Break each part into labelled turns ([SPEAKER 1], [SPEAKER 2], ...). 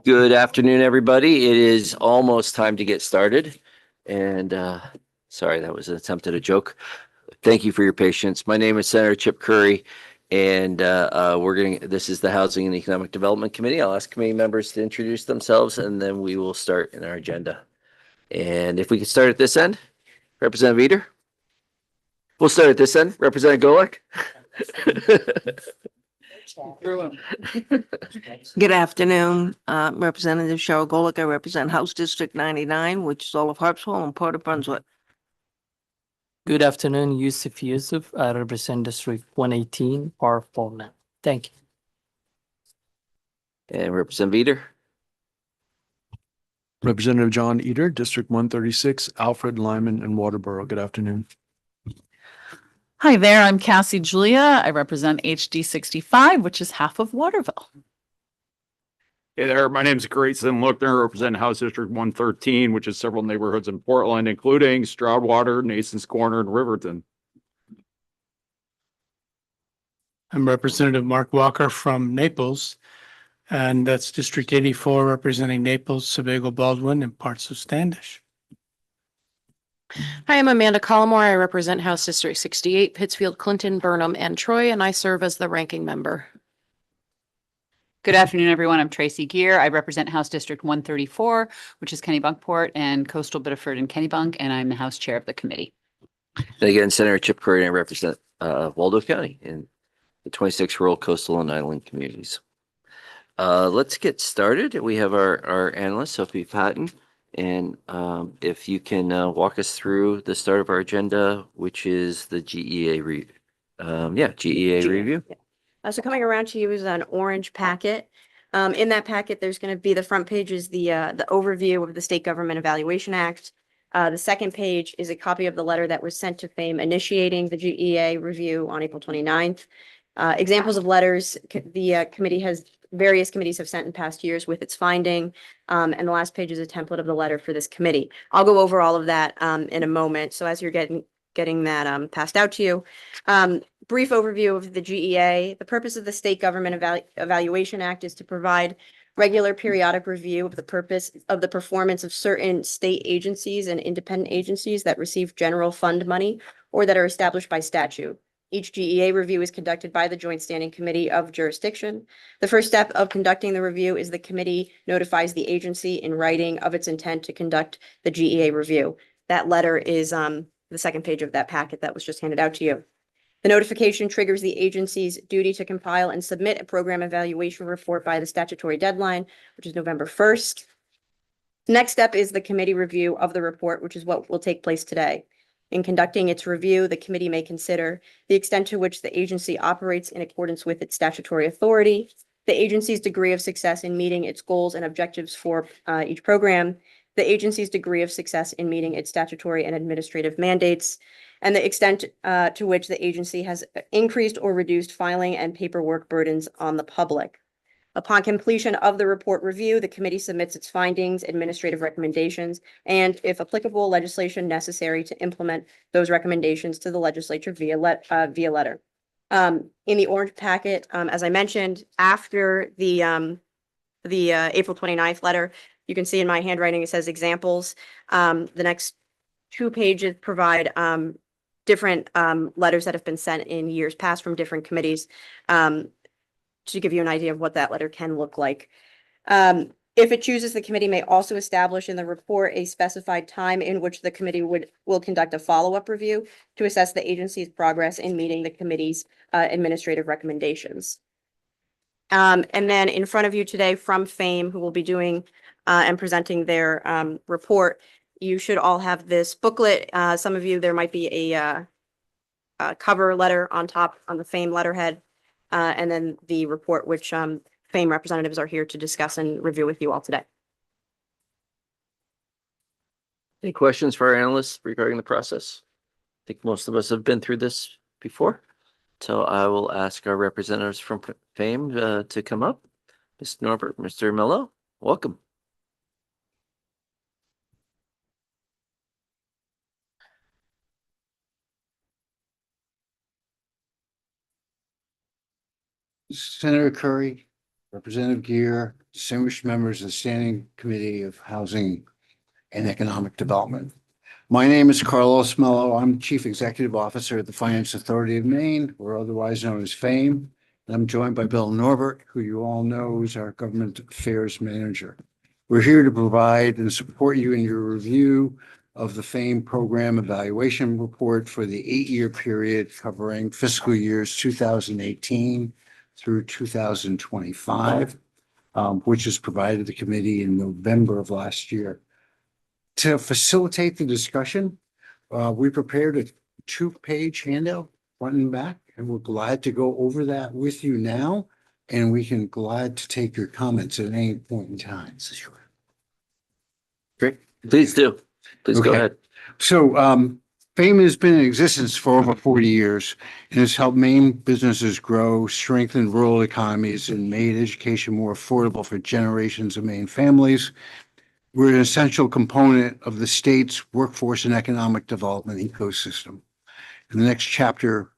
[SPEAKER 1] Good afternoon, everybody. It is almost time to get started. And sorry, that was an attempt at a joke. Thank you for your patience. My name is Senator Chip Curry, and this is the Housing and Economic Development Committee. I'll ask committee members to introduce themselves, and then we will start in our agenda. And if we could start at this end, Representative Eder. We'll start at this end, Representative Golek.
[SPEAKER 2] Good afternoon, Representative Cheryl Golick. I represent House District 99, which is all of Harpswell and part of Brunswick.
[SPEAKER 3] Good afternoon, Yusuf. I represent District 118, Park-Fulton. Thank you.
[SPEAKER 1] And Representative Eder.
[SPEAKER 4] Representative John Eder, District 136, Alfred, Lyman, and Waterboro. Good afternoon.
[SPEAKER 5] Hi there, I'm Cassie Julia. I represent HD 65, which is half of Waterville.
[SPEAKER 6] Hey there, my name is Grayson Lookner, representing House District 113, which is several neighborhoods in Portland, including Stroudwater, Nason's Corner, and Riverton.
[SPEAKER 7] I'm Representative Mark Walker from Naples, and that's District 84, representing Naples, Sebago, Baldwin, and parts of Standish.
[SPEAKER 8] Hi, I'm Amanda Collmore. I represent House District 68, Pittsfield, Clinton, Burnham, and Troy, and I serve as the ranking member.
[SPEAKER 9] Good afternoon, everyone. I'm Tracy Gear. I represent House District 134, which is Kennebunkport and Coastal Biddeford and Kennebunk, and I'm the House Chair of the committee.
[SPEAKER 1] And again, Senator Chip Curry, and I represent Waldo County in the 26 rural, coastal, and island communities. Let's get started. We have our analyst, Sophie Patton. And if you can walk us through the start of our agenda, which is the GEA review. Review.
[SPEAKER 10] Yeah. So coming around to you is an orange packet. In that packet, there's going to be the front page is the overview of the State Government Evaluation Act. The second page is a copy of the letter that was sent to FAME initiating the GEA review on April 29th. Examples of letters various committees have sent in past years with its finding. And the last page is a template of the letter for this committee. I'll go over all of that in a moment. So as you're getting that passed out to you, brief overview of the GEA. The purpose of the State Government Evaluation Act is to provide regular periodic review of the performance of certain state agencies and independent agencies that receive general fund money or that are established by statute. Each GEA review is conducted by the Joint Standing Committee of Jurisdiction. The first step of conducting the review is the committee notifies the agency in writing of its intent to conduct the GEA review. That letter is the second page of that packet that was just handed out to you. The notification triggers the agency's duty to compile and submit a program evaluation report by the statutory deadline, which is November 1st. The next step is the committee review of the report, which is what will take place today. In conducting its review, the committee may consider the extent to which the agency operates in accordance with its statutory authority, the agency's degree of success in meeting its goals and objectives for each program, the agency's degree of success in meeting its statutory and administrative mandates, and the extent to which the agency has increased or reduced filing and paperwork burdens on the public. Upon completion of the report review, the committee submits its findings, administrative recommendations, and if applicable, legislation necessary to implement those recommendations to the legislature via letter. In the orange packet, as I mentioned, after the April 29th letter, you can see in my handwriting, it says examples. The next 2 pages provide different letters that have been sent in years past from different committees. To give you an idea of what that letter can look like. If it chooses, the committee may also establish in the report a specified time in which the committee will conduct a follow-up review to assess the agency's progress in meeting the committee's administrative recommendations. And then in front of you today from FAME, who will be doing and presenting their report, you should all have this booklet. Some of you, there might be a cover letter on top on the FAME letterhead. And then the report, which FAME representatives are here to discuss and review with you all today.
[SPEAKER 1] Any questions for our analysts regarding the process? I think most of us have been through this before. So I will ask our representatives from FAME to come up. Mr. Norbert, Mr. Mello, welcome.
[SPEAKER 11] Senator Curry, Representative Gear, distinguished members of the Standing Committee of Housing and Economic Development. My name is Carlos Mello. I'm Chief Executive Officer at the Finance Authority of Maine, or otherwise known as FAME. And I'm joined by Bill Norbert, who you all know is our Government Affairs Manager. We're here to provide and support you in your review of the FAME Program Evaluation Report for the 8-year period covering fiscal years 2018 through 2025, which was provided to the committee in November of last year. To facilitate the discussion, we prepared a 2-page handout, front and back, and we're glad to go over that with you now, and we can glad to take your comments at any point in time.
[SPEAKER 1] Great. Please do. Please go
[SPEAKER 11] Okay.
[SPEAKER 1] ahead.
[SPEAKER 11] So, FAME has been in existence for over 40 years and has helped Maine businesses grow, strengthen rural economies, and made education more affordable for generations of Maine families. We're an essential component of the state's workforce and economic development ecosystem. In the next chapter,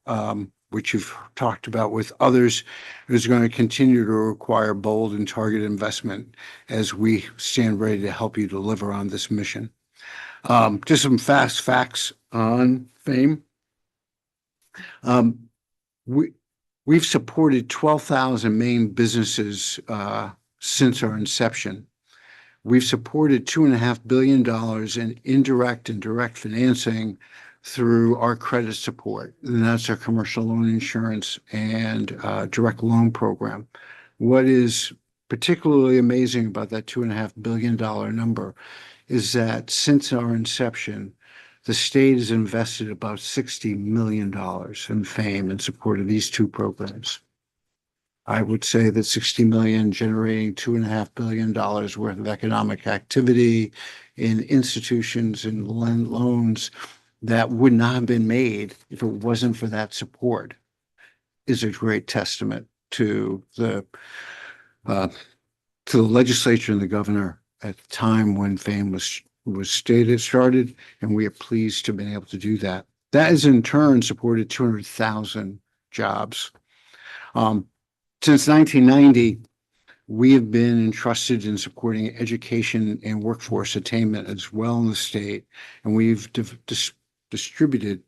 [SPEAKER 11] which you've talked about with others, is going to continue to require bold and targeted investment as we stand ready to help you deliver on this mission. Just some fast facts on FAME. We've supported 12,000 Maine businesses since our inception. We've supported $2.5 billion in indirect and direct financing through our credit support, and that's our commercial loan insurance and direct loan program. What is particularly amazing about that $2.5 billion number is that since our inception, the state has invested about $60 million in FAME in support of these two programs. I would say that 60 million generating $2.5 billion worth of economic activity in institutions and loans that would not have been made if it wasn't for that support is a great testament to the legislature and the governor at the time when FAME was started, and we are pleased to have been able to do that. That has in turn supported 200,000 jobs. Since 1990, we have been entrusted in supporting education and workforce attainment as well in the state, and we've distributed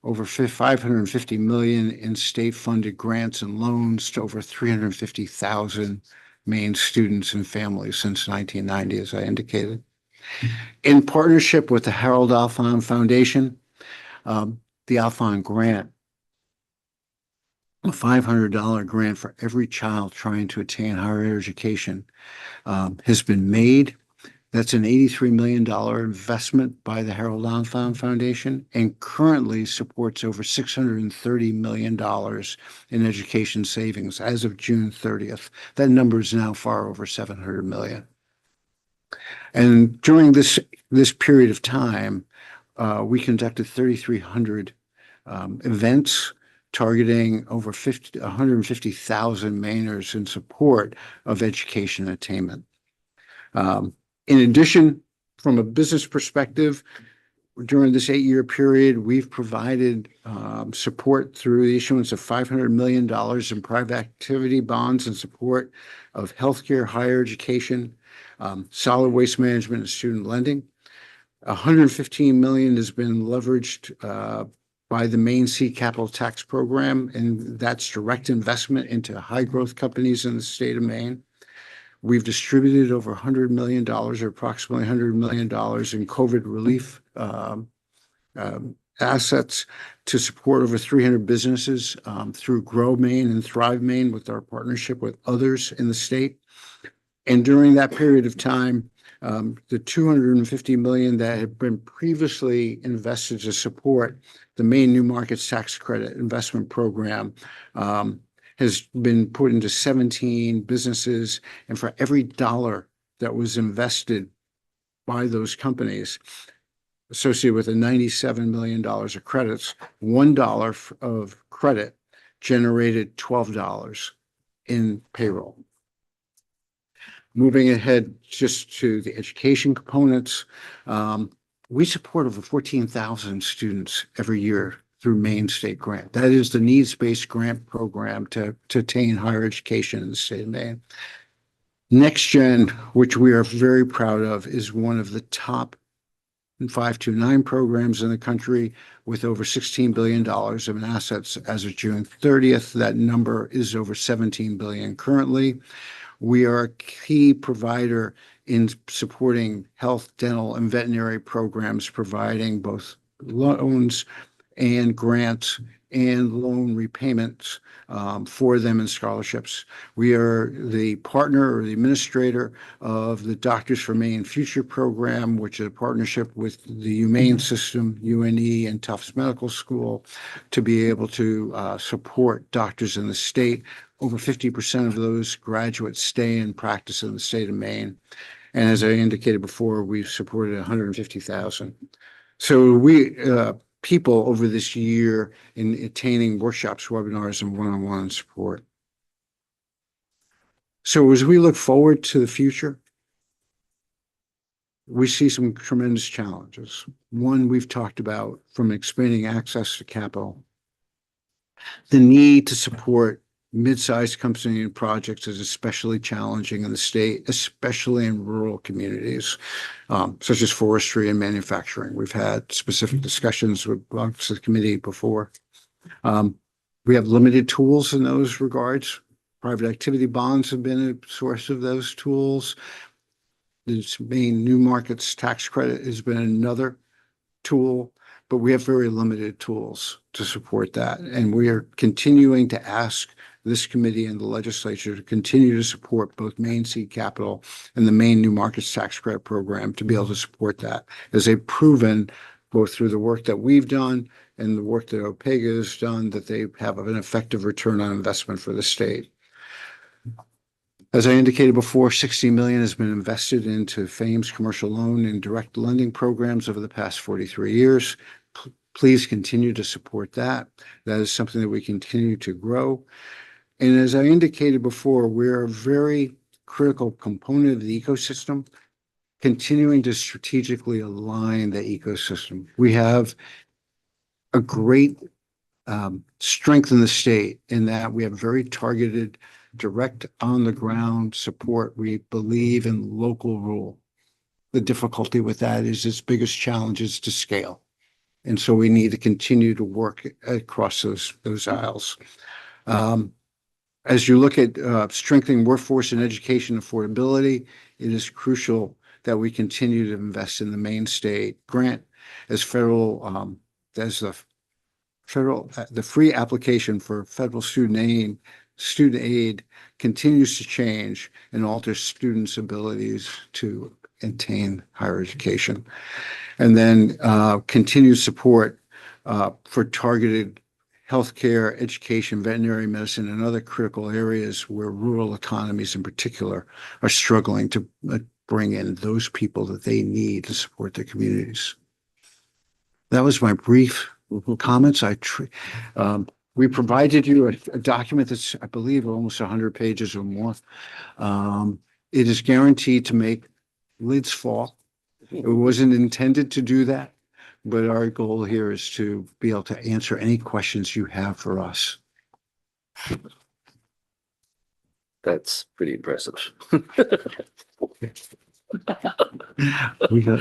[SPEAKER 11] over $550 million in state-funded grants and loans to over 350,000 Maine students and families since 1990, as I indicated. In partnership with the Harold Alfond Foundation, the Alfond Grant, a $500 grant for every child trying to attain higher education, has been made. That's an $83 million investment by the Harold Alfond Foundation and currently supports over $630 million in education savings as of June 30th. That number is now far over $700 million. And during this period of time, we conducted 3,300 events targeting over 150,000 Mainers in support of education attainment. In addition, from a business perspective, during this 8-year period, we've provided support through the issuance of $500 million in private activity bonds in support of healthcare, higher education, solid waste management, and student lending. $115 million has been leveraged by the Maine Seed Capital Tax Program, and that's direct investment into high growth companies in the state of Maine. We've distributed over $100 million, or approximately $100 million in COVID relief assets to support over 300 businesses through Grow Maine and Thrive Maine with our partnership with others in the state. And during that period of time, the $250 million that had been previously invested to support the Maine New Markets Tax Credit Investment Program has been put into 17 businesses. And for every dollar that was invested by those companies associated with the $97 million of credits, $1 of credit generated $12 in payroll. Moving ahead just to the education components, we support over 14,000 students every year through Maine State Grant. That is the needs-based grant program to attain higher education in the state of Maine. Next Gen, which we are very proud of, is one of the top 529 programs in the country with over $16 billion of assets as of June 30th. That number is over 17 billion currently. We are a key provider in supporting health, dental, and veterinary programs, providing both loans and grants and loan repayments for them and scholarships. We are the partner or the administrator of the Doctors for Maine Future program, which is a partnership with the Humane System, UNE, and Tufts Medical School to be able to support doctors in the state. Over 50% of those graduates stay in practice in the state of Maine. And as I indicated before, we've supported 150,000. So we, people over this year in attaining workshops, webinars, and one-on-one support. So as we look forward to the future, we see some tremendous challenges. One we've talked about, from expanding access to capital. The need to support mid-sized company and projects is especially challenging in the state, especially in rural communities, such as forestry and manufacturing. We've had specific discussions with the committee before. We have limited tools in those regards. Private activity bonds have been a source of those tools. This Maine New Markets tax credit has been another tool, but we have very limited tools to support that. And we are continuing to ask this committee and the legislature to continue to support both Maine Seed Capital and the Maine New Markets Tax Credit Program to be able to support that, as they've proven both through the work that we've done and the work that OPEGA has done that they have an effective return on investment for the state. As I indicated before, $60 million has been invested into FAME's commercial loan and direct lending programs over the past 43 years. Please continue to support that. That is something that we continue to grow. And as I indicated before, we're a very critical component of the ecosystem, continuing to strategically align the ecosystem. We have a great strength in the state in that we have very targeted, direct on-the-ground support. We believe in local rule. The difficulty with that is its biggest challenge is to scale. And so we need to continue to work across those aisles. As you look at strengthening workforce and education affordability, it is crucial that we continue to invest in the Maine State Grant as federal, as the free application for federal student aid continues to change and alter students' abilities to attain higher education. And then continued support for targeted healthcare, education, veterinary medicine, and other critical areas where rural economies in particular are struggling to bring in those people that they need to support their communities. That was my brief comments. We provided you a document that's, I believe, almost 100 pages or more. It is guaranteed to make lids fall. It wasn't intended to do that, but our goal here is to be able to answer any questions you have for us.
[SPEAKER 1] That's pretty impressive.
[SPEAKER 11] We got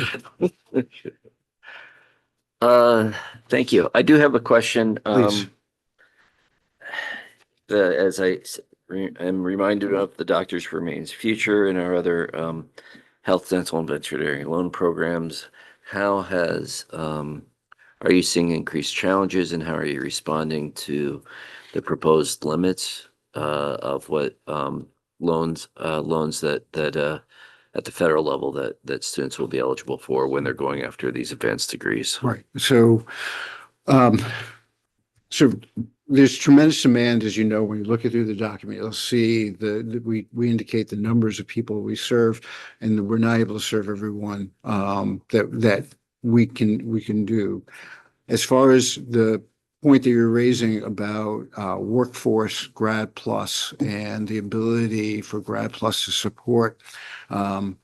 [SPEAKER 1] Thank you. I do have a question.
[SPEAKER 11] Please.
[SPEAKER 1] As I am reminded of the Doctors for Maine's Future and our other health, dental, and veterinary loan programs, how has are you seeing increased challenges, and how are you responding to the proposed limits of what loans that at the federal level that students will be eligible for when they're going after these advanced degrees?
[SPEAKER 11] Right. So, there's tremendous demand, as you know, when you look through the document, you'll see we indicate the numbers of people we serve, and we're not able to serve everyone that we can do. As far as the point that you're raising about workforce Grad Plus and the ability for Grad Plus to support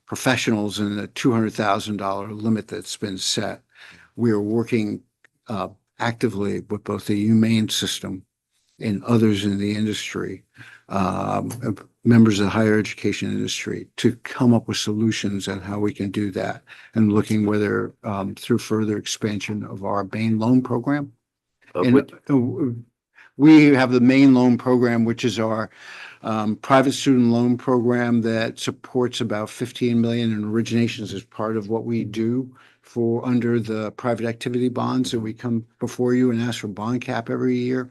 [SPEAKER 11] professionals in the $200,000 limit that's been set, we are working actively with both the humane system and others in the industry, members of the higher education industry, to come up with solutions on how we can do that, and looking whether through further expansion of our Bain loan program. And we have the Main Loan Program, which is our private student loan program that supports about 15 million in originations as part of what we do for under the private activity bonds that we come before you and ask for bond cap every year.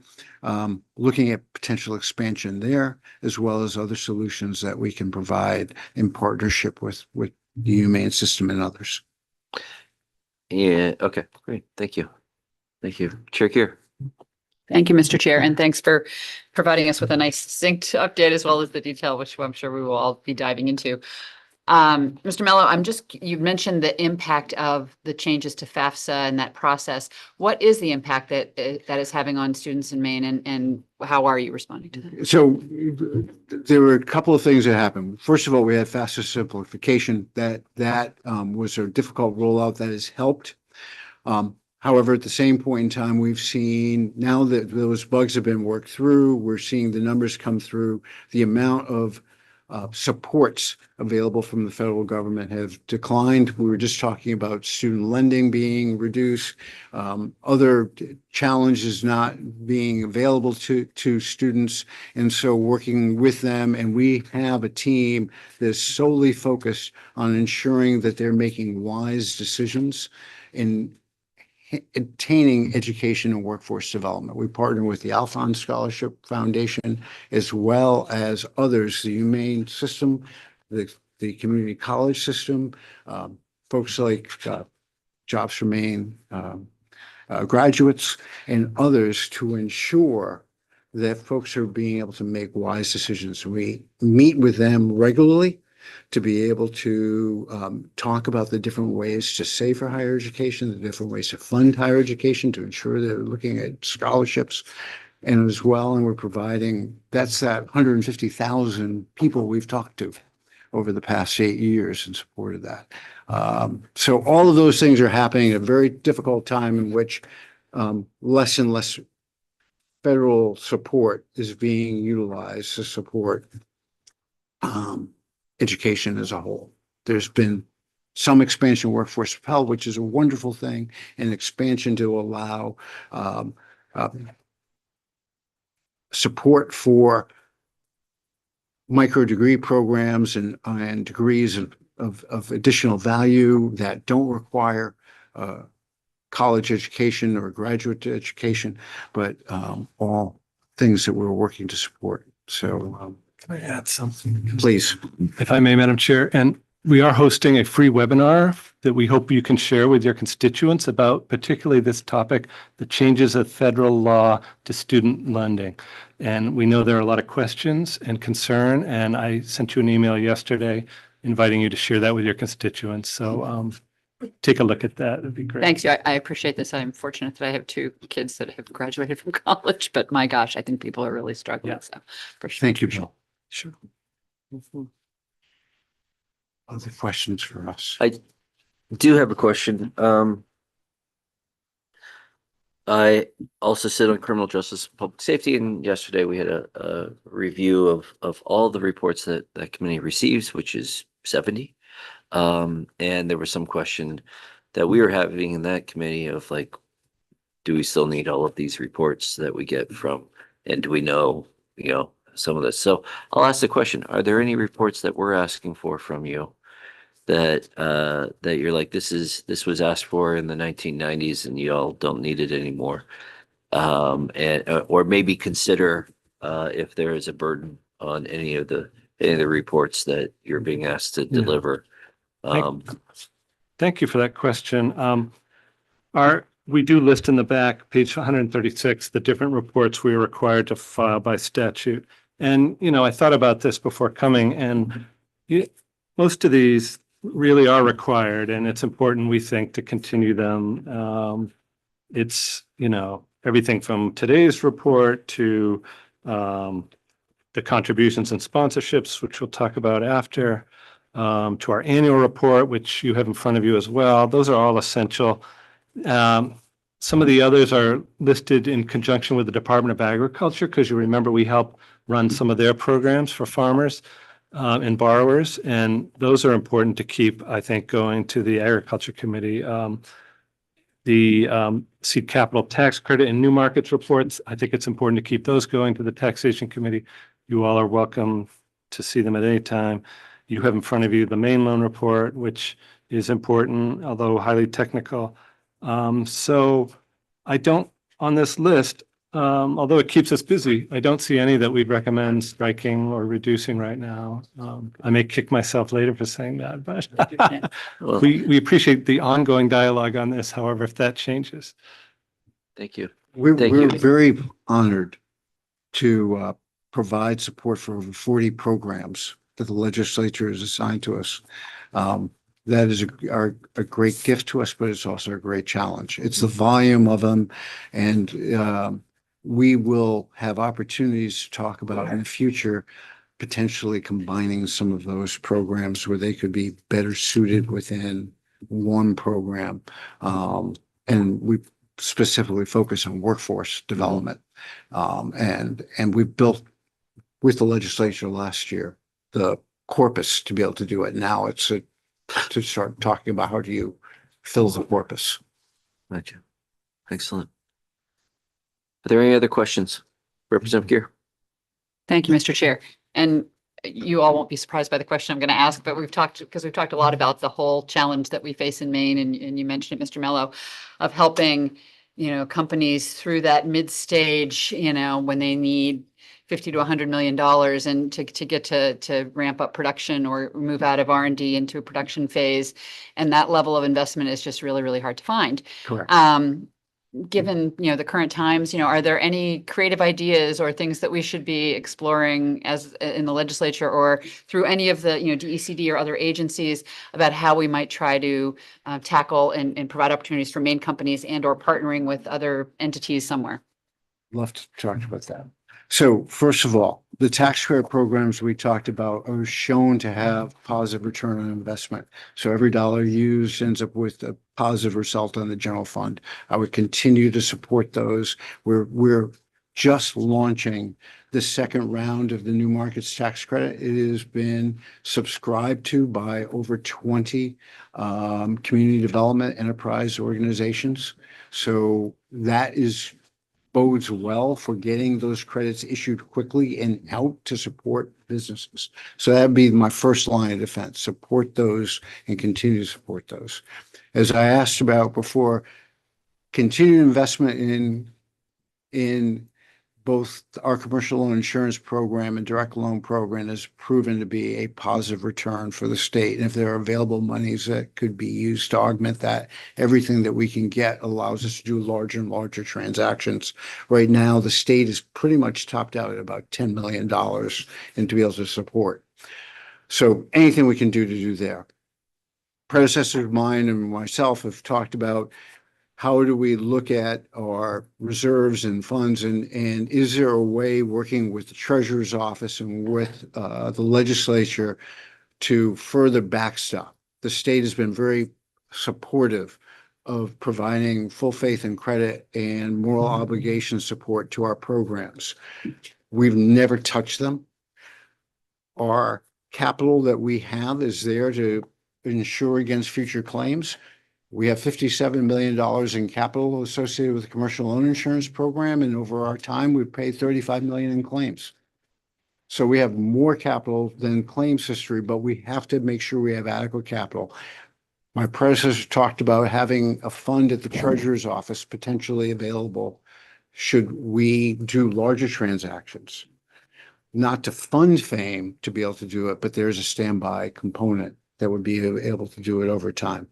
[SPEAKER 11] Looking at potential expansion there, as well as other solutions that we can provide in partnership with the humane system and others.
[SPEAKER 1] Yeah, okay, great. Thank you. Thank you. Chair Kier.
[SPEAKER 9] Thank you, Mr. Chair, and thanks for providing us with a nice succinct update as well as the detail, which I'm sure we will all be diving into. Mr. Mello, you mentioned the impact of the changes to FAFSA and that process. What is the impact that is having on students in Maine, and how are you responding to that?
[SPEAKER 11] So there were a couple of things that happened. First of all, we had FAFSA simplification that was a difficult rollout that has helped. However, at the same point in time, we've seen now that those bugs have been worked through, we're seeing the numbers come through. The amount of supports available from the federal government have declined. We were just talking about student lending being reduced, other challenges not being available to students. And so working with them, and we have a team that's solely focused on ensuring that they're making wise decisions in attaining education and workforce development. We partner with the Alphonse Scholarship Foundation, as well as others, the humane system, the community college system, folks like Jobs for Maine graduates, and others, to ensure that folks are being able to make wise decisions. We meet with them regularly to be able to talk about the different ways to save for higher education, the different ways to fund higher education, to ensure they're looking at scholarships, and as well, and we're providing, that's that 150,000 people we've talked to over the past 8 years in support of that. So all of those things are happening at a very difficult time in which less and less federal support is being utilized to support education as a whole. There's been some expansion of workforce Pell, which is a wonderful thing, and expansion to allow support for micro degree programs and degrees of additional value that don't require college education or graduate education, but all things that we're working to support. So
[SPEAKER 4] Can I add something?
[SPEAKER 11] please.
[SPEAKER 4] If I may, Madam Chair, and we are hosting a free webinar that we hope you can share with your constituents about particularly this topic, the changes of federal law to student lending. And we know there are a lot of questions and concern, and I sent you an email yesterday inviting you to share that with your constituents. So take a look at that. It'd be great.
[SPEAKER 9] Thanks. I appreciate this. I'm fortunate that I have 2 kids that have graduated from college, but my gosh, I think people are really struggling.
[SPEAKER 4] Yeah.
[SPEAKER 9] So for sure.
[SPEAKER 11] Thank you, Bill.
[SPEAKER 4] Sure.
[SPEAKER 11] Other questions for us?
[SPEAKER 1] I do have a question. I also sit on criminal justice and public safety, and yesterday we had a review of all the reports that that committee receives, which is 70. And there was some question that we were having in that committee of like, do we still need all of these reports that we get from, and do we know, some of this? So I'll ask the question, are there any reports that we're asking for from you that that you're like, this was asked for in the 1990s and you all don't need it anymore? And or maybe consider if there is a burden on any of the reports that you're being asked to deliver.
[SPEAKER 4] Thank you for that question. We do list in the back, page 136, the different reports we are required to file by statute. And, I thought about this before coming, and most of these really are required, and it's important, we think, to continue them. It's, everything from today's report to the contributions and sponsorships, which we'll talk about after, to our annual report, which you have in front of you as well. Those are all essential. Some of the others are listed in conjunction with the Department of Agriculture, because you remember we help run some of their programs for farmers and borrowers, and those are important to keep, I think, going to the Agriculture Committee. The seed capital tax credit and new markets reports, I think it's important to keep those going to the Taxation Committee. You all are welcome to see them at any time. You have in front of you the main loan report, which is important, although highly technical. So I don't, on this list, although it keeps us busy, I don't see any that we'd recommend striking or reducing right now. I may kick myself later for saying that, but
[SPEAKER 1] Well,
[SPEAKER 4] we appreciate the ongoing dialogue on this, however, if that changes.
[SPEAKER 1] thank you.
[SPEAKER 11] We're
[SPEAKER 1] Thank you.
[SPEAKER 11] very honored to provide support for over 40 programs that the legislature has assigned to us. That is a great gift to us, but it's also a great challenge. It's the volume of them, and we will have opportunities to talk about in the future, potentially combining some of those programs where they could be better suited within one program. And we specifically focus on workforce development. And we've built with the legislature last year, the corpus to be able to do it. Now it's to start talking about how do you fill the corpus.
[SPEAKER 1] Gotcha. Excellent. Are there any other questions? Representative Gear?
[SPEAKER 9] Thank you, Mr. Chair. And you all won't be surprised by the question I'm going to ask, but we've talked a lot about the whole challenge that we face in Maine, and you mentioned it, Mr. Mello, of helping, companies through that mid stage, when they need $50 to $100 million and to get to ramp up production or move out of R&D into a production phase. And that level of investment is just really, really hard to find.
[SPEAKER 11] Correct.
[SPEAKER 9] Given, the current times, are there any creative ideas or things that we should be exploring as in the legislature or through any of the, DECD or other agencies about how we might try to tackle and provide opportunities for Maine companies and or partnering with other entities somewhere?
[SPEAKER 11] Love to talk about that. So first of all, the tax credit programs we talked about are shown to have positive return on investment. So every dollar used ends up with a positive result on the general fund. I would continue to support those. We're just launching the second round of the new markets tax credit. It has been subscribed to by over 20 community development enterprise organizations. So that bodes well for getting those credits issued quickly and out to support businesses. So that'd be my first line of defense, support those and continue to support those. As I asked about before, continued investment in both our commercial loan insurance program and direct loan program has proven to be a positive return for the state. And if there are available monies that could be used to augment that, everything that we can get allows us to do larger and larger transactions. Right now, the state is pretty much topped out at about $10 million and to be able to support. So anything we can do there. Predecessors of mine and myself have talked about how do we look at our reserves and funds, and is there a way working with the treasurer's office and with the legislature to further backstop? The state has been very supportive of providing full faith and credit and moral obligation support to our programs. We've never touched them. Our capital that we have is there to insure against future claims. We have $57 million in capital associated with the commercial loan insurance program, and over our time, we've paid $35 million in claims. So we have more capital than claims history, but we have to make sure we have adequate capital. My predecessor talked about having a fund at the treasurer's office potentially available should we do larger transactions. Not to fund fame to be able to do it, but there's a standby component that would be able to do it over time.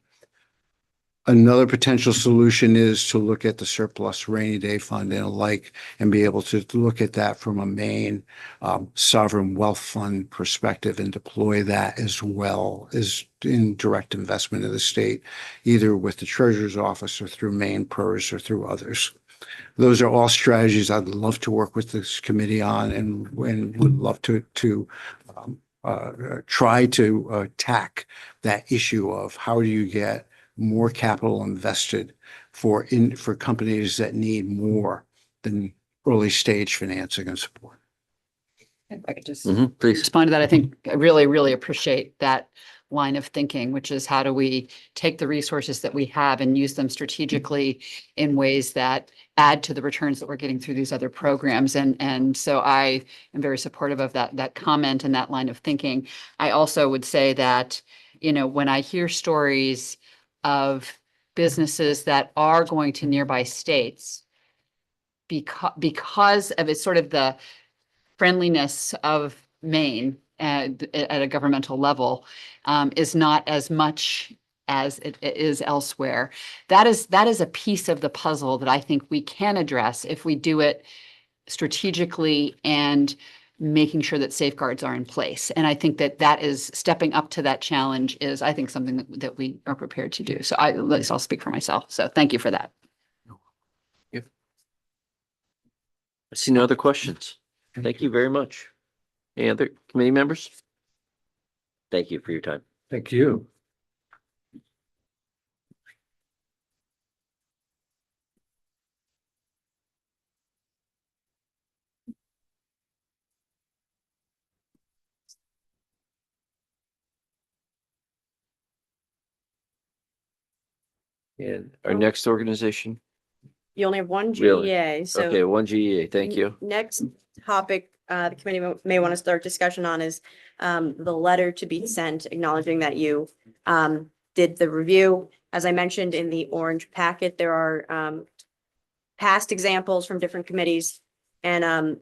[SPEAKER 11] Another potential solution is to look at the surplus rainy day fund and alike and be able to look at that from a main sovereign wealth fund perspective and deploy that as well as in direct investment in the state, either with the treasurer's office or through Maine PERS or through others. Those are all strategies I'd love to work with this committee on and would love to try to attack that issue of how do you get more capital invested for companies that need more than early stage financing and support.
[SPEAKER 9] If I could just
[SPEAKER 1] Please.
[SPEAKER 9] respond to that. I think I really, really appreciate that line of thinking, which is how do we take the resources that we have and use them strategically in ways that add to the returns that we're getting through these other programs. And so I am very supportive of that comment and that line of thinking. I also would say that, you know, when I hear stories of businesses that are going to nearby states because of it's sort of the friendliness of Maine at a governmental level is not as much as it is elsewhere. That is a piece of the puzzle that I think we can address if we do it strategically and making sure that safeguards are in place. And I think that is stepping up to that challenge is, I think, something that we are prepared to do. So I'll speak for myself. So thank you for that.
[SPEAKER 1] I see no other questions. Thank you very much. Any other committee members? Thank you for your time.
[SPEAKER 4] Thank you.
[SPEAKER 1] And our next organization?
[SPEAKER 10] You only have one
[SPEAKER 1] Really?
[SPEAKER 10] GEA, so.
[SPEAKER 1] Okay, one GEA. Thank you.
[SPEAKER 10] Next topic, the committee may want to start discussion on is the letter to be sent acknowledging that you did the review. As I mentioned in the orange packet, there are past examples from different committees. And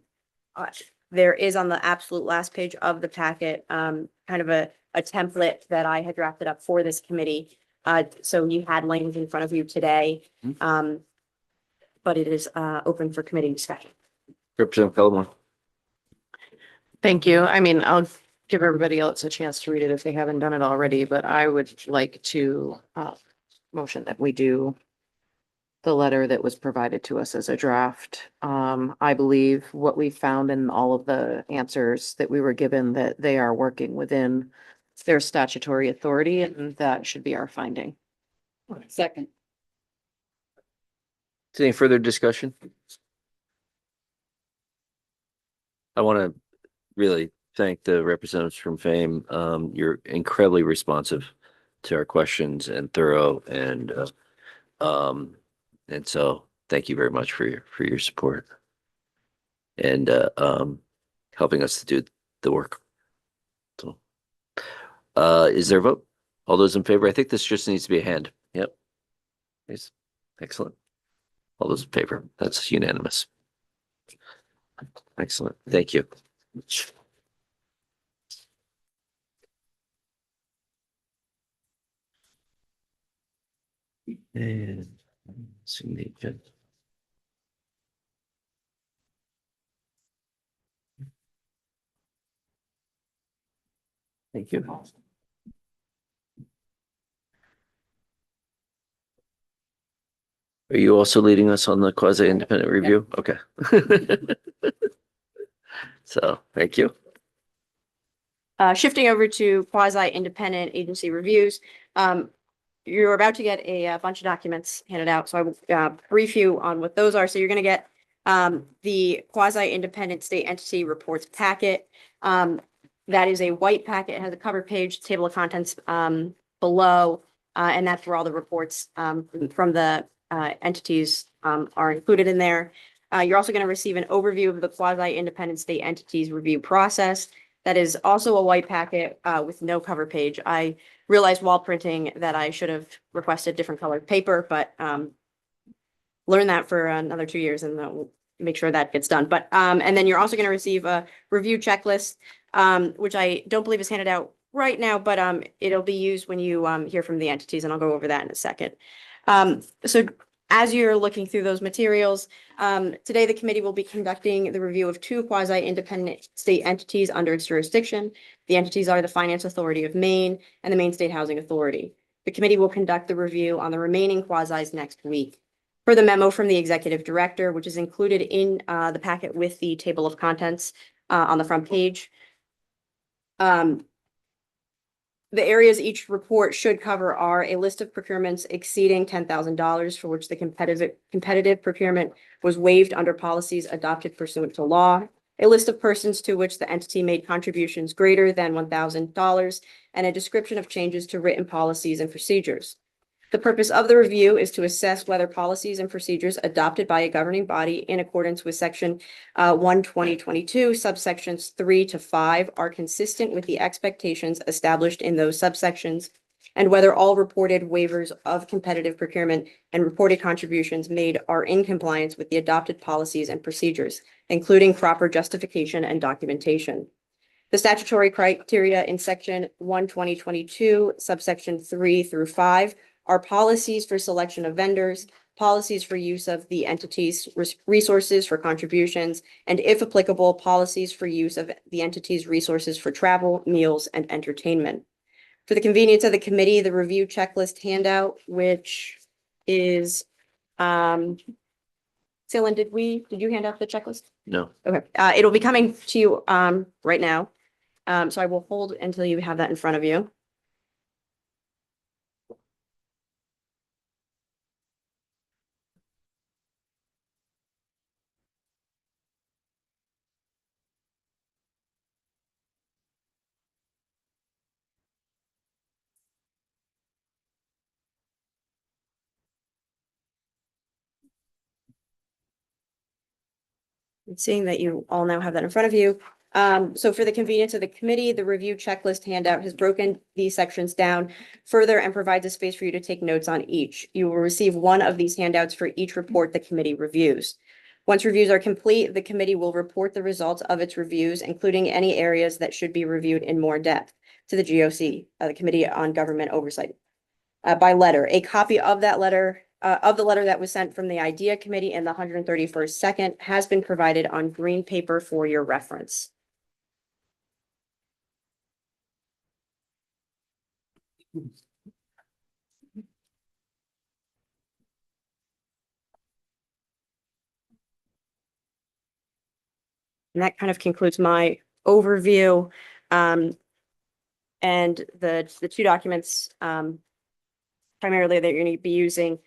[SPEAKER 10] there is on the absolute last page of the packet, kind of a template that I had drafted up for this committee. So you had language in front of you today. But it is open for committee discussion.
[SPEAKER 1] Representative Pellemore.
[SPEAKER 8] Thank you. I mean, I'll give everybody else a chance to read it if they haven't done it already, but I would like to motion that we do the letter that was provided to us as a draft. I believe what we found in all of the answers that we were given, that they are working within their statutory authority, and that should be our finding.
[SPEAKER 9] Second.
[SPEAKER 1] Is there any further discussion? I want to really thank the representatives from FAME. You're incredibly responsive to our questions and thorough, and so thank you very much for your support and helping us to do the work. So is there a vote? All those in favor? I think this just needs to be a hand. Yep. Nice. Excellent. All those in favor? That's unanimous. Excellent. Thank you. And see the agenda. Thank you. Are you also leading us on the quasi-independent review? Okay. So, thank you.
[SPEAKER 10] Shifting over to quasi-independent agency reviews. You're about to get a bunch of documents handed out, so I will brief you on what those are. So you're going to get the quasi-independent state entity reports packet. That is a white packet. It has a cover page, table of contents below, and that's where all the reports from the entities are included in there. You're also going to receive an overview of the quasi-independent state entities review process. That is also a white packet with no cover page. I realized while printing that I should have requested different colored paper, but learn that for another 2 years and we'll make sure that gets done. But and then you're also going to receive a review checklist, which I don't believe is handed out right now, but it'll be used when you hear from the entities, and I'll go over that in a second. So as you're looking through those materials, today the committee will be conducting the review of 2 quasi-independent state entities under its jurisdiction. The entities are the Finance Authority of Maine and the Maine State Housing Authority. The committee will conduct the review on the remaining quasis next week. Per the memo from the executive director, which is included in the packet with the table of contents on the front page, The areas each report should cover are a list of procurements exceeding $10,000 for which the competitive procurement was waived under policies adopted pursuant to law, a list of persons to which the entity made contributions greater than $1,000, and a description of changes to written policies and procedures. The purpose of the review is to assess whether policies and procedures adopted by a governing body in accordance with section 1/2022 subsections 3 to 5 are consistent with the expectations established in those subsections, and whether all reported waivers of competitive procurement and reported contributions made are in compliance with the adopted policies and procedures, including proper justification and documentation. The statutory criteria in section 1/2022 subsection 3 through 5 are policies for selection of vendors, policies for use of the entity's resources for contributions, and if applicable, policies for use of the entity's resources for travel, meals, and entertainment. For the convenience of the committee, the review checklist handout, which is, Dylan, did you hand out the checklist?
[SPEAKER 1] No.
[SPEAKER 10] Okay, it'll be coming to you, right now. So I will hold until you have that in front of you. And seeing that you all now have that in front of you. So for the convenience of the committee, the review checklist handout has broken these sections down further and provides a space for you to take notes on each. You will receive one of these handouts for each report the committee reviews. Once reviews are complete, the committee will report the results of its reviews, including any areas that should be reviewed in more depth, to the GOC, the Committee on Government Oversight, by letter. A copy of that letter, of the letter that was sent from the IDEA Committee in the 131st second has been provided on green paper for your reference. And that kind of concludes my overview. And the two documents primarily that you're going to be using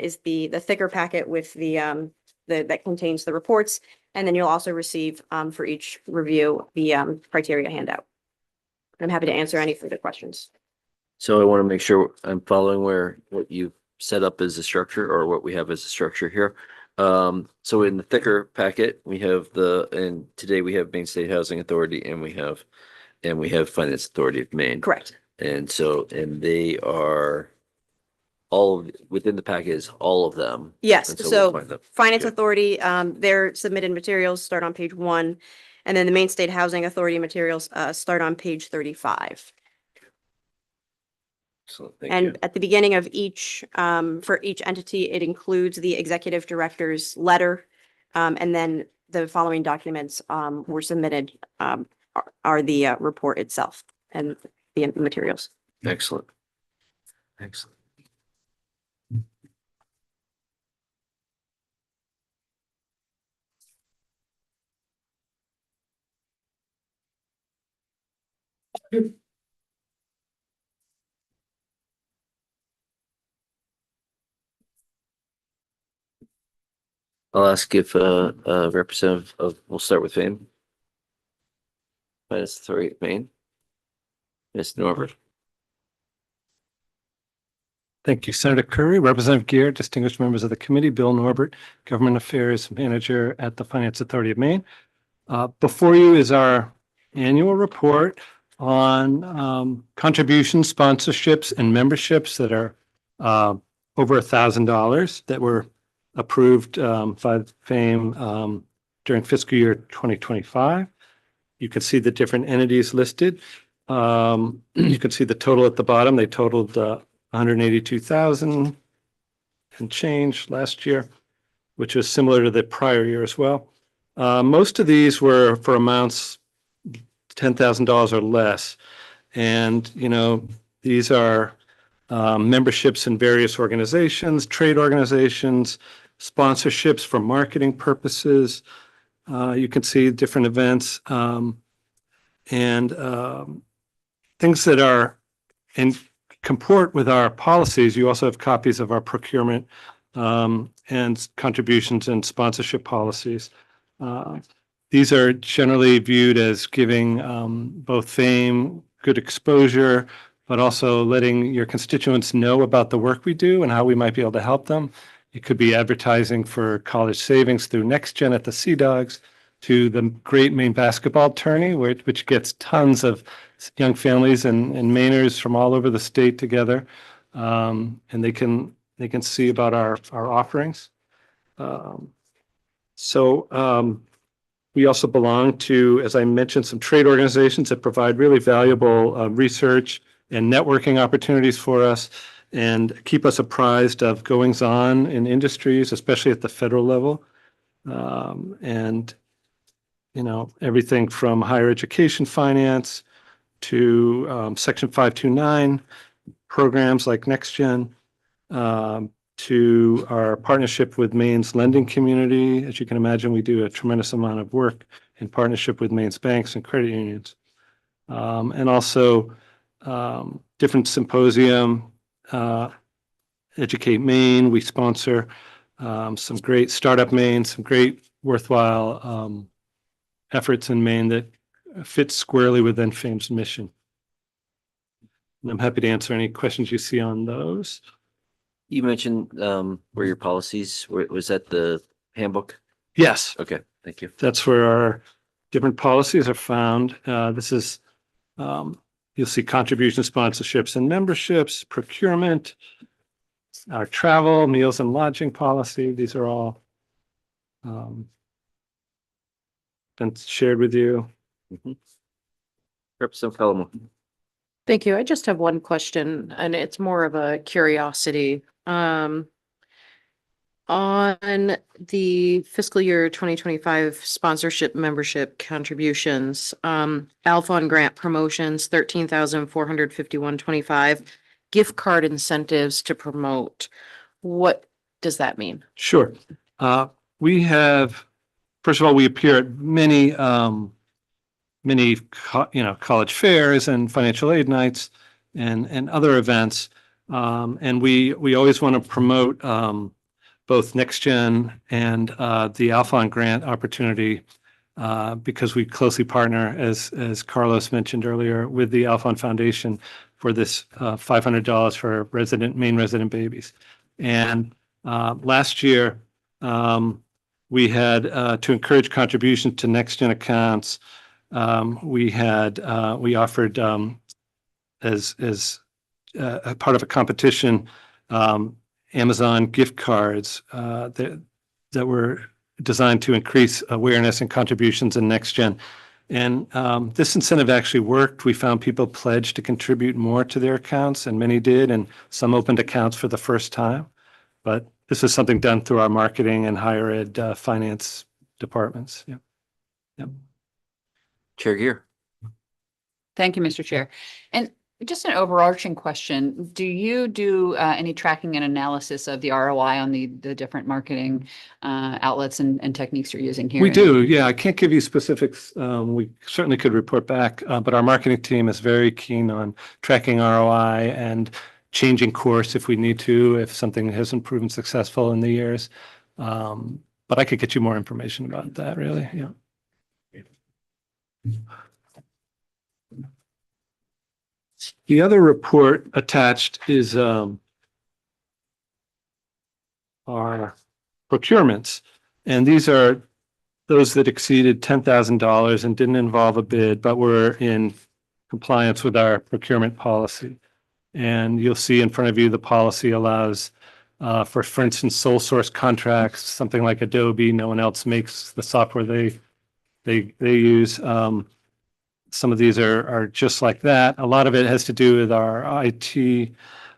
[SPEAKER 10] is the thicker packet with the that contains the reports. And then you'll also receive for each review the criteria handout. I'm happy to answer any further questions.
[SPEAKER 1] So I want to make sure I'm following what you set up as a structure or what we have as a structure here. So in the thicker packet, we have and today we have Maine State Housing Authority and we have Finance Authority of Maine.
[SPEAKER 10] Correct.
[SPEAKER 1] And so, and they are within the packet is all of them.
[SPEAKER 10] Yes,
[SPEAKER 1] And we'll
[SPEAKER 10] so
[SPEAKER 1] find them.
[SPEAKER 10] Finance
[SPEAKER 1] Okay.
[SPEAKER 10] Authority, their submitted materials start on page 1, and then the Maine State Housing Authority materials start on page 35.
[SPEAKER 1] Excellent, thank you.
[SPEAKER 10] And at the beginning of each, for each entity, it includes the executive director's letter. And then the following documents were submitted are the report itself and the materials.
[SPEAKER 1] Excellent. Excellent. I'll ask if a representative we'll start with Maine. Finance Authority of Maine. Ms. Norbert.
[SPEAKER 4] Thank you, Senator Curry, Representative Gear, distinguished members of the committee, Bill Norbert, Government Affairs Manager at the Finance Authority of Maine. Before you is our annual report on contributions, sponsorships, and memberships that are over $1,000 that were approved by FAME during fiscal year 2025. You can see the different entities listed. You can see the total at the bottom. They totaled 182,000 and change last year, which was similar to the prior year as well. Most of these were for amounts $10,000 or less. And, you know, these are memberships in various organizations, trade organizations, sponsorships for marketing purposes. You can see different events and things that are and comport with our policies, you also have copies of our procurement and contributions and sponsorship policies. These are generally viewed as giving both fame, good exposure, but also letting your constituents know about the work we do and how we might be able to help them. It could be advertising for college savings through NextGen at the Sea Dogs, to the Great Maine Basketball Tourney, which gets tons of young families and Mainers from all over the state together, and they can see about our offerings. We also belong to, as I mentioned, some trade organizations that provide really valuable research and networking opportunities for us and keep us apprised of goings on in industries, especially at the federal level. And everything from higher education finance to Section 529 programs like NextGen, to our partnership with Maine's lending community. As you can imagine, we do a tremendous amount of work in partnership with Maine's banks and credit unions. And also different symposium, Educate Maine. We sponsor some great Startup Maine, some great worthwhile efforts in Maine that fit squarely within FAME's mission. And I'm happy to answer any questions you see on those.
[SPEAKER 1] You mentioned where your policies, was that the handbook?
[SPEAKER 4] Yes,
[SPEAKER 1] Okay, thank you.
[SPEAKER 4] that's where our different policies are found. This is, you'll see contribution sponsorships and memberships, procurement, our travel, meals and lodging policy. These are all been shared with you.
[SPEAKER 1] Representative Pelham.
[SPEAKER 8] Thank you. I just have one question, and it's more of a curiosity. On the fiscal year 2025 sponsorship membership contributions, Alphon grant promotions, 13,451.25, gift card incentives to promote. What does that mean?
[SPEAKER 4] Sure. We have, first of all, we appear at many college fairs and financial aid nights and other events. And we always want to promote both NextGen and the Alphon grant opportunity because we closely partner, as Carlos mentioned earlier, with the Alphon Foundation for this $500 for Maine resident babies. And last year, we had to encourage contributions to NextGen accounts. We offered as a part of a competition, Amazon gift cards that were designed to increase awareness and contributions in NextGen. And this incentive actually worked. We found people pledged to contribute more to their accounts, and many did, and some opened accounts for the first time. But this is something done through our marketing and higher ed finance departments. Yeah. Yep.
[SPEAKER 1] Chair Gear.
[SPEAKER 9] Thank you, Mr. Chair. And just an overarching question. Do you do any tracking and analysis of the ROI on the different marketing outlets and techniques you're using here?
[SPEAKER 4] We do. Yeah, I can't give you specifics. We certainly could report back, but our marketing team is very keen on tracking ROI and changing course if we need to, if something hasn't proven successful in the years. But I could get you more information about that, really. Yeah. The other report attached is our procurements. And these are those that exceeded $10,000 and didn't involve a bid, but were in compliance with our procurement policy. And you'll see in front of you, the policy allows for instance, sole source contracts, something like Adobe. No one else makes the software they use. Some of these are just like that. A lot of it has to do with our IT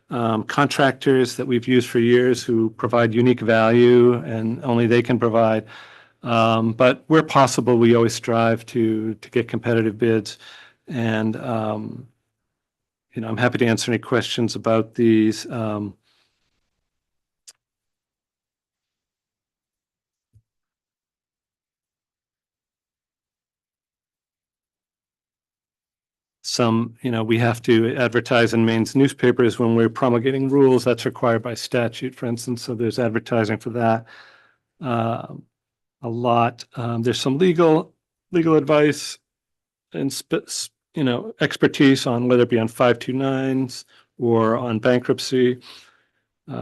[SPEAKER 4] contractors that we've used for years who provide unique value and only they can provide. But where possible, we always strive to get competitive bids. And, I'm happy to answer any questions about these. some, we have to advertise in Maine's newspapers when we're promulgating rules. That's required by statute, for instance. So there's advertising for that. A lot. There's some legal advice and expertise on whether it be on 529s or on bankruptcy. We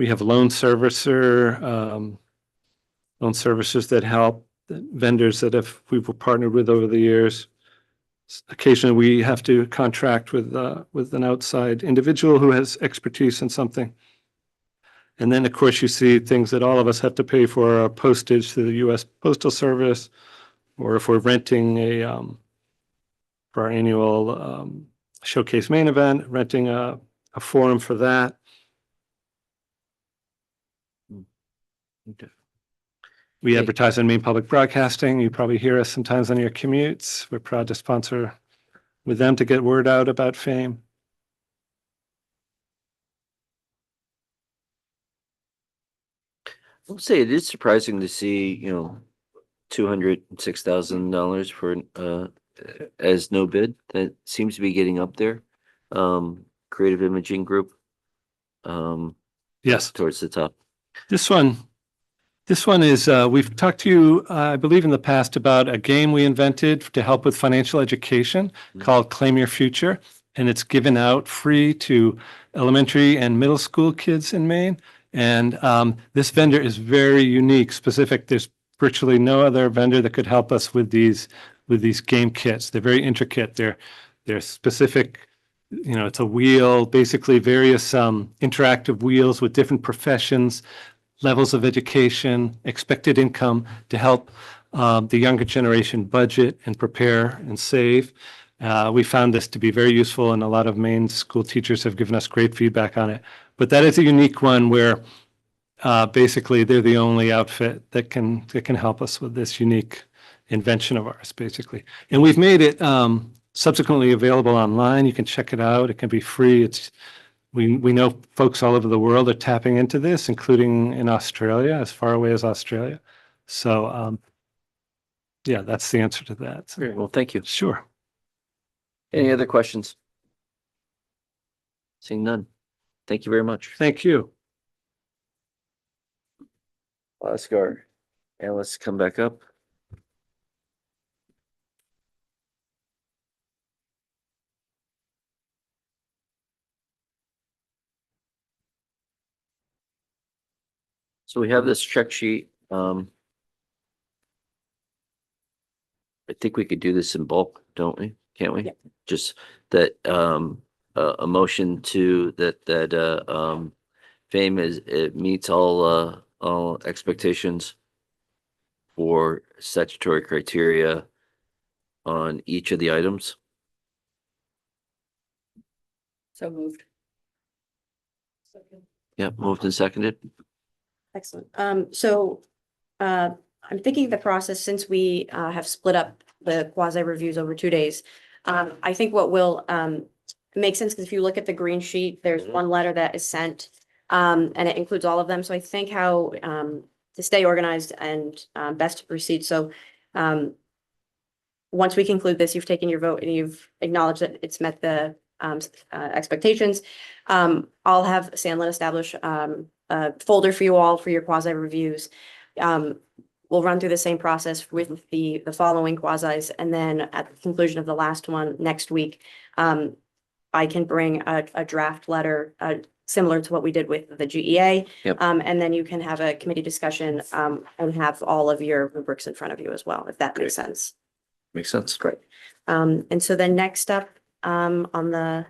[SPEAKER 4] have loan servicers that help, vendors that we've partnered with over the years. Occasionally, we have to contract with an outside individual who has expertise in something. And then, of course, you see things that all of us have to pay for: our postage to the U.S. Postal Service, or if we're renting for our annual Showcase Maine event, renting a forum for that.
[SPEAKER 1] Okay.
[SPEAKER 4] We advertise on Maine Public Broadcasting. You probably hear us sometimes on your commutes. We're proud to sponsor with them to get word out about FAME.
[SPEAKER 1] I'll say it is surprising to see, $206,000 for as no bid. That seems to be getting up there. Creative Imaging Group.
[SPEAKER 4] Yes,
[SPEAKER 1] Towards the top.
[SPEAKER 4] this one is, we've talked to you, I believe in the past, about a game we invented to help with financial education called Claim Your Future. And it's given out free to elementary and middle school kids in Maine. And this vendor is very unique, specific. There's virtually no other vendor that could help us with these game kits. They're very intricate. They're specific. It's a wheel, basically various interactive wheels with different professions, levels of education, expected income to help the younger generation budget and prepare and save. We found this to be very useful, and a lot of Maine school teachers have given us great feedback on it. But that is a unique one where basically they're the only outfit that can help us with this unique invention of ours, basically. And we've made it subsequently available online. You can check it out. It can be free. We know folks all over the world are tapping into this, including in Australia, as far away as Australia. So yeah, that's the answer to that. So,
[SPEAKER 1] Great. Well, thank you.
[SPEAKER 4] sure.
[SPEAKER 1] Any other questions? Seeing none. Thank you very much.
[SPEAKER 4] Thank you.
[SPEAKER 1] Oscar, and let's come back up. So we have this check sheet. I think we could do this in bulk, don't we? Can't we?
[SPEAKER 10] Yep.
[SPEAKER 1] Just that, a motion to that FAME it meets all expectations for statutory criteria on each of the items.
[SPEAKER 9] So moved.
[SPEAKER 1] Yeah, moved and seconded.
[SPEAKER 10] Excellent. I'm thinking the process, since we have split up the quasi reviews over 2 days. I think what will make sense, because if you look at the green sheet, there's one letter that is sent, and it includes all of them. So I think how to stay organized and best to proceed. So once we conclude this, you've taken your vote and you've acknowledged that it's met the expectations. I'll have Sandlin establish a folder for you all for your quasi reviews. We'll run through the same process with the following quasis, and then at the conclusion of the last one next week, I can bring a draft letter similar to what we did with the GEA.
[SPEAKER 1] Yep.
[SPEAKER 10] And then you can have a committee discussion and have all of your rubrics in front of you as well, if that makes sense.
[SPEAKER 1] Makes sense.
[SPEAKER 10] Great. And so then next up on the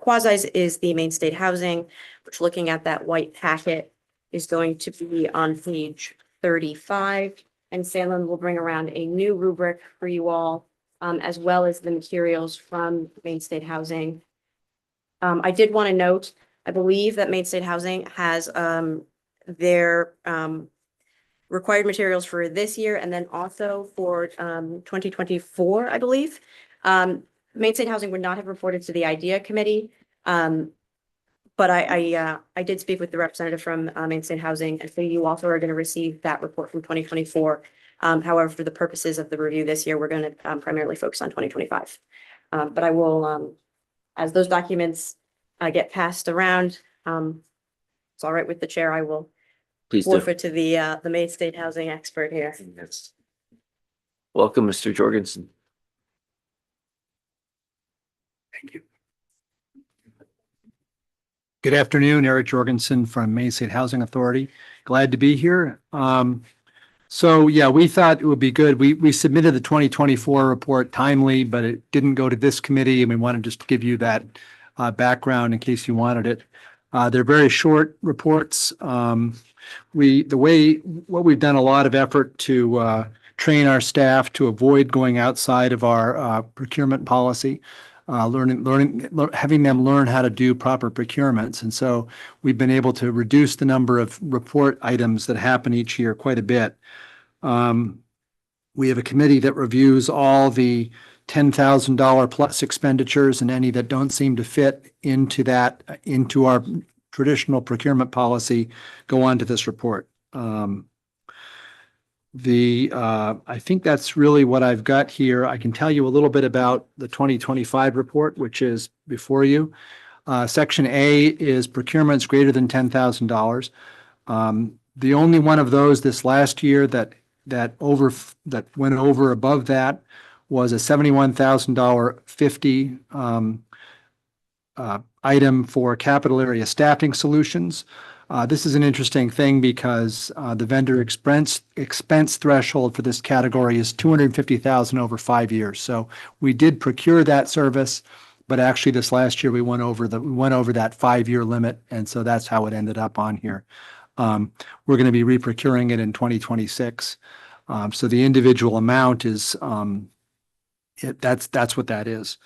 [SPEAKER 10] quasis is the Maine State Housing, which, looking at that white packet, is going to be on page 35. And Sandlin will bring around a new rubric for you all, as well as the materials from Maine State Housing. I did want to note, I believe that Maine State Housing has their required materials for this year, and then also for 2024, I believe. Maine State Housing would not have reported to the IDEA committee. But I did speak with the representative from Maine State Housing, and so you also are going to receive that report from 2024 However, for the purposes of the review this year, we're going to primarily focus on 2025. But I will, as those documents get passed around, it's all right with the chair, I will
[SPEAKER 1] Please do.
[SPEAKER 10] forfeit to the Maine State Housing expert here.
[SPEAKER 1] Yes. Welcome, Mr. Jorgensen.
[SPEAKER 12] Thank you. Good afternoon, Eric Jorgensen from Maine State Housing Authority. Glad to be here. So yeah, we thought it would be good. We submitted the 2024 report timely, but it didn't go to this committee, and we wanted just to give you that background in case you wanted it. They're very short reports. What we've done a lot of effort to train our staff to avoid going outside of our procurement policy, having them learn how to do proper procurements. And so we've been able to reduce the number of report items that happen each year quite a bit. We have a committee that reviews all the $10,000 plus expenditures, and any that don't seem to fit into our traditional procurement policy go on to this report. I think that's really what I've got here. I can tell you a little bit about the 2025 report, which is before you. Section A is procurements greater than $10,000. The only one of those this last year that went over above that was a $71,050 item for capital area staffing solutions. This is an interesting thing because the vendor expense threshold for this category is $250,000 over 5 years. So we did procure that service, but actually this last year we went over that 5-year limit, and so that's how it ended up on here. We're going to be reprocuring it in 2026. So the individual amount is that's what that is.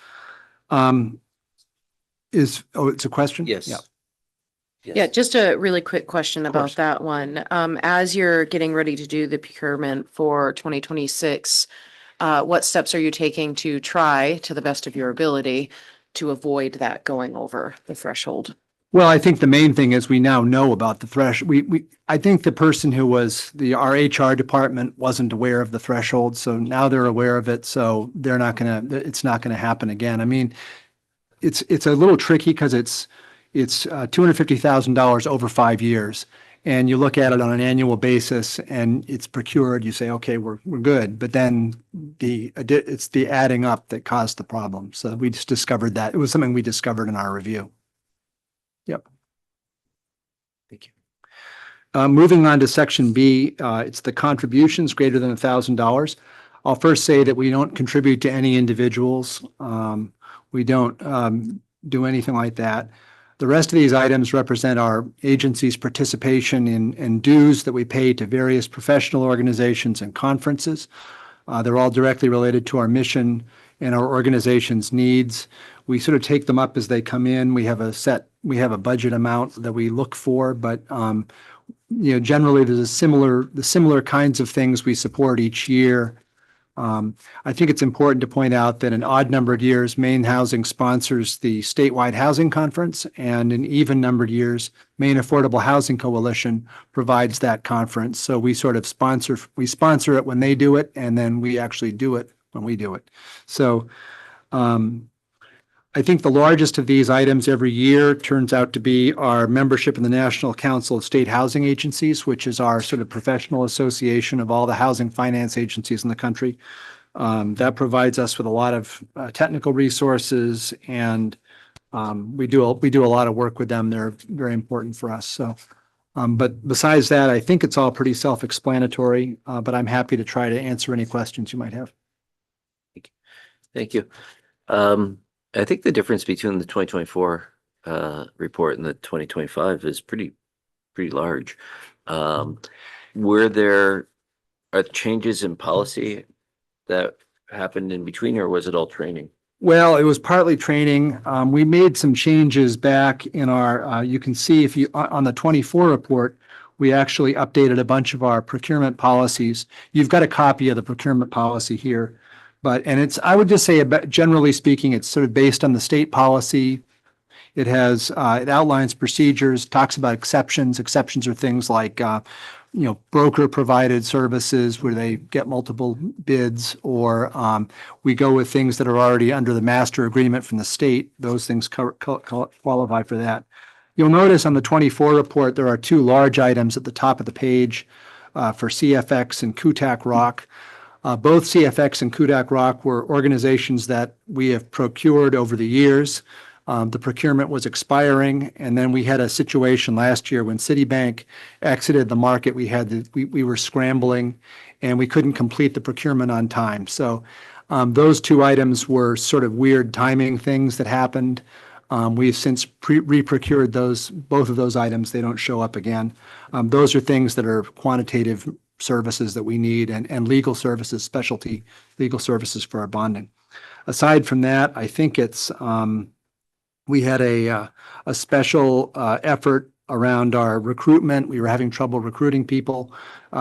[SPEAKER 12] It's a question?
[SPEAKER 1] Yes.
[SPEAKER 12] Yeah.
[SPEAKER 1] Yes.
[SPEAKER 8] Yeah, just a really quick question about
[SPEAKER 12] course.
[SPEAKER 8] that one. As you're getting ready to do the procurement for 2026, what steps are you taking to try, to the best of your ability, to avoid that going over the threshold?
[SPEAKER 12] Well, I think the main thing is we now know about the threshold. I think the person who was our HR department wasn't aware of the threshold, so now they're aware of it. So it's not gonna happen again. I mean, it's a little tricky because it's $250,000 over 5 years, and you look at it on an annual basis, and it's procured. You say, okay, we're good, but then it's the adding up that caused the problem. So we just discovered that. It was something we discovered in our review. Yep.
[SPEAKER 1] Thank you.
[SPEAKER 12] Moving on to section B, it's the contributions greater than $1,000. I'll first say that we don't contribute to any individuals. We don't do anything like that. The rest of these items represent our agency's participation in dues that we pay to various professional organizations and conferences. They're all directly related to our mission and our organization's needs. We sort of take them up as they come in. We have a budget amount that we look for, but generally there's the similar kinds of things we support each year. I think it's important to point out that in odd numbered years, Maine Housing sponsors the statewide housing conference, and in even numbered years, Maine Affordable Housing Coalition provides that conference. So we sort of sponsor it when they do it, and then we actually do it when we do it. So I think the largest of these items every year turns out to be our membership in the National Council of State Housing Agencies, which is our sort of professional association of all the housing finance agencies in the country. That provides us with a lot of technical resources, and we do a lot of work with them. They're very important for us. So, but besides that, I think it's all pretty self-explanatory, but I'm happy to try to answer any questions you might have.
[SPEAKER 1] Thank you. I think the difference between the 2024 report and the 2025 is pretty large. Were there changes in policy that happened in between, or was it all training?
[SPEAKER 12] Well, it was partly training. We made some changes back in our, you can see if you, on the 24 report, we actually updated a bunch of our procurement policies. You've got a copy of the procurement policy here. I would just say, generally speaking, it's sort of based on the state policy. It outlines procedures, talks about exceptions. Exceptions are things like broker provided services where they get multiple bids, or we go with things that are already under the master agreement from the state. Those things qualify for that. You'll notice on the 24 report, there are two large items at the top of the page for CFX and Kutak Rock. Both CFX and Kudak Rock were organizations that we have procured over the years. The procurement was expiring, and then we had a situation last year when Citibank exited the market. We were scrambling, and we couldn't complete the procurement on time. So those two items were sort of weird timing things that happened. We've since re-procured both of those items. They don't show up again. Those are things that are quantitative services that we need, and legal services, specialty legal services for our bonding. Aside from that, I think we had a special effort around our recruitment. We were having trouble recruiting people.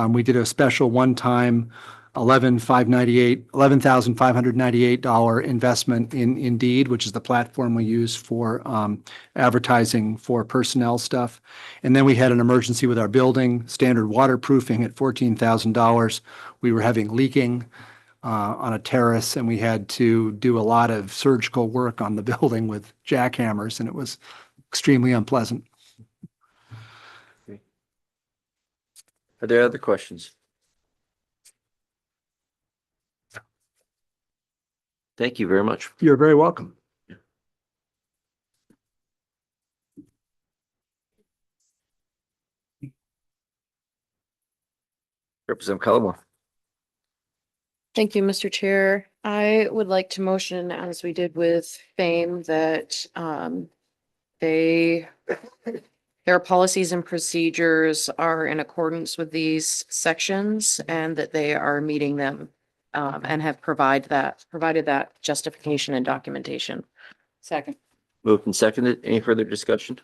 [SPEAKER 12] We did a special one-time $11,598 investment in Indeed, which is the platform we use for advertising for personnel stuff. And then we had an emergency with our building, standard waterproofing at $14,000. We were having leaking on a terrace, and we had to do a lot of surgical work on the building with jackhammers, and it was extremely unpleasant.
[SPEAKER 1] Are there other questions? Thank you very much.
[SPEAKER 12] You're very welcome.
[SPEAKER 1] Representative Cullimore.
[SPEAKER 8] Thank you, Mr. Chair. I would like to motion, as we did with FAME, that their policies and procedures are in accordance with these sections, and that they are meeting them and have provided that justification and documentation.
[SPEAKER 9] Second.
[SPEAKER 1] Moved and seconded. Any further discussion?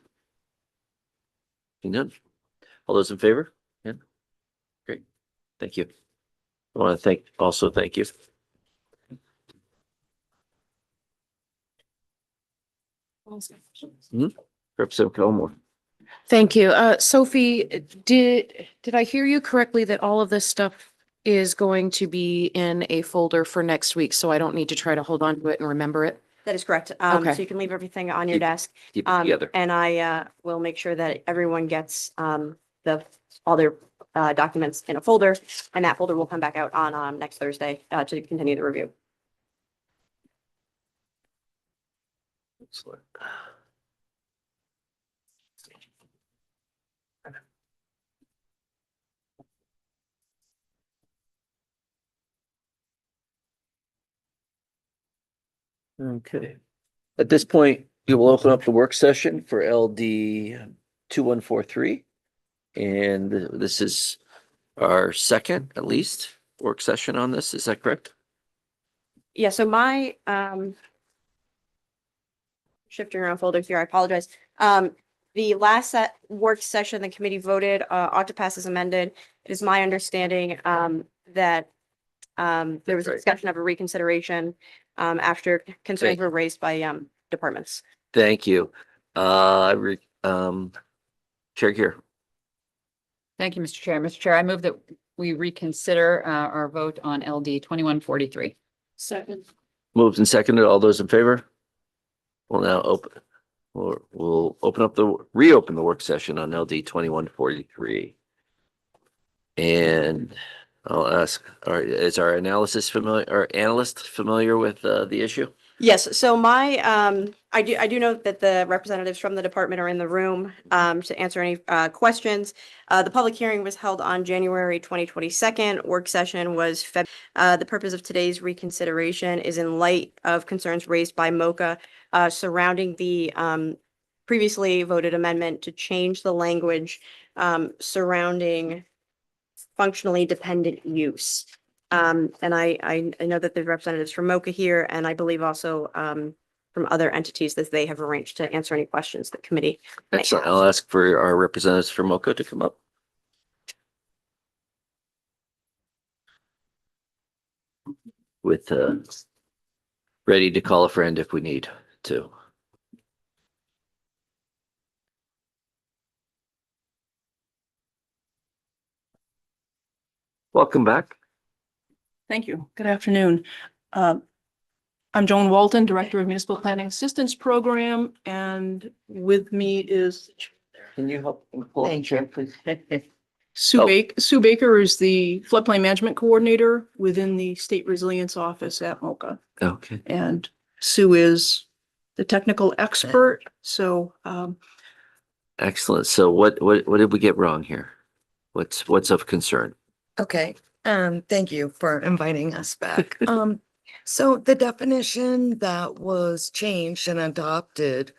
[SPEAKER 1] Seeing none. All those in favor? Yeah. Great. Thank you. I want to thank you. Representative Cullimore.
[SPEAKER 8] Thank you. Sophie, did I hear you correctly that all of this stuff is going to be in a folder for next week, so I don't need to try to hold on to it and remember it?
[SPEAKER 10] That is correct.
[SPEAKER 8] Okay.
[SPEAKER 10] So you can leave everything on your desk.
[SPEAKER 1] Keep it together.
[SPEAKER 10] And I will make sure that everyone gets all their documents in a folder, and that folder will come back out on next Thursday to continue the review.
[SPEAKER 1] Excellent. Okay. At this point, we will open up the work session for LD 2143. And this is our second, at least, work session on this. Is that correct?
[SPEAKER 10] Yeah, so my shifting around folders here, I apologize. The last work session, the committee voted ought to pass as amended. It is my understanding that there was a discussion of a reconsideration after concerns were raised by departments.
[SPEAKER 1] Thank you. Chair Gear.
[SPEAKER 9] Thank you, Mr. Chair. Mr. Chair, I move that we reconsider our vote on LD 2143.
[SPEAKER 8] Second.
[SPEAKER 1] Moved and seconded. All those in favor? We'll now we'll reopen the work session on LD 2143. And I'll ask, is our analyst familiar with the issue?
[SPEAKER 10] Yes, so I do know that the representatives from the department are in the room to answer any questions. The public hearing was held on January 2022. Work session was the purpose of today's reconsideration is in light of concerns raised by MoCA surrounding the previously voted amendment to change the language surrounding functionally dependent use. And I know that there's representatives from MoCA here, and I believe also from other entities that they have arranged to answer any questions the committee may
[SPEAKER 1] Excellent.
[SPEAKER 10] have.
[SPEAKER 1] I'll ask for our representatives from MoCA to come up. With ready to call a friend if we need to. Welcome back.
[SPEAKER 13] Thank you. Good afternoon. I'm Joan Walton, Director of Municipal Planning Assistance Program, and with me is
[SPEAKER 1] Can you help pull up the chair, please?
[SPEAKER 13] Sue
[SPEAKER 1] Oh.
[SPEAKER 13] Baker. Sue Baker is the Floodplain Management Coordinator within the State Resilience Office at MOCA.
[SPEAKER 1] Okay.
[SPEAKER 13] And Sue is the technical expert, so
[SPEAKER 1] Excellent. So what did we get wrong here? What's of concern?
[SPEAKER 14] Okay, thank you for inviting us back. So the definition that was changed and adopted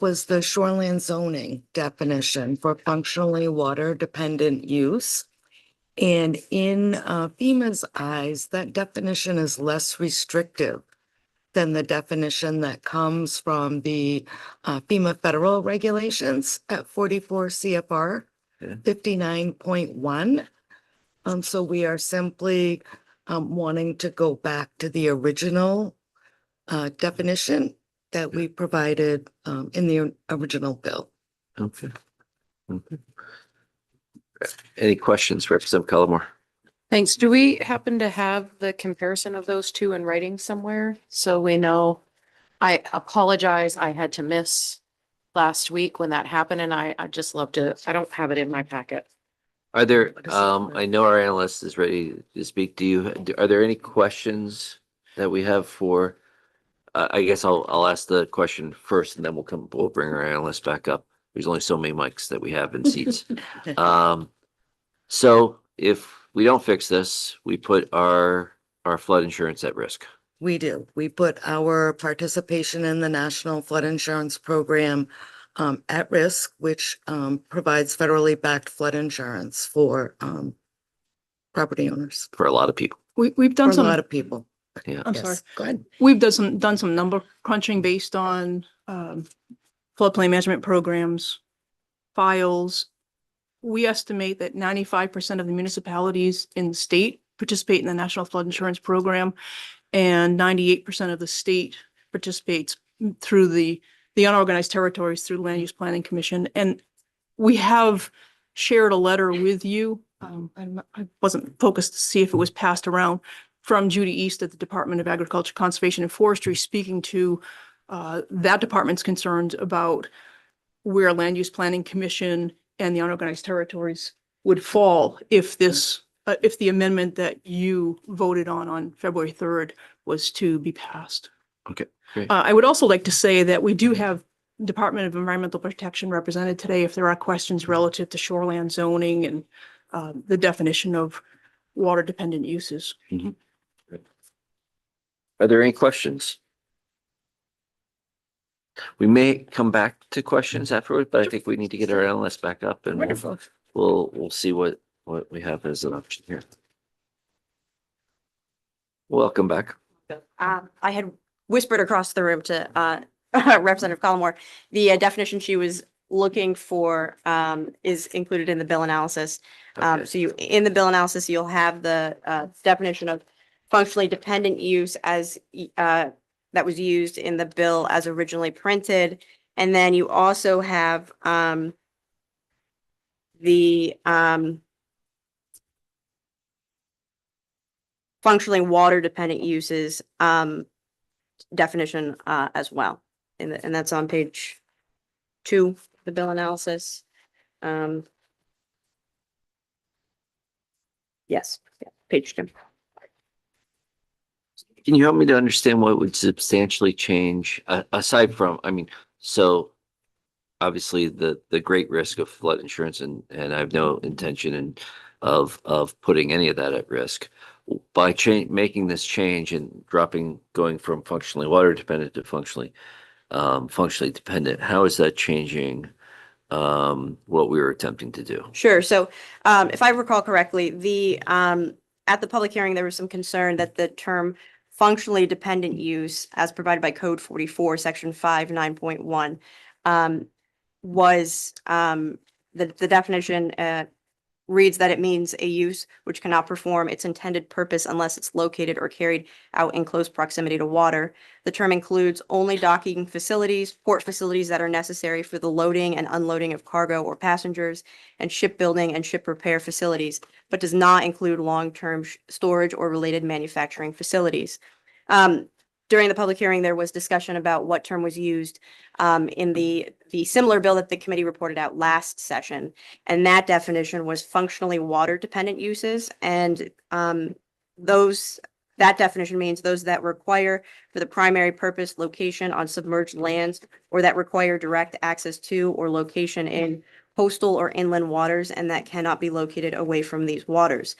[SPEAKER 14] was the shoreline zoning definition for functionally water dependent use. And in FEMA's eyes, that definition is less restrictive than the definition that comes from the FEMA federal regulations at 44 CFR
[SPEAKER 1] Yeah.
[SPEAKER 14] 59.1. So we are simply wanting to go back to the original definition that we provided in the original bill.
[SPEAKER 1] Okay. Okay. Any questions, Representative Cullimore?
[SPEAKER 8] Thanks. Do we happen to have the comparison of those two in writing somewhere? So we know, I apologize, I had to miss last week when that happened and I just love to, I don't have it in my packet.
[SPEAKER 1] Are there,
[SPEAKER 8] What is it?
[SPEAKER 1] I know our analyst is ready to speak. Are there any questions that we have for? I guess I'll ask the question first and then we'll bring our analyst back up. There's only so many mics that we have in seats. So if we don't fix this, we put our flood insurance at risk.
[SPEAKER 14] We do. We put our participation in the National Flood Insurance Program at risk, which provides federally backed flood insurance for property owners.
[SPEAKER 1] For a lot of people.
[SPEAKER 13] we've
[SPEAKER 14] For
[SPEAKER 13] done
[SPEAKER 14] a
[SPEAKER 13] some,
[SPEAKER 14] lot of people.
[SPEAKER 1] Yeah.
[SPEAKER 13] I'm
[SPEAKER 14] Yes,
[SPEAKER 13] sorry.
[SPEAKER 14] go ahead.
[SPEAKER 13] We've done some number crunching based on floodplain management programs, files. We estimate that 95% of the municipalities in the state participate in the National Flood Insurance Program, and 98% of the state participates through the unorganized territories through the Land Use Planning Commission. And we have shared a letter with you. I wasn't focused to see if it was passed around, from Judy East at the Department of Agriculture, Conservation and Forestry, speaking to that department's concerns about where Land Use Planning Commission and the unorganized territories would fall if this, if the amendment that you voted on February 3rd was to be passed.
[SPEAKER 1] Okay, great.
[SPEAKER 13] I would also like to say that we do have Department of Environmental Protection represented today if there are questions relative to shoreland zoning and the definition of water dependent uses.
[SPEAKER 1] Are there any questions? We may come back to questions afterward, but I think we need to get our analyst back up and
[SPEAKER 14] Wonderful.
[SPEAKER 1] we'll see what we have as an option here. Welcome back.
[SPEAKER 10] I had whispered across the room to Representative Collmore, the definition she was looking for is included in the bill analysis.
[SPEAKER 1] Okay.
[SPEAKER 10] So in the bill analysis, you'll have the definition of functionally dependent use as that was used in the bill as originally printed. And then you also have the functionally water dependent uses definition as well. And that's on page 2, the bill analysis. Yes, yeah, page 2.
[SPEAKER 1] Can you help me to understand what would substantially change aside from, I mean, so obviously the great risk of flood insurance and I have no intention of putting any of that at risk. By making this change and going from functionally water dependent to functionally dependent, how is that changing what we were attempting to do?
[SPEAKER 10] Sure. So if I recall correctly, at the public hearing, there was some concern that the term functionally dependent use as provided by Code 44, Section 5, 9.1 was the definition reads that it means a use which cannot perform its intended purpose unless it's located or carried out in close proximity to water. The term includes only docking facilities, port facilities that are necessary for the loading and unloading of cargo or passengers, and shipbuilding and ship repair facilities, but does not include long-term storage or related manufacturing facilities. During the public hearing, there was discussion about what term was used in the similar bill that the committee reported out last session. And that definition was functionally water-dependent uses. And that definition means those that require for the primary purpose location on submerged lands, or that require direct access to or location in coastal or inland waters, and that cannot be located away from these waters.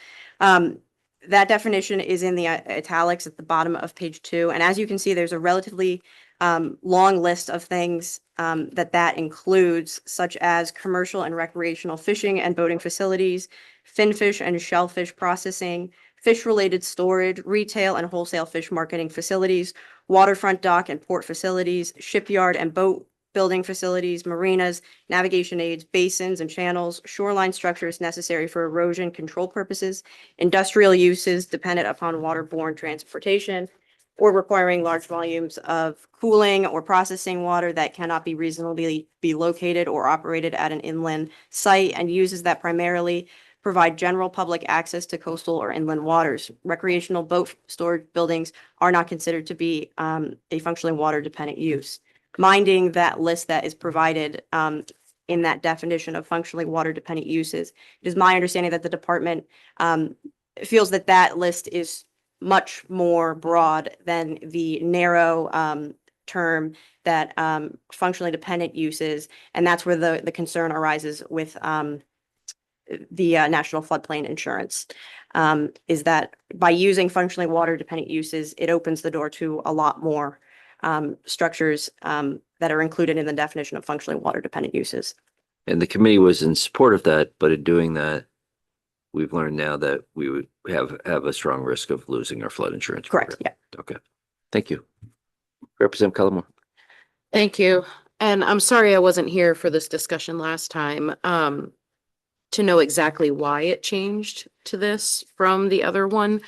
[SPEAKER 10] That definition is in the italics at the bottom of page 2. And as you can see, there's a relatively long list of things that includes, such as commercial and recreational fishing and boating facilities, finfish and shellfish processing, fish-related storage, retail and wholesale fish marketing facilities, waterfront dock and port facilities, shipyard and boat building facilities, marinas, navigation aids, basins and channels, shoreline structures necessary for erosion control purposes, industrial uses dependent upon waterborne transportation, or requiring large volumes of cooling or processing water that cannot be reasonably be located or operated at an inland site, and uses that primarily provide general public access to coastal or inland waters. Recreational boat storage buildings are not considered to be a functionally water-dependent use. Minding that list that is provided in that definition of functionally water-dependent uses, it is my understanding that the department feels that that list is much more broad than the narrow term that functionally dependent uses, and that's where the concern arises with the National Floodplain Insurance, is that by using functionally water-dependent uses, it opens the door to a lot more structures that are included in the definition of functionally water-dependent uses.
[SPEAKER 1] And the committee was in support of that, but in doing that, we've learned now that we would have a strong risk of losing our flood insurance.
[SPEAKER 10] Correct,
[SPEAKER 1] program. Okay, thank you. Representative Cullimore.
[SPEAKER 8] Thank you. And I'm sorry I wasn't here for this discussion last time, to know exactly why it changed to this from the other one.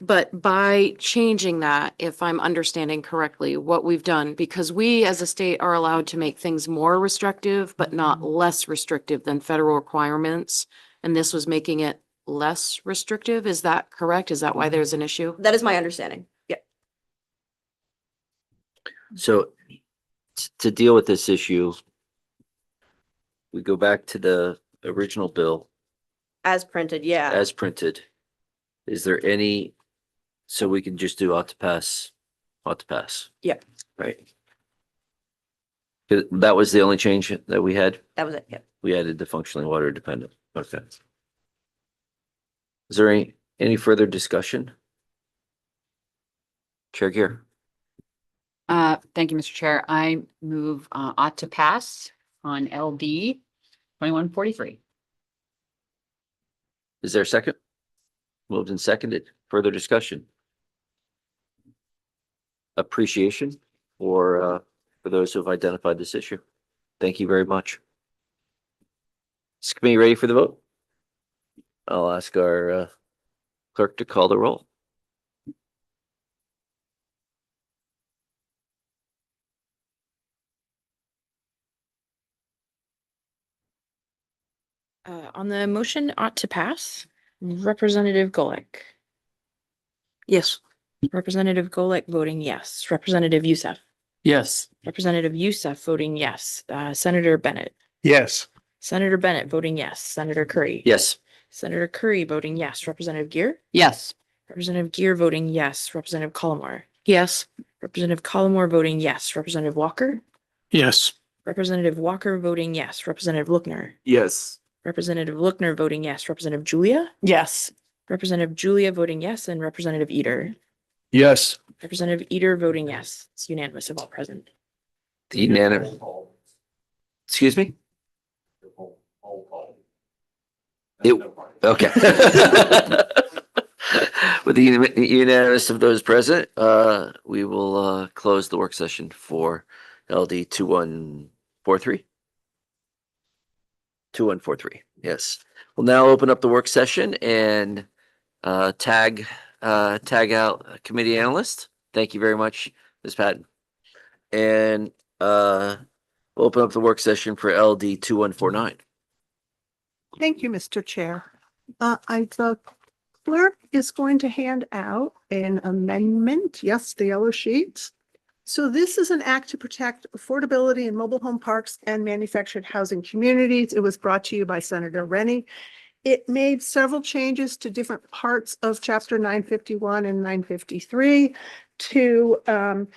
[SPEAKER 8] But by changing that, if I'm understanding correctly, what we've done, because we as a state are allowed to make things more restrictive, but not less restrictive than federal requirements. And this was making it less restrictive. Is that correct? Is that why there's an issue?
[SPEAKER 10] That is my understanding. Yeah.
[SPEAKER 1] So to deal with this issue, we go back to the original bill
[SPEAKER 10] As printed, yeah.
[SPEAKER 1] as printed. Is there any, so we can just do ought to pass?
[SPEAKER 10] Yeah,
[SPEAKER 1] Right. That was the only change that we had?
[SPEAKER 10] that was it. Yeah.
[SPEAKER 1] We added the functionally water dependent. Okay. Is there any further discussion? Chair Gear.
[SPEAKER 9] Thank you, Mr. Chair. I move ought to pass on LD 2143.
[SPEAKER 1] Is there a second? Moved and seconded. Further discussion? Appreciation for those who have identified this issue. Thank you very much. Is committee ready for the vote? I'll ask our clerk to call the roll.
[SPEAKER 8] On the motion ought to pass, Representative Golek.
[SPEAKER 2] Yes.
[SPEAKER 8] Representative Golek voting yes. Representative Youssef.
[SPEAKER 3] Yes.
[SPEAKER 8] Representative Youssef voting yes. Senator Bennett.
[SPEAKER 4] Yes.
[SPEAKER 8] Senator Bennett voting yes. Senator Curry.
[SPEAKER 1] Yes.
[SPEAKER 8] Senator Curry voting yes. Representative Gear.
[SPEAKER 3] Yes.
[SPEAKER 8] Representative Gear voting yes. Representative Collmore.
[SPEAKER 2] Yes.
[SPEAKER 8] Representative Collmore voting yes. Representative Walker.
[SPEAKER 7] Yes.
[SPEAKER 8] Representative Walker voting yes. Representative Lookner.
[SPEAKER 6] Yes.
[SPEAKER 8] Representative Lookner voting yes. Representative Julia.
[SPEAKER 2] Yes.
[SPEAKER 8] Representative Julia voting yes. And Representative Eater.
[SPEAKER 4] Yes.
[SPEAKER 8] Representative Eater voting yes. It's unanimous of all present.
[SPEAKER 1] The unanimous. Excuse me? Okay. With the unanimous of those present, we will close the work session for LD 2143. 2143, yes. We'll now open up the work session and tag out committee analyst. Thank you very much, Ms. Patton. And we'll open up the work session for LD 2149.
[SPEAKER 15] Thank you, Mr. Chair. The clerk is going to hand out an amendment. Yes, the yellow sheets. So this is an act to protect affordability in mobile home parks and manufactured housing communities. It was brought to you by Senator Rennie. It made several changes to different parts of Chapter 951 and 953 to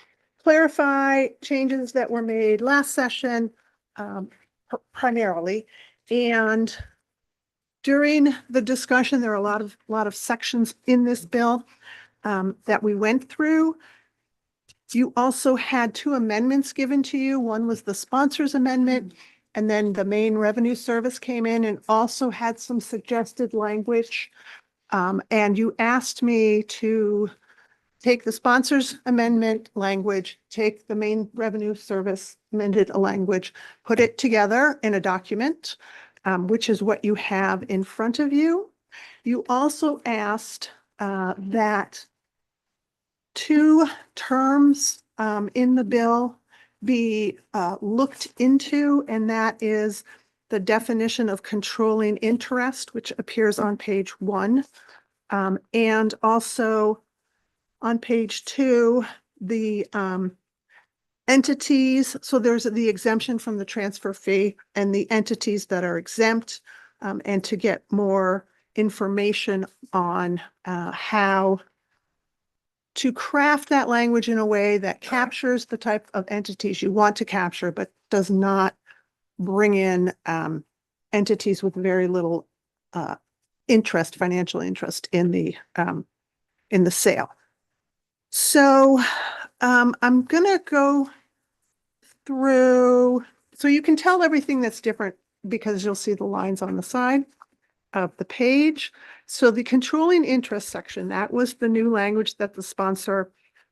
[SPEAKER 15] clarify changes that were made last session primarily. And during the discussion, there are a lot of sections in this bill that we went through. You also had two amendments given to you. One was the sponsor's amendment, and then the main revenue service came in and also had some suggested language. And you asked me to take the sponsor's amendment language, take the main revenue service amended language, put it together in a document, which is what you have in front of you. You also asked that two terms in the bill be looked into, and that is the definition of controlling interest, which appears on page 1, and also on page 2, the entities. So there's the exemption from the transfer fee and the entities that are exempt, and to get more information on how to craft that language in a way that captures the type of entities you want to capture, but does not bring in entities with very little interest, financial interest in the sale. So I'm gonna go through, so you can tell everything that's different because you'll see the lines on the side of the page. So the controlling interest section, that was the new language that the sponsor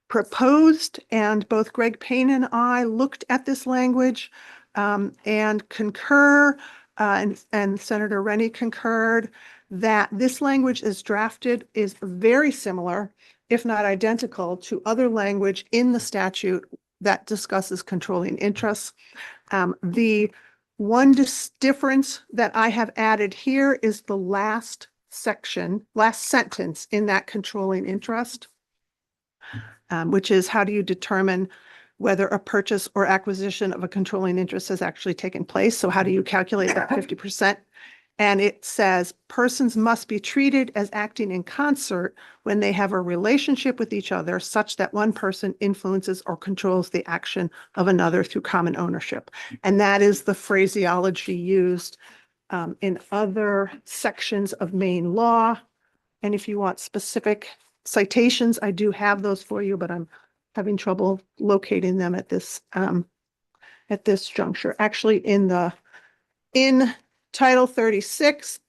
[SPEAKER 15] proposed, and both Greg Payne and I looked at this language and concur, and Senator Rennie concurred that this language is drafted is very similar, if not identical, to other language in the statute that discusses controlling interests. The one difference that I have added here is the last sentence in that controlling interest, which is, how do you determine whether a purchase or acquisition of a controlling interest has actually taken place? So how do you calculate that 50%? And it says persons must be treated as acting in concert when they have a relationship with each other such that one person influences or controls the action of another through common ownership. And that is the phraseology used in other sections of Maine law. And if you want specific citations, I do have those for you, but I'm having trouble locating them at this juncture. Actually, in Title 36,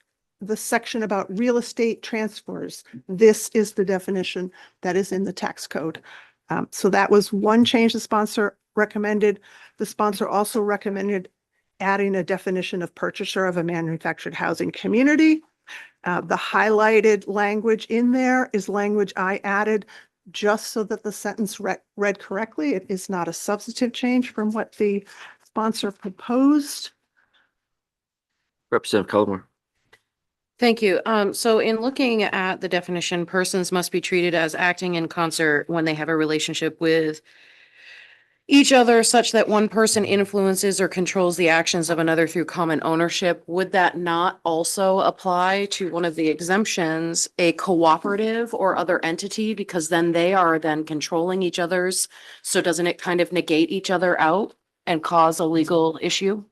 [SPEAKER 15] the section about real estate transfers, this is the definition that is in the tax code. So that was one change the sponsor recommended. The sponsor also recommended adding a definition of purchaser of a manufactured housing community. The highlighted language in there is language I added just so that the sentence read correctly. It is not a substantive change from what the sponsor proposed.
[SPEAKER 1] Representative Cullimore.
[SPEAKER 8] Thank you. So in looking at the definition, persons must be treated as acting in concert when they have a relationship with each other such that one person influences or controls the actions of another through common ownership. Would that not also apply to one of the exemptions, a cooperative or other entity, because then they are then controlling each other's? So doesn't it kind of negate each other out and cause a legal issue?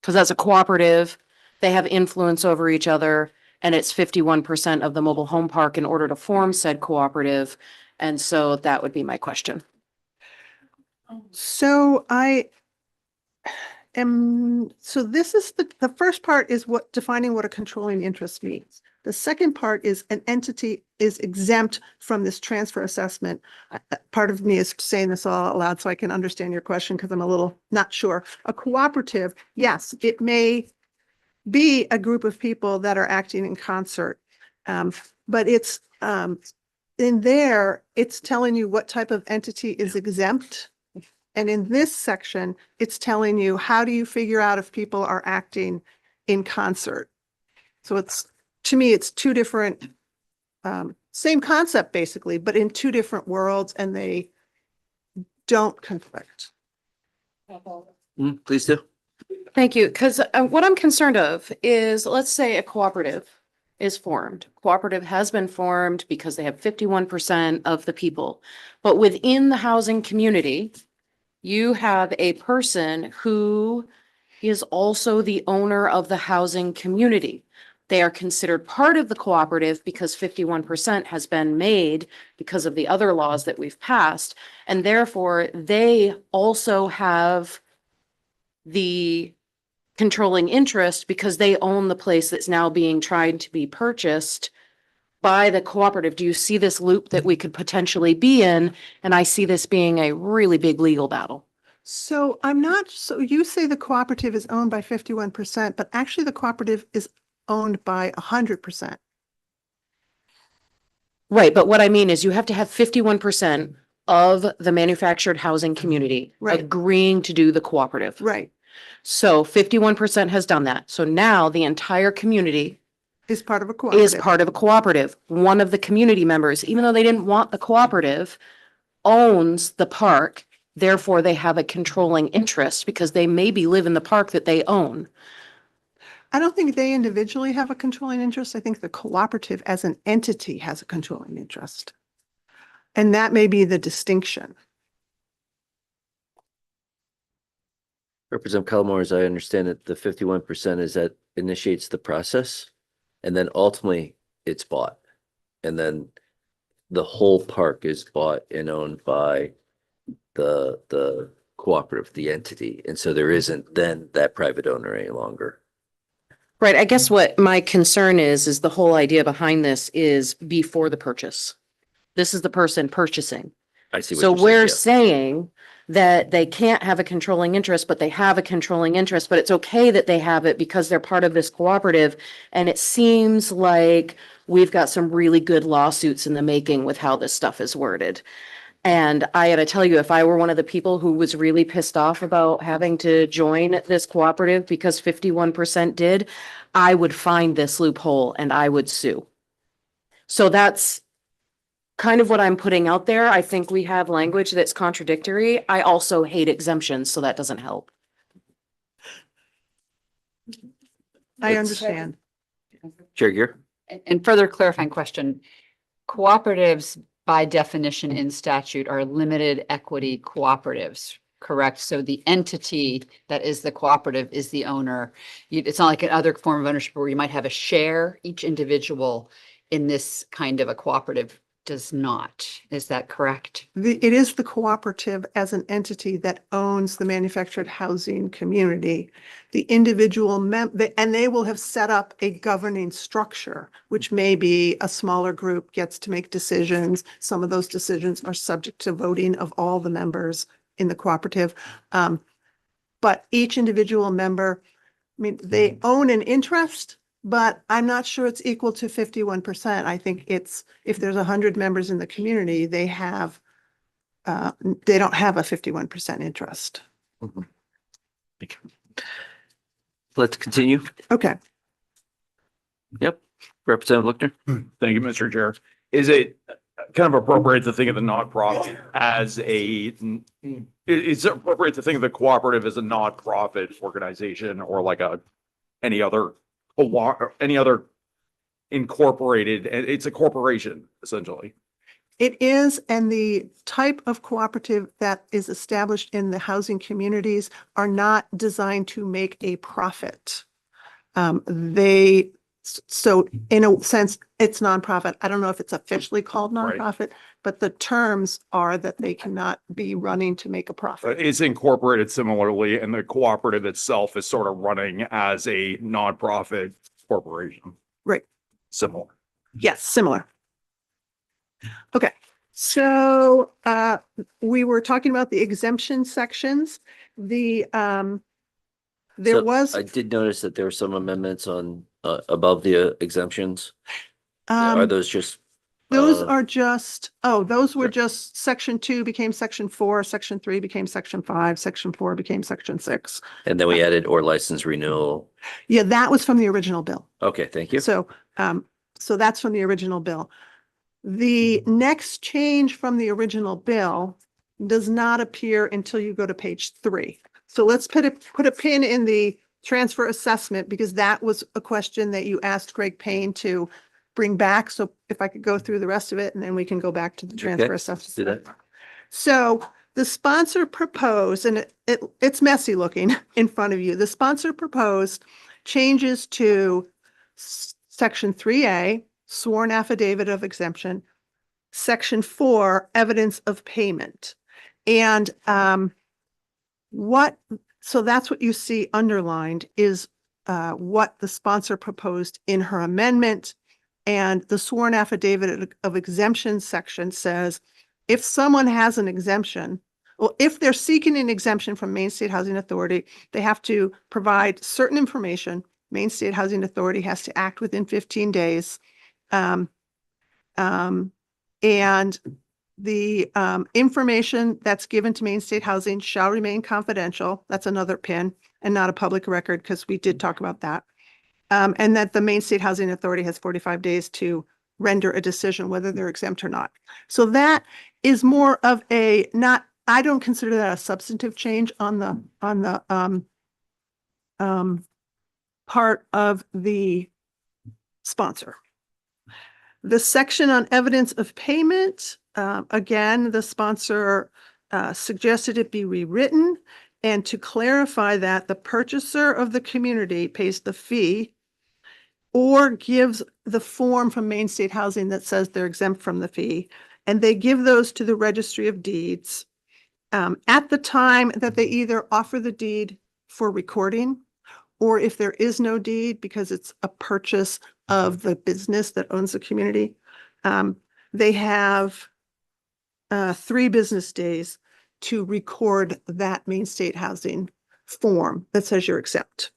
[SPEAKER 8] Because as a cooperative, they have influence over each other, and it's 51% of the mobile home park in order to form said cooperative. And so that would be my question.
[SPEAKER 15] So this is the first part is defining what a controlling interest means. The second part is an entity is exempt from this transfer assessment. Part of me is saying this all out loud so I can understand your question because I'm a little not sure. A cooperative, yes, it may be a group of people that are acting in concert. But it's, in there, it's telling you what type of entity is exempt. And in this section, it's telling you, how do you figure out if people are acting in concert? So it's, to me, it's two different, same concept basically, but in two different worlds, and they don't conflict.
[SPEAKER 1] Please do.
[SPEAKER 8] Thank you, because what I'm concerned of is, let's say a cooperative is formed. Cooperative has been formed because they have 51% of the people. But within the housing community, you have a person who is also the owner of the housing community. They are considered part of the cooperative because 51% has been made because of the other laws that we've passed. And therefore, they also have the controlling interest because they own the place that's now being tried to be purchased by the cooperative. Do you see this loop that we could potentially be in? And I see this being a really big legal battle.
[SPEAKER 15] So I'm not, so you say the cooperative is owned by 51%, but actually the cooperative is owned by 100%.
[SPEAKER 8] Right, but what I mean is you have to have 51% of the manufactured housing community
[SPEAKER 15] Right.
[SPEAKER 8] agreeing to do the cooperative.
[SPEAKER 15] Right.
[SPEAKER 8] So 51% has done that. So now the entire community
[SPEAKER 15] Is part of a
[SPEAKER 8] is
[SPEAKER 15] cooperative.
[SPEAKER 8] part of a cooperative. One of the community members, even though they didn't want the cooperative, owns the park. Therefore, they have a controlling interest because they maybe live in the park that they own.
[SPEAKER 15] I don't think they individually have a controlling interest. I think the cooperative as an entity has a controlling interest. And that may be the distinction.
[SPEAKER 1] Representative Cullimore, as I understand it, the 51% is that initiates the process, and then ultimately it's bought. And then the whole park is bought and owned by the cooperative, the entity. And so there isn't then that private owner any longer.
[SPEAKER 8] Right, I guess what my concern is the whole idea behind this is before the purchase. This is the person purchasing.
[SPEAKER 1] I see what
[SPEAKER 8] So
[SPEAKER 1] you're saying,
[SPEAKER 8] we're
[SPEAKER 1] yeah.
[SPEAKER 8] saying that they can't have a controlling interest, but they have a controlling interest, but it's okay that they have it because they're part of this cooperative. And it seems like we've got some really good lawsuits in the making with how this stuff is worded. And I gotta tell you, if I were one of the people who was really pissed off about having to join this cooperative because 51% did, I would find this loophole and I would sue. So that's kind of what I'm putting out there. I think we have language that's contradictory. I also hate exemptions, so that doesn't help.
[SPEAKER 15] I understand.
[SPEAKER 1] Chair Gear?
[SPEAKER 9] And further clarifying question, cooperatives by definition in statute are limited equity cooperatives, correct? So the entity that is the cooperative is the owner. It's not like another form of ownership where you might have a share. Each individual in this kind of a cooperative does not. Is that correct?
[SPEAKER 15] It is the cooperative as an entity that owns the manufactured housing community. The individual and they will have set up a governing structure, which may be a smaller group gets to make decisions. Some of those decisions are subject to voting of all the members in the cooperative. But each individual member, I mean, they own an interest, but I'm not sure it's equal to 51%. I think it's, if there's 100 members in the community, they have, they don't have a 51% interest.
[SPEAKER 1] Let's continue.
[SPEAKER 15] Okay.
[SPEAKER 1] Yep. Representative Lookner?
[SPEAKER 6] Thank you, Mr. Chair. Is it kind of appropriate to think of the nonprofit as it's appropriate to think of the cooperative as a nonprofit organization or like any other incorporated, it's a corporation essentially.
[SPEAKER 15] It is, and the type of cooperative that is established in the housing communities are not designed to make a profit. So in a sense, it's nonprofit. I don't know if it's officially called nonprofit, but the terms are that they cannot be running to make a profit.
[SPEAKER 6] It's incorporated similarly, and the cooperative itself is sort of running as a nonprofit corporation.
[SPEAKER 15] Right.
[SPEAKER 6] Similar.
[SPEAKER 15] Yes, similar. Okay, so we were talking about the exemption sections. The There
[SPEAKER 1] So
[SPEAKER 15] was,
[SPEAKER 1] I did notice that there were some amendments on, above the exemptions. Are those just?
[SPEAKER 15] those
[SPEAKER 1] uh,
[SPEAKER 15] are just, oh, those were
[SPEAKER 1] Sure.
[SPEAKER 15] just section 2 became section 4, section 3 became section 5, section 4 became section 6.
[SPEAKER 1] And then we added or license renewal.
[SPEAKER 15] Yeah, that was from the original bill.
[SPEAKER 1] Okay, thank you.
[SPEAKER 15] So, so that's from the original bill. The next change from the original bill does not appear until you go to page 3. So let's put a pin in the transfer assessment because that was a question that you asked Greg Payne to bring back. So if I could go through the rest of it and then we can go back to the transfer
[SPEAKER 1] Okay,
[SPEAKER 15] assessment.
[SPEAKER 1] do that.
[SPEAKER 15] So the sponsor proposed, and it's messy looking in front of you. The sponsor proposed changes to section 3A, sworn affidavit of exemption, section 4, evidence of payment. And so that's what you see underlined is what the sponsor proposed in her amendment. And the sworn affidavit of exemption section says, if someone has an exemption, well, if they're seeking an exemption from Maine State Housing Authority, they have to provide certain information. Maine State Housing Authority has to act within 15 days. And the information that's given to Maine State Housing shall remain confidential. That's another pin and not a public record because we did talk about that. And that the Maine State Housing Authority has 45 days to render a decision whether they're exempt or not. So that is more of a I don't consider that a substantive change on the part of the sponsor. The section on evidence of payment, again, the sponsor suggested it be rewritten and to clarify that the purchaser of the community pays the fee or gives the form from Maine State Housing that says they're exempt from the fee, and they give those to the Registry of Deeds at the time that they either offer the deed for recording, or if there is no deed because it's a purchase of the business that owns the community, they have 3 business days to record that Maine State Housing form that says you're exempt.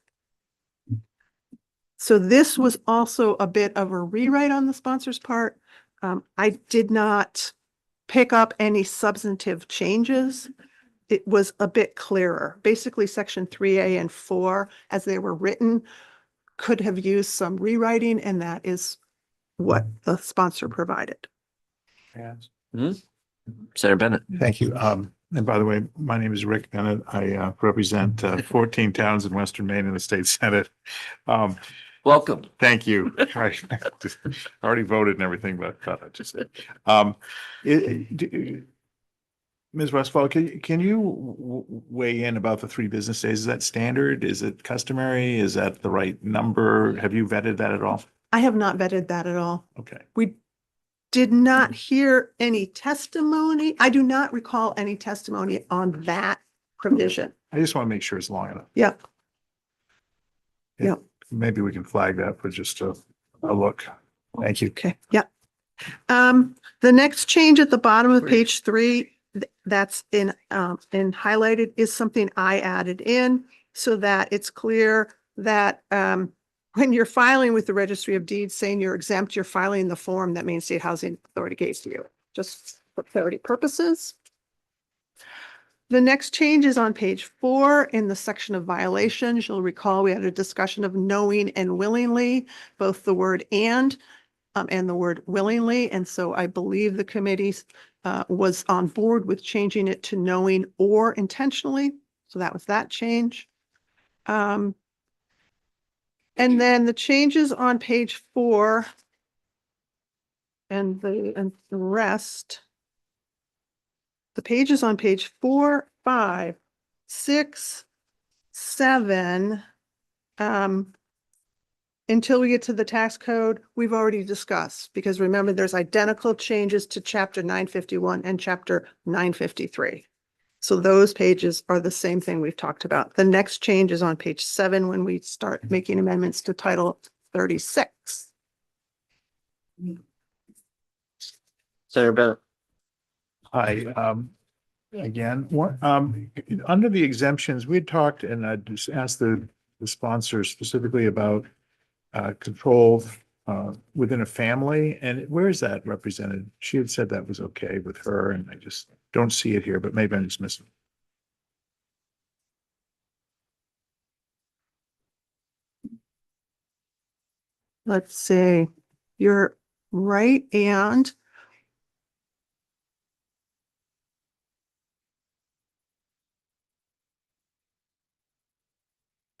[SPEAKER 15] So this was also a bit of a rewrite on the sponsor's part. I did not pick up any substantive changes. It was a bit clearer. Basically, section 3A and 4, as they were written, could have used some rewriting, and that is what the sponsor provided.
[SPEAKER 1] Senator Bennett.
[SPEAKER 16] Thank you. And by the way, my name is Rick Bennett. I represent 14 towns in Western Maine in the state senate.
[SPEAKER 1] Welcome.
[SPEAKER 16] Thank you. I already voted and everything, but I thought I'd just say. Ms. Westfall, can you weigh in about the 3 business days? Is that standard? Is it customary? Is that the right number? Have you vetted that at all?
[SPEAKER 15] I have not vetted that at all.
[SPEAKER 16] Okay.
[SPEAKER 15] We did not hear any testimony. I do not recall any testimony on that provision.
[SPEAKER 16] I just want to make sure it's long enough.
[SPEAKER 15] Yep.
[SPEAKER 16] Yeah.
[SPEAKER 15] Yep.
[SPEAKER 16] Maybe we can flag that for just a look. Thank you.
[SPEAKER 15] Okay, yeah. The next change at the bottom of page 3, that's in highlighted, is something I added in so that it's clear that when you're filing with the Registry of Deeds saying you're exempt, you're filing the form that Maine State Housing Authority gave to you, just for clarity purposes. The next change is on page 4 in the section of violations. You'll recall we had a discussion of knowing and willingly, both the word and the word willingly. And so I believe the committee was on board with changing it to knowing or intentionally. So that was that change. And then the changes on page 4 and the rest. The pages on page 4, 5, 6, 7, until we get to the tax code, we've already discussed, because remember, there's identical changes to chapter 951 and chapter 953. So those pages are the same thing we've talked about. The next change is on page 7 when we start making amendments to Title 36.
[SPEAKER 1] Senator Bennett.
[SPEAKER 16] Hi, again, what, under the exemptions, we had talked and I just asked the sponsor specifically about control within a family, and where is that represented? She had said that was okay with her, and I just don't see it here, but maybe I'm just missing.
[SPEAKER 15] Let's see, you're right, and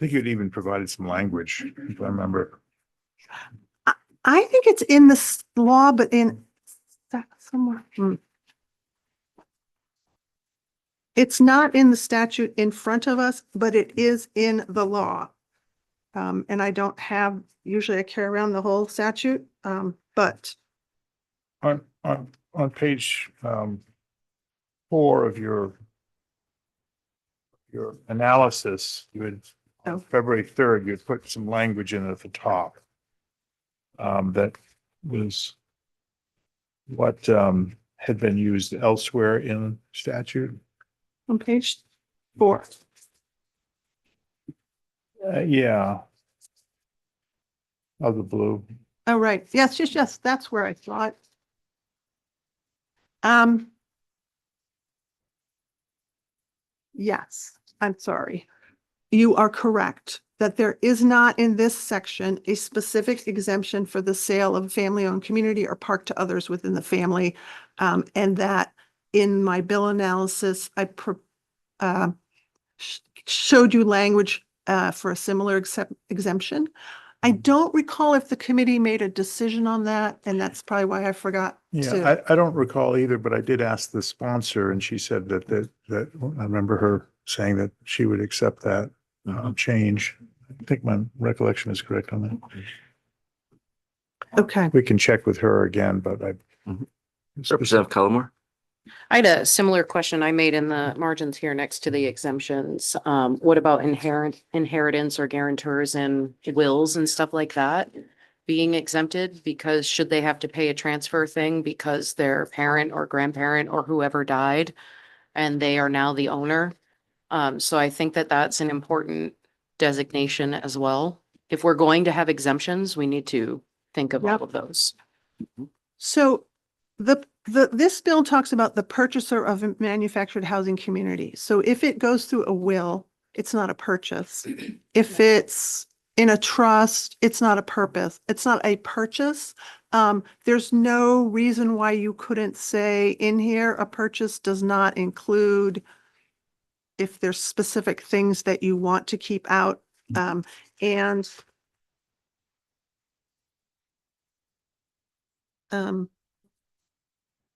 [SPEAKER 16] I think you'd even provided some language, if I remember.
[SPEAKER 15] I think it's in the law, but in somewhere. It's not in the statute in front of us, but it is in the law. And I don't have, usually I carry around the whole statute, but.
[SPEAKER 16] On page 4 of your analysis, you had on February 3rd, you had put some language in at the top. That was what had been used elsewhere in statute.
[SPEAKER 15] On page 4.
[SPEAKER 16] Yeah. Of the blue.
[SPEAKER 15] Oh, right. Yes, yes, that's where I thought. Yes, I'm sorry. You are correct that there is not in this section a specific exemption for the sale of family-owned community or park to others within the family. And that in my bill analysis, I showed you language for a similar exemption. I don't recall if the committee made a decision on that, and that's probably why I forgot to.
[SPEAKER 16] Yeah, I don't recall either, but I did ask the sponsor and she said that I remember her saying that she would accept that change. I think my recollection is correct on that.
[SPEAKER 15] Okay.
[SPEAKER 16] We can check with her again, but
[SPEAKER 1] Representative Cullimore.
[SPEAKER 8] I had a similar question I made in the margins here next to the exemptions. What about inheritance or guarantors and wills and stuff like that being exempted? Because should they have to pay a transfer thing because their parent or grandparent or whoever died and they are now the owner? So I think that that's an important designation as well. If we're going to have exemptions, we need to think of all of those.
[SPEAKER 15] So this bill talks about the purchaser of a manufactured housing community. So if it goes through a will, it's not a purchase. If it's in a trust, it's not a purpose. It's not a purchase. There's no reason why you couldn't say in here, a purchase does not include if there's specific things that you want to keep out.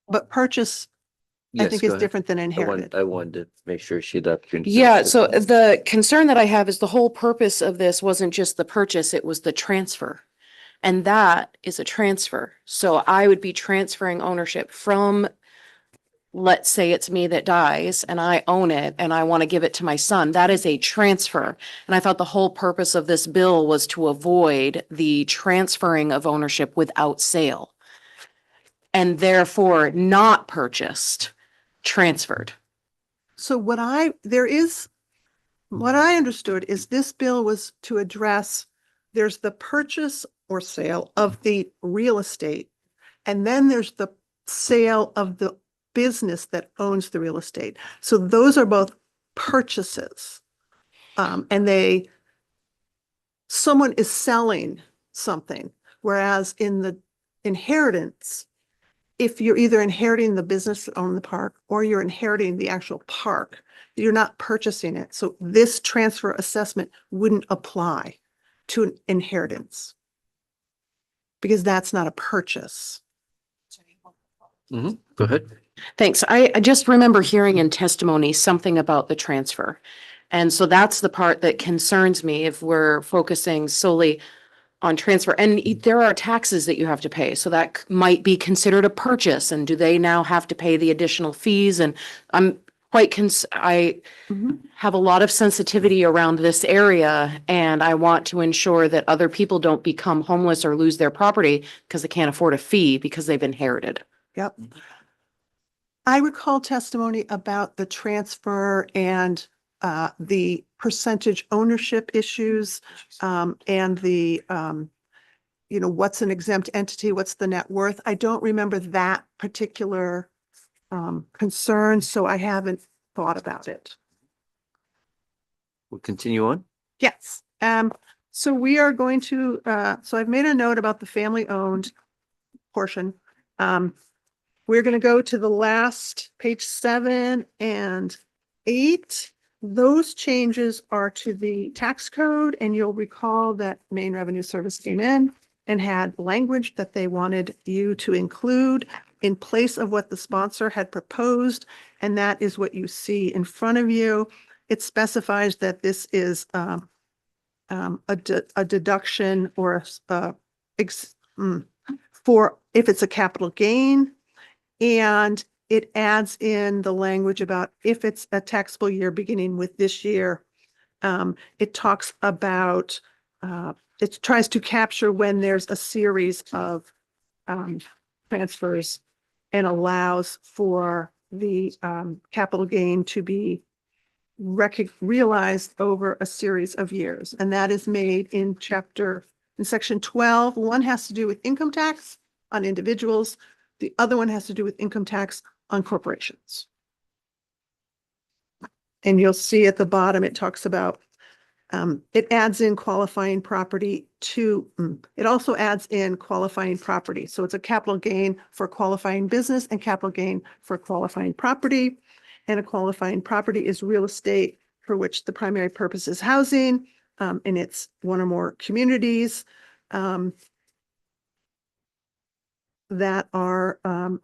[SPEAKER 15] But purchase, I
[SPEAKER 1] Yes,
[SPEAKER 15] think
[SPEAKER 1] go
[SPEAKER 15] is
[SPEAKER 1] ahead.
[SPEAKER 15] different than inherited.
[SPEAKER 1] I wanted to make sure she had the opportunity.
[SPEAKER 8] Yeah, so the concern that I have is the whole purpose of this wasn't just the purchase, it was the transfer. And that is a transfer. So I would be transferring ownership from, let's say it's me that dies and I own it and I want to give it to my son. That is a transfer. And I thought the whole purpose of this bill was to avoid the transferring of ownership without sale. And therefore not purchased, transferred.
[SPEAKER 15] So what I understood is this bill was to address, there's the purchase or sale of the real estate. And then there's the sale of the business that owns the real estate. So those are both purchases. And someone is selling something, whereas in the inheritance, if you're either inheriting the business that owned the park or you're inheriting the actual park, you're not purchasing it. So this transfer assessment wouldn't apply to an inheritance because that's not a purchase.
[SPEAKER 1] Go ahead.
[SPEAKER 8] Thanks. I just remember hearing in testimony something about the transfer. And so that's the part that concerns me if we're focusing solely on transfer. And there are taxes that you have to pay. So that might be considered a purchase. And do they now have to pay the additional fees? And I'm quite I have a lot of sensitivity around this area. And I want to ensure that other people don't become homeless or lose their property because they can't afford a fee because they've inherited.
[SPEAKER 15] Yep. I recall testimony about the transfer and the percentage ownership issues and the what's an exempt entity, what's the net worth. I don't remember that particular concern, so I haven't thought about it.
[SPEAKER 1] We'll continue on.
[SPEAKER 15] Yes. So we are going to, so I've made a note about the family-owned portion. We're going to go to the last page 7 and 8. Those changes are to the tax code, and you'll recall that Maine Revenue Service came in and had language that they wanted you to include in place of what the sponsor had proposed, and that is what you see in front of you. It specifies that this is a deduction or for if it's a capital gain, and it adds in the language about if it's a taxable year beginning with this year. It talks about it tries to capture when there's a series of transfers and allows for the capital gain to be realized over a series of years. And that is made in section 12. One has to do with income tax on individuals. The other one has to do with income tax on corporations. And you'll see at the bottom, it talks about, it adds in qualifying property it also adds in qualifying property. So it's a capital gain for qualifying business and capital gain for qualifying property. And a qualifying property is real estate for which the primary purpose is housing, and it's one or more communities that are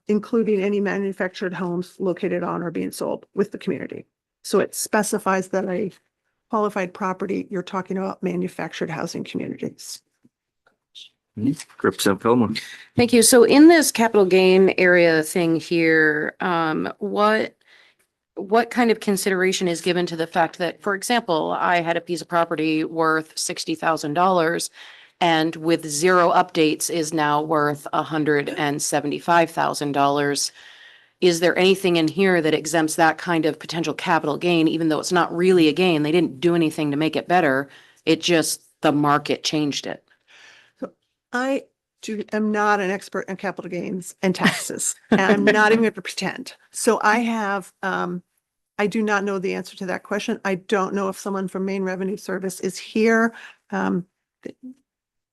[SPEAKER 15] including any manufactured homes located on or being sold with the community. So it specifies that a qualified property, you're talking about manufactured housing communities.
[SPEAKER 1] Representative Fillmore.
[SPEAKER 8] Thank you. So in this capital gain area thing here, what kind of consideration is given to the fact that, for example, I had a piece of property worth $60,000 and with 0 updates is now worth $175,000. Is there anything in here that exempts that kind of potential capital gain, even though it's not really a gain? They didn't do anything to make it better. It just, the market changed it.
[SPEAKER 15] So I am not an expert in capital gains and taxes, and I'm not even going to pretend. So I do not know the answer to that question. I don't know if someone from Maine Revenue Service is here.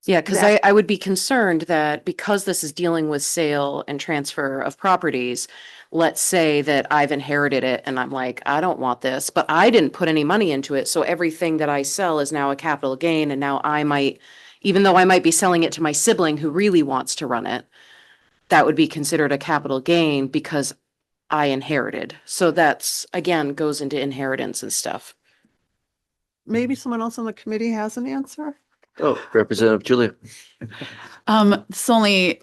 [SPEAKER 8] Yeah, because I would be concerned that because this is dealing with sale and transfer of properties, let's say that I've inherited it and I'm like, I don't want this, but I didn't put any money into it. So everything that I sell is now a capital gain. And now I might, even though I might be selling it to my sibling who really wants to run it, that would be considered a capital gain because I inherited. So that's, again, goes into inheritance and stuff.
[SPEAKER 15] Maybe someone else on the committee has an answer.
[SPEAKER 1] Oh, Representative Julia.
[SPEAKER 5] It's only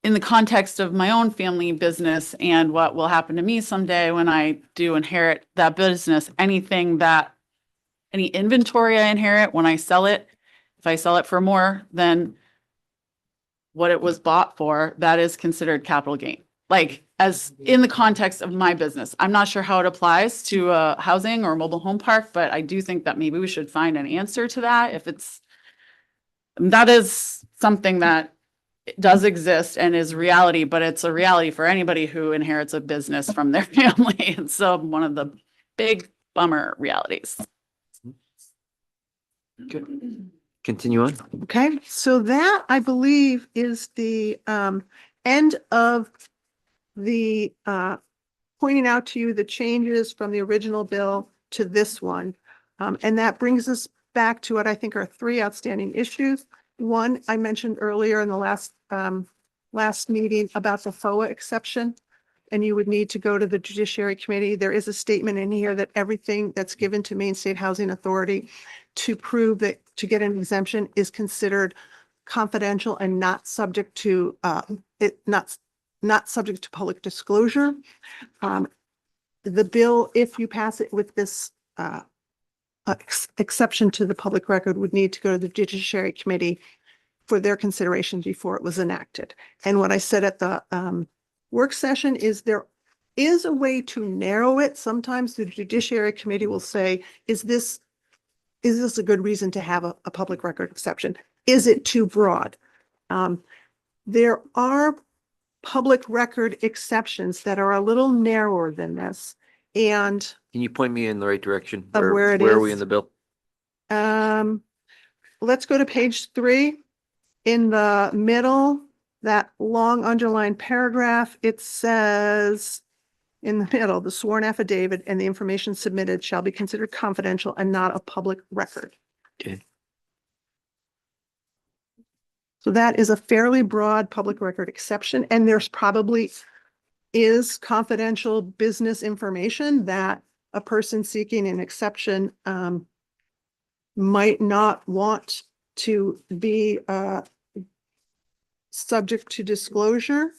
[SPEAKER 5] in the context of my own family business and what will happen to me someday when I do inherit that business. Any inventory I inherit when I sell it, if I sell it for more than what it was bought for, that is considered capital gain. Like, as in the context of my business. I'm not sure how it applies to a housing or mobile home park, but I do think that maybe we should find an answer to that. That is something that does exist and is reality, but it's a reality for anybody who inherits a business from their family. It's one of the big bummer realities.
[SPEAKER 1] Good. Continue on.
[SPEAKER 15] Okay, so that I believe is the end of the pointing out to you the changes from the original bill to this one. And that brings us back to what I think are 3 outstanding issues. One, I mentioned earlier in the last meeting about the FOA exception, and you would need to go to the Judiciary Committee. There is a statement in here that everything that's given to Maine State Housing Authority to prove that to get an exemption is considered confidential and not subject to not subject to public disclosure. The bill, if you pass it with this exception to the public record, would need to go to the Judiciary Committee for their consideration before it was enacted. And what I said at the work session is there is a way to narrow it. Sometimes the Judiciary Committee will say, is this a good reason to have a public record exception? Is it too broad? There are public record exceptions that are a little narrower than this. And
[SPEAKER 1] Can you point me in the right direction?
[SPEAKER 15] Of where it
[SPEAKER 1] Where are we
[SPEAKER 15] is?
[SPEAKER 1] in the bill?
[SPEAKER 15] let's go to page 3. In the middle, that long underlined paragraph, it says in the middle, the sworn affidavit and the information submitted shall be considered confidential and not a public record.
[SPEAKER 1] Okay.
[SPEAKER 15] So that is a fairly broad public record exception, and there's probably is confidential business information that a person seeking an exception might not want to be subject to disclosure.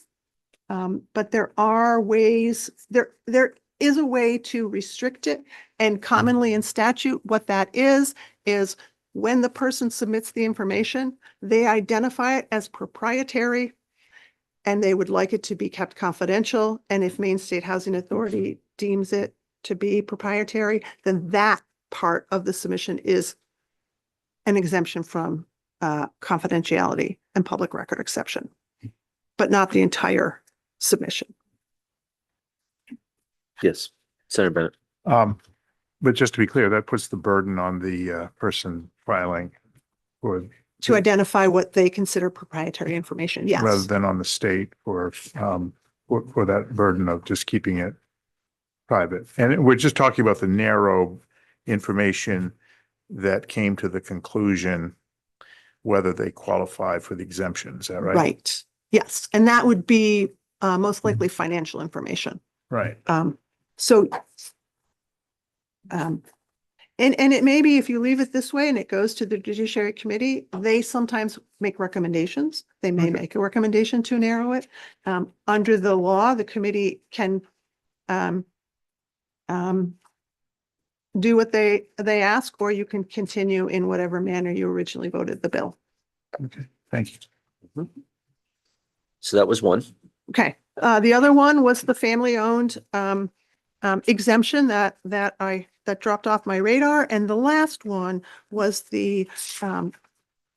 [SPEAKER 15] But there are ways, there is a way to restrict it. And commonly in statute, what that is when the person submits the information, they identify it as proprietary and they would like it to be kept confidential. And if Maine State Housing Authority deems it to be proprietary, then that part of the submission is an exemption from confidentiality and public record exception, but not the entire submission.
[SPEAKER 1] Yes, Senator Bennett.
[SPEAKER 16] But just to be clear, that puts the burden on the person filing for
[SPEAKER 15] To identify what they consider proprietary information, yes.
[SPEAKER 16] rather than on the state for that burden of just keeping it private. And we're just talking about the narrow information that came to the conclusion whether they qualify for the exemption. Is that right?
[SPEAKER 15] Right, yes. And that would be most likely financial information.
[SPEAKER 16] Right.
[SPEAKER 15] And it may be if you leave it this way and it goes to the Judiciary Committee, they sometimes make recommendations. They may make a recommendation to narrow it. Under the law, the committee can do what they ask, or you can continue in whatever manner you originally voted the bill.
[SPEAKER 16] Okay, thank you.
[SPEAKER 1] So that was one.
[SPEAKER 15] Okay, the other one was the family-owned exemption that dropped off my radar. And the last one was the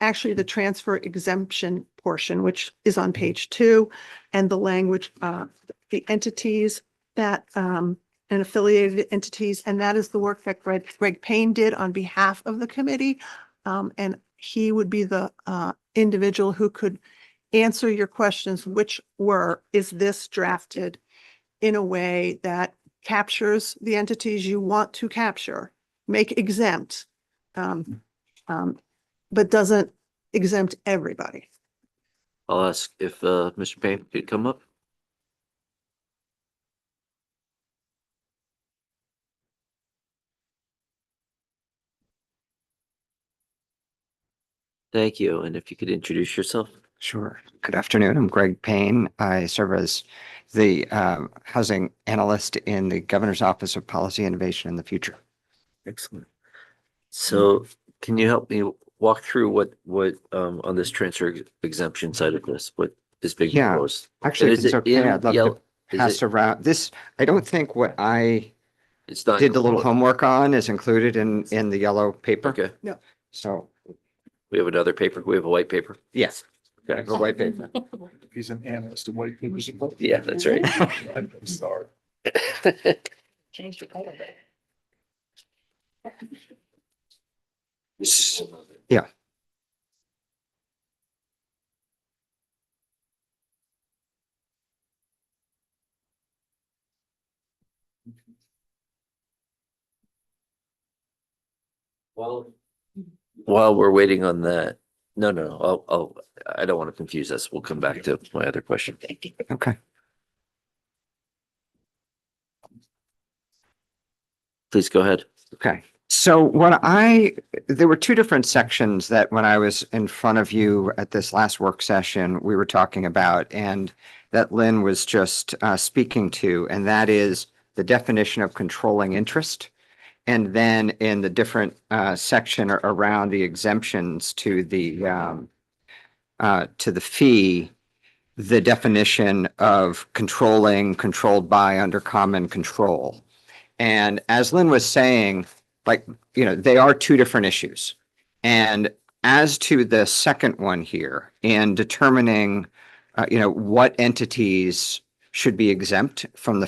[SPEAKER 15] actually the transfer exemption portion, which is on page 2, and the language, the entities that and affiliated entities, and that is the work that Greg Payne did on behalf of the committee. And he would be the individual who could answer your questions, which were, is this drafted in a way that captures the entities you want to capture, make exempt, but doesn't exempt everybody.
[SPEAKER 1] I'll ask if Mr. Payne could come up. Thank you. And if you could introduce yourself.
[SPEAKER 17] Sure. Good afternoon. I'm Greg Payne. I serve as the housing analyst in the Governor's Office of Policy Innovation in the Future.
[SPEAKER 1] Excellent. So can you help me walk through what on this transfer exemption side of this, what is being
[SPEAKER 17] Yeah,
[SPEAKER 1] proposed?
[SPEAKER 17] Actually, if
[SPEAKER 1] Is
[SPEAKER 17] it's
[SPEAKER 1] it
[SPEAKER 17] okay,
[SPEAKER 1] in
[SPEAKER 17] I'd love
[SPEAKER 1] yellow-
[SPEAKER 17] to
[SPEAKER 1] is
[SPEAKER 17] pass
[SPEAKER 1] it-
[SPEAKER 17] around this. I don't think what I
[SPEAKER 1] It's not.
[SPEAKER 17] did the little homework on is included in the yellow paper.
[SPEAKER 1] Okay,
[SPEAKER 15] No.
[SPEAKER 17] So,
[SPEAKER 1] we have another paper. We have a white paper.
[SPEAKER 17] yes,
[SPEAKER 1] Okay.
[SPEAKER 17] the white paper.
[SPEAKER 16] He's an analyst in white papers.
[SPEAKER 1] Yeah, that's right.
[SPEAKER 16] I'm sorry.
[SPEAKER 8] Change the title.
[SPEAKER 17] Yeah.
[SPEAKER 1] While we're waiting on that, no, I don't want to confuse us. We'll come back to my other question.
[SPEAKER 17] Okay.
[SPEAKER 1] Please go ahead.
[SPEAKER 17] Okay. So there were two different sections that when I was in front of you at this last work session, we were talking about, and that Lynn was just speaking to, and that is the definition of controlling interest. And then in the different section around the exemptions to the fee, the definition of controlling, controlled by, under common control. And as Lynn was saying, like, they are two different issues. And as to the second one here, in determining, what entities should be exempt from the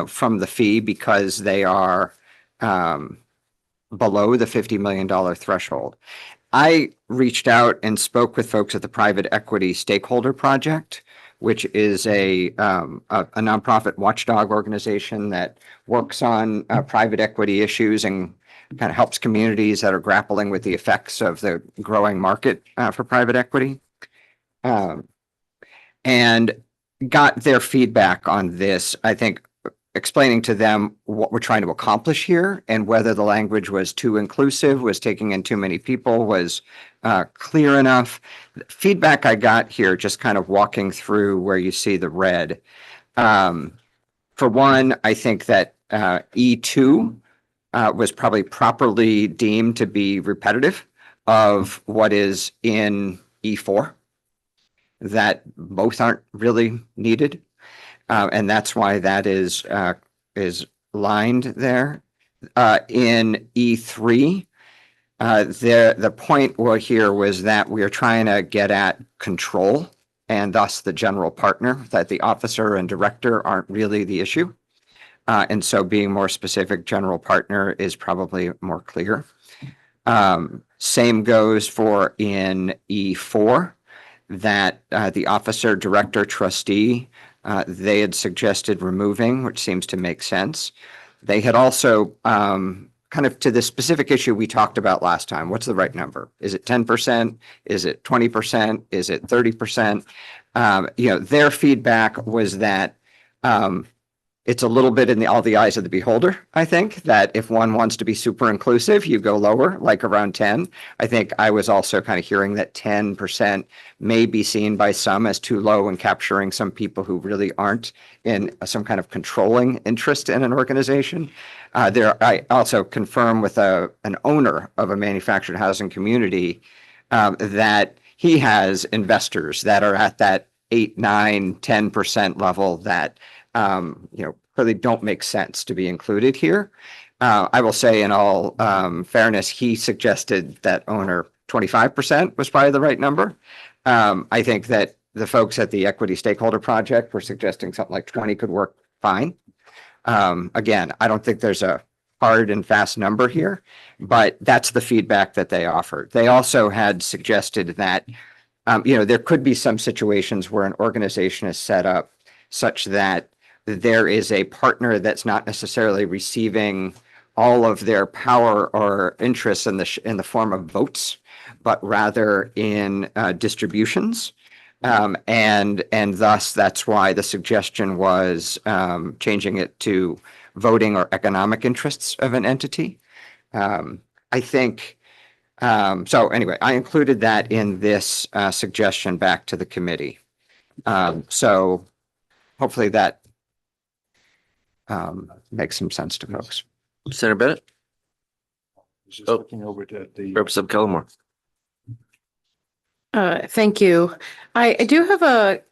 [SPEAKER 17] from the fee because they are below the $50 million threshold. I reached out and spoke with folks at the Private Equity Stakeholder Project, which is a nonprofit watchdog organization that works on private equity issues and kind of helps communities that are grappling with the effects of the growing market for private equity. And got their feedback on this, I think, explaining to them what we're trying to accomplish here and whether the language was too inclusive, was taking in too many people, was clear enough. Feedback I got here, just kind of walking through where you see the red. For one, I think that E2 was probably properly deemed to be repetitive of what is in E4, that both aren't really needed. And that's why that is lined there. In E3, the point here was that we are trying to get at control and thus the general partner, that the officer and director aren't really the issue. And so being more specific, general partner is probably more clear. Same goes for in E4, that the officer, director, trustee, they had suggested removing, which seems to make sense. They had also kind of to the specific issue we talked about last time. What's the right number? Is it 10%? Is it 20%? Is it 30%? Their feedback was that it's a little bit in all the eyes of the beholder. I think that if one wants to be super inclusive, you go lower, like around 10. I think I was also kind of hearing that 10% may be seen by some as too low and capturing some people who really aren't in some kind of controlling interest in an organization. I also confirm with an owner of a manufactured housing community that he has investors that are at that 8, 9, 10% level that really don't make sense to be included here. I will say in all fairness, he suggested that owner 25% was probably the right number. I think that the folks at the Equity Stakeholder Project were suggesting something like 20 could work fine. Again, I don't think there's a hard and fast number here, but that's the feedback that they offered. They also had suggested that there could be some situations where an organization is set up such that there is a partner that's not necessarily receiving all of their power or interests in the form of votes, but rather in distributions. And thus that's why the suggestion was changing it to voting or economic interests of an entity. I think so anyway, I included that in this suggestion back to the committee. So hopefully that makes some sense to folks.
[SPEAKER 1] Senator Bennett?
[SPEAKER 16] Just looking over to the.
[SPEAKER 1] Representative Kellamore.
[SPEAKER 8] Thank you. I do have a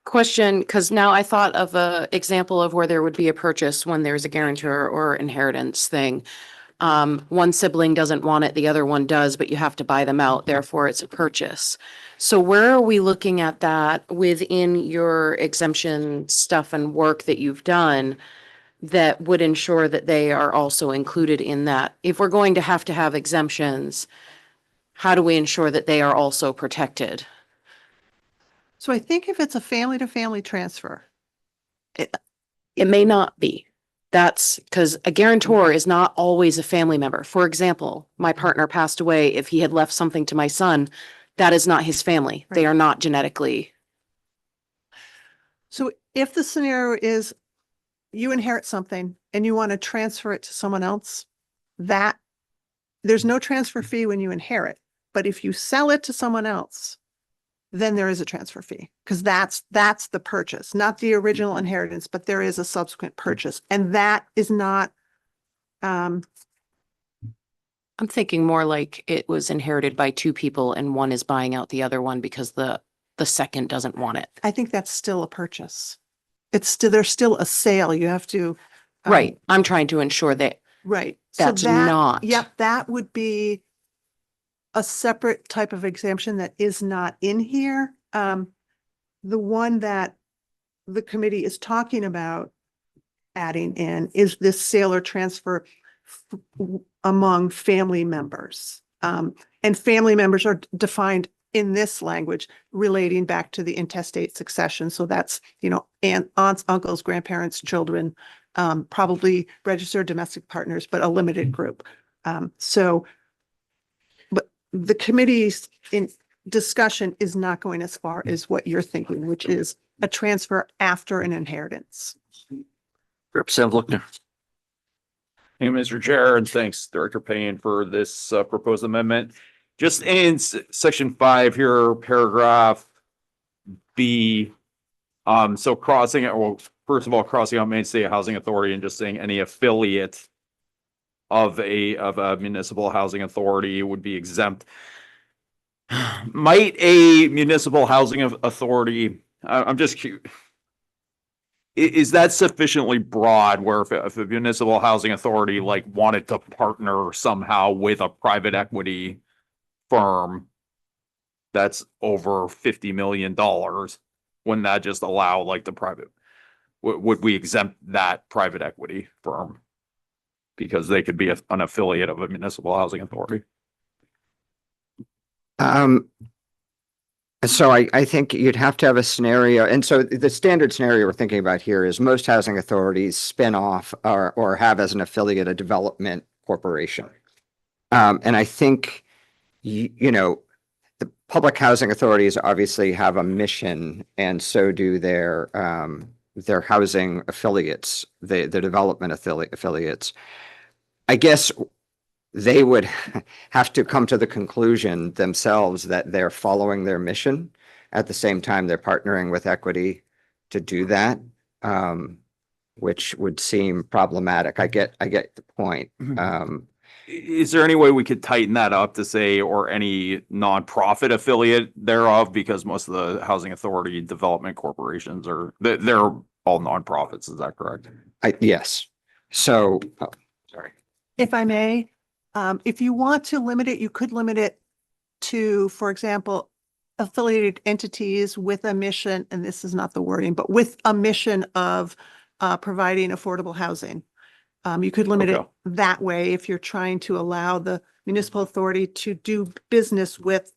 [SPEAKER 8] question because now I thought of a example of where there would be a purchase when there's a guarantor or inheritance thing. One sibling doesn't want it, the other one does, but you have to buy them out, therefore it's a purchase. So where are we looking at that within your exemption stuff and work that you've done that would ensure that they are also included in that? If we're going to have exemptions, how do we ensure that they are also protected?
[SPEAKER 15] So I think if it's a family to family transfer,
[SPEAKER 8] It may not be. That's because a guarantor is not always a family member. For example, my partner passed away. If he had left something to my son, that is not his family. They are not genetically.
[SPEAKER 15] so if the scenario is you inherit something and you want to transfer it to someone else, that there's no transfer fee when you inherit. But if you sell it to someone else, then there is a transfer fee because that's the purchase, not the original inheritance, but there is a subsequent purchase. And that is not,
[SPEAKER 8] I'm thinking more like it was inherited by two people and one is buying out the other one because the the second doesn't want it.
[SPEAKER 15] I think that's still a purchase. It's still, there's still a sale. You have to.
[SPEAKER 8] Right. I'm trying to ensure that
[SPEAKER 15] Right. So
[SPEAKER 8] that's
[SPEAKER 15] that-
[SPEAKER 8] not.
[SPEAKER 15] Yep, that would be a separate type of exemption that is not in here. The one that the committee is talking about adding in is this sale or transfer among family members. And family members are defined in this language relating back to the intestate succession. So that's, you know, aunts, uncles, grandparents, children, probably registered domestic partners, but a limited group. But the committee's in discussion is not going as far as what you're thinking, which is a transfer after an inheritance.
[SPEAKER 1] Representative Lookner.
[SPEAKER 6] Thank you, Mr. Chair, and thanks, Director Payne, for this proposed amendment. Just in section 5 here, paragraph B. So crossing it, well, first of all, crossing out Maine State Housing Authority and just saying any affiliate of a municipal housing authority would be exempt. Might a municipal housing authority, I'm just curious. Is that sufficiently broad where if a municipal housing authority like wanted to partner somehow with a private equity firm that's over $50 million, wouldn't that just allow like the private, would we exempt that private equity firm? Because they could be an affiliate of a municipal housing authority.
[SPEAKER 17] So I think you'd have to have a scenario. And so the standard scenario we're thinking about here is most housing authorities spin off or have as an affiliate a development corporation. And I think, you know, the public housing authorities obviously have a mission, and so do their housing affiliates, the development affiliates. I guess they would have to come to the conclusion themselves that they're following their mission. At the same time, they're partnering with equity to do that, which would seem problematic. I get the point.
[SPEAKER 6] Is there any way we could tighten that up to say, or any nonprofit affiliate thereof? Because most of the housing authority development corporations they're all nonprofits. Is that correct?
[SPEAKER 17] Yes. So, sorry.
[SPEAKER 15] If I may, if you want to limit it, you could limit it to, for example, affiliated entities with a mission, and this is not the wording, but with a mission of providing affordable housing. You could limit it that way if you're trying to allow the municipal authority to do business with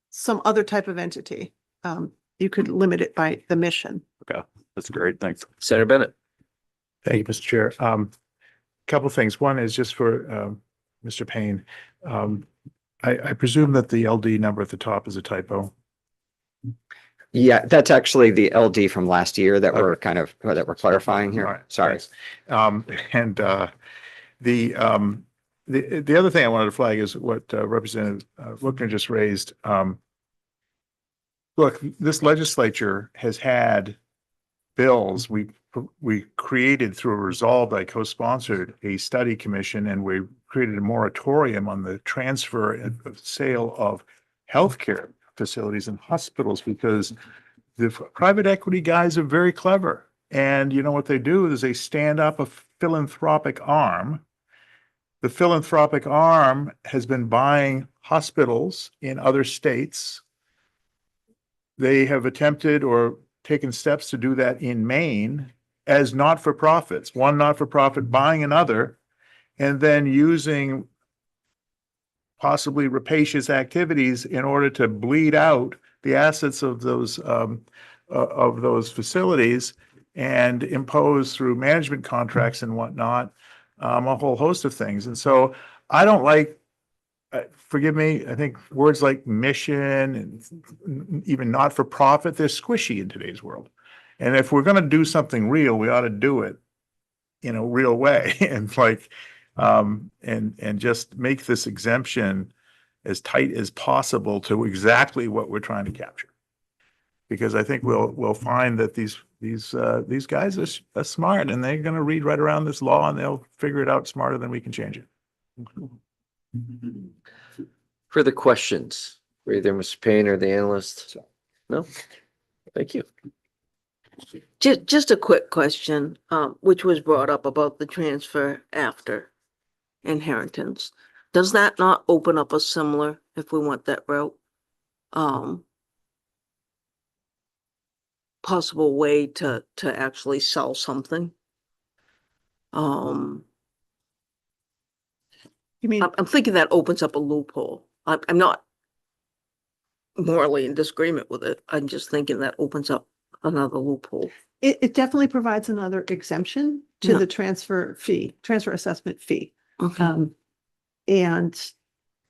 [SPEAKER 15] some other type of entity. You could limit it by the mission.
[SPEAKER 6] Okay, that's great. Thanks.
[SPEAKER 1] Senator Bennett.
[SPEAKER 16] Thank you, Mr. Chair. Couple of things. One is just for Mr. Payne. I presume that the LD number at the top is a typo.
[SPEAKER 17] Yeah, that's actually the LD from last year that we're clarifying here.
[SPEAKER 16] All right,
[SPEAKER 17] Sorry.
[SPEAKER 16] And the other thing I wanted to flag is what Representative Lookner just raised. Look, this legislature has had bills. We created through a resolve I co-sponsored a study commission, and we created a moratorium on the transfer and sale of healthcare facilities and hospitals, because the private equity guys are very clever. And you know what they do is they stand up a philanthropic arm. The philanthropic arm has been buying hospitals in other states. They have attempted or taken steps to do that in Maine as not-for-profits, one not-for-profit buying another, and then using possibly rapacious activities in order to bleed out the assets of those facilities and impose through management contracts and whatnot, a whole host of things. And so I don't like, forgive me, I think words like mission and even not-for-profit, they're squishy in today's world. And if we're going to do something real, we ought to do it in a real way. And like, and just make this exemption as tight as possible to exactly what we're trying to capture. Because I think we'll find that these guys are smart, and they're going to read right around this law, and they'll figure it out smarter than we can change it.
[SPEAKER 1] Further questions for either Mr. Payne or the analyst? No? Thank you.
[SPEAKER 2] Just a quick question, which was brought up about the transfer after inheritance. Does that not open up a similar, if we want that route? Possible way to actually sell something?
[SPEAKER 15] You mean,
[SPEAKER 2] I'm thinking that opens up a loophole. I'm not morally in disagreement with it. I'm just thinking that opens up another loophole.
[SPEAKER 15] it definitely provides another exemption to
[SPEAKER 2] Yeah.
[SPEAKER 15] the transfer assessment fee.
[SPEAKER 2] Okay.
[SPEAKER 15] And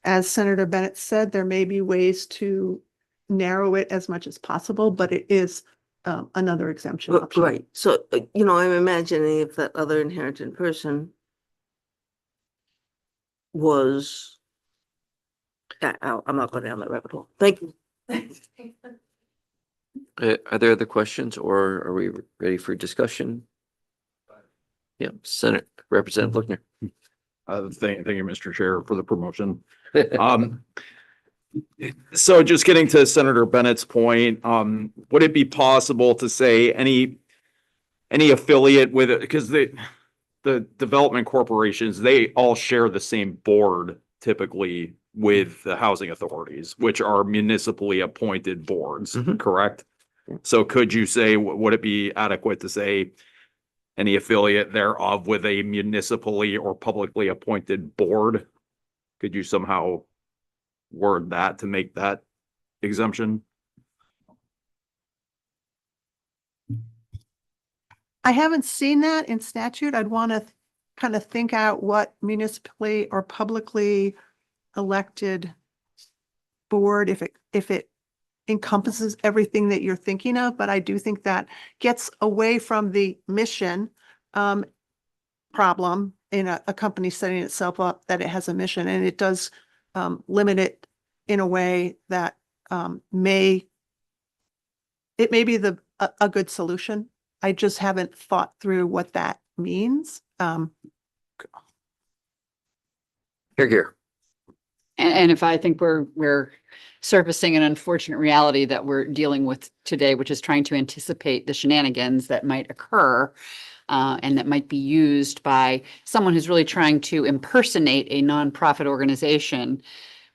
[SPEAKER 15] as Senator Bennett said, there may be ways to narrow it as much as possible, but it is another exemption option.
[SPEAKER 2] Right, so, I'm imagining if that other inherited person was, I'm not going down that rabbit hole. Thank you.
[SPEAKER 1] Are there other questions or are we ready for discussion? Yeah, Senate Representative Lookner.
[SPEAKER 6] Thank you, Mr. Chair, for the promotion. So just getting to Senator Bennett's point, would it be possible to say any affiliate with it? Because the development corporations, they all share the same board typically with the housing authorities, which are municipally appointed boards, correct? So could you say, would it be adequate to say any affiliate thereof with a municipally or publicly appointed board? Could you somehow word that to make that exemption?
[SPEAKER 15] I haven't seen that in statute. I'd want to kind of think out what municipally or publicly elected board, if it encompasses everything that you're thinking of, but I do think that gets away from the mission problem in a company setting itself up that it has a mission, and it does limit it in a way that it may be a good solution. I just haven't thought through what that means.
[SPEAKER 1] Here.
[SPEAKER 9] And if I think we're surfacing an unfortunate reality that we're dealing with today, which is trying to anticipate the shenanigans that might occur and that might be used by someone who's really trying to impersonate a nonprofit organization,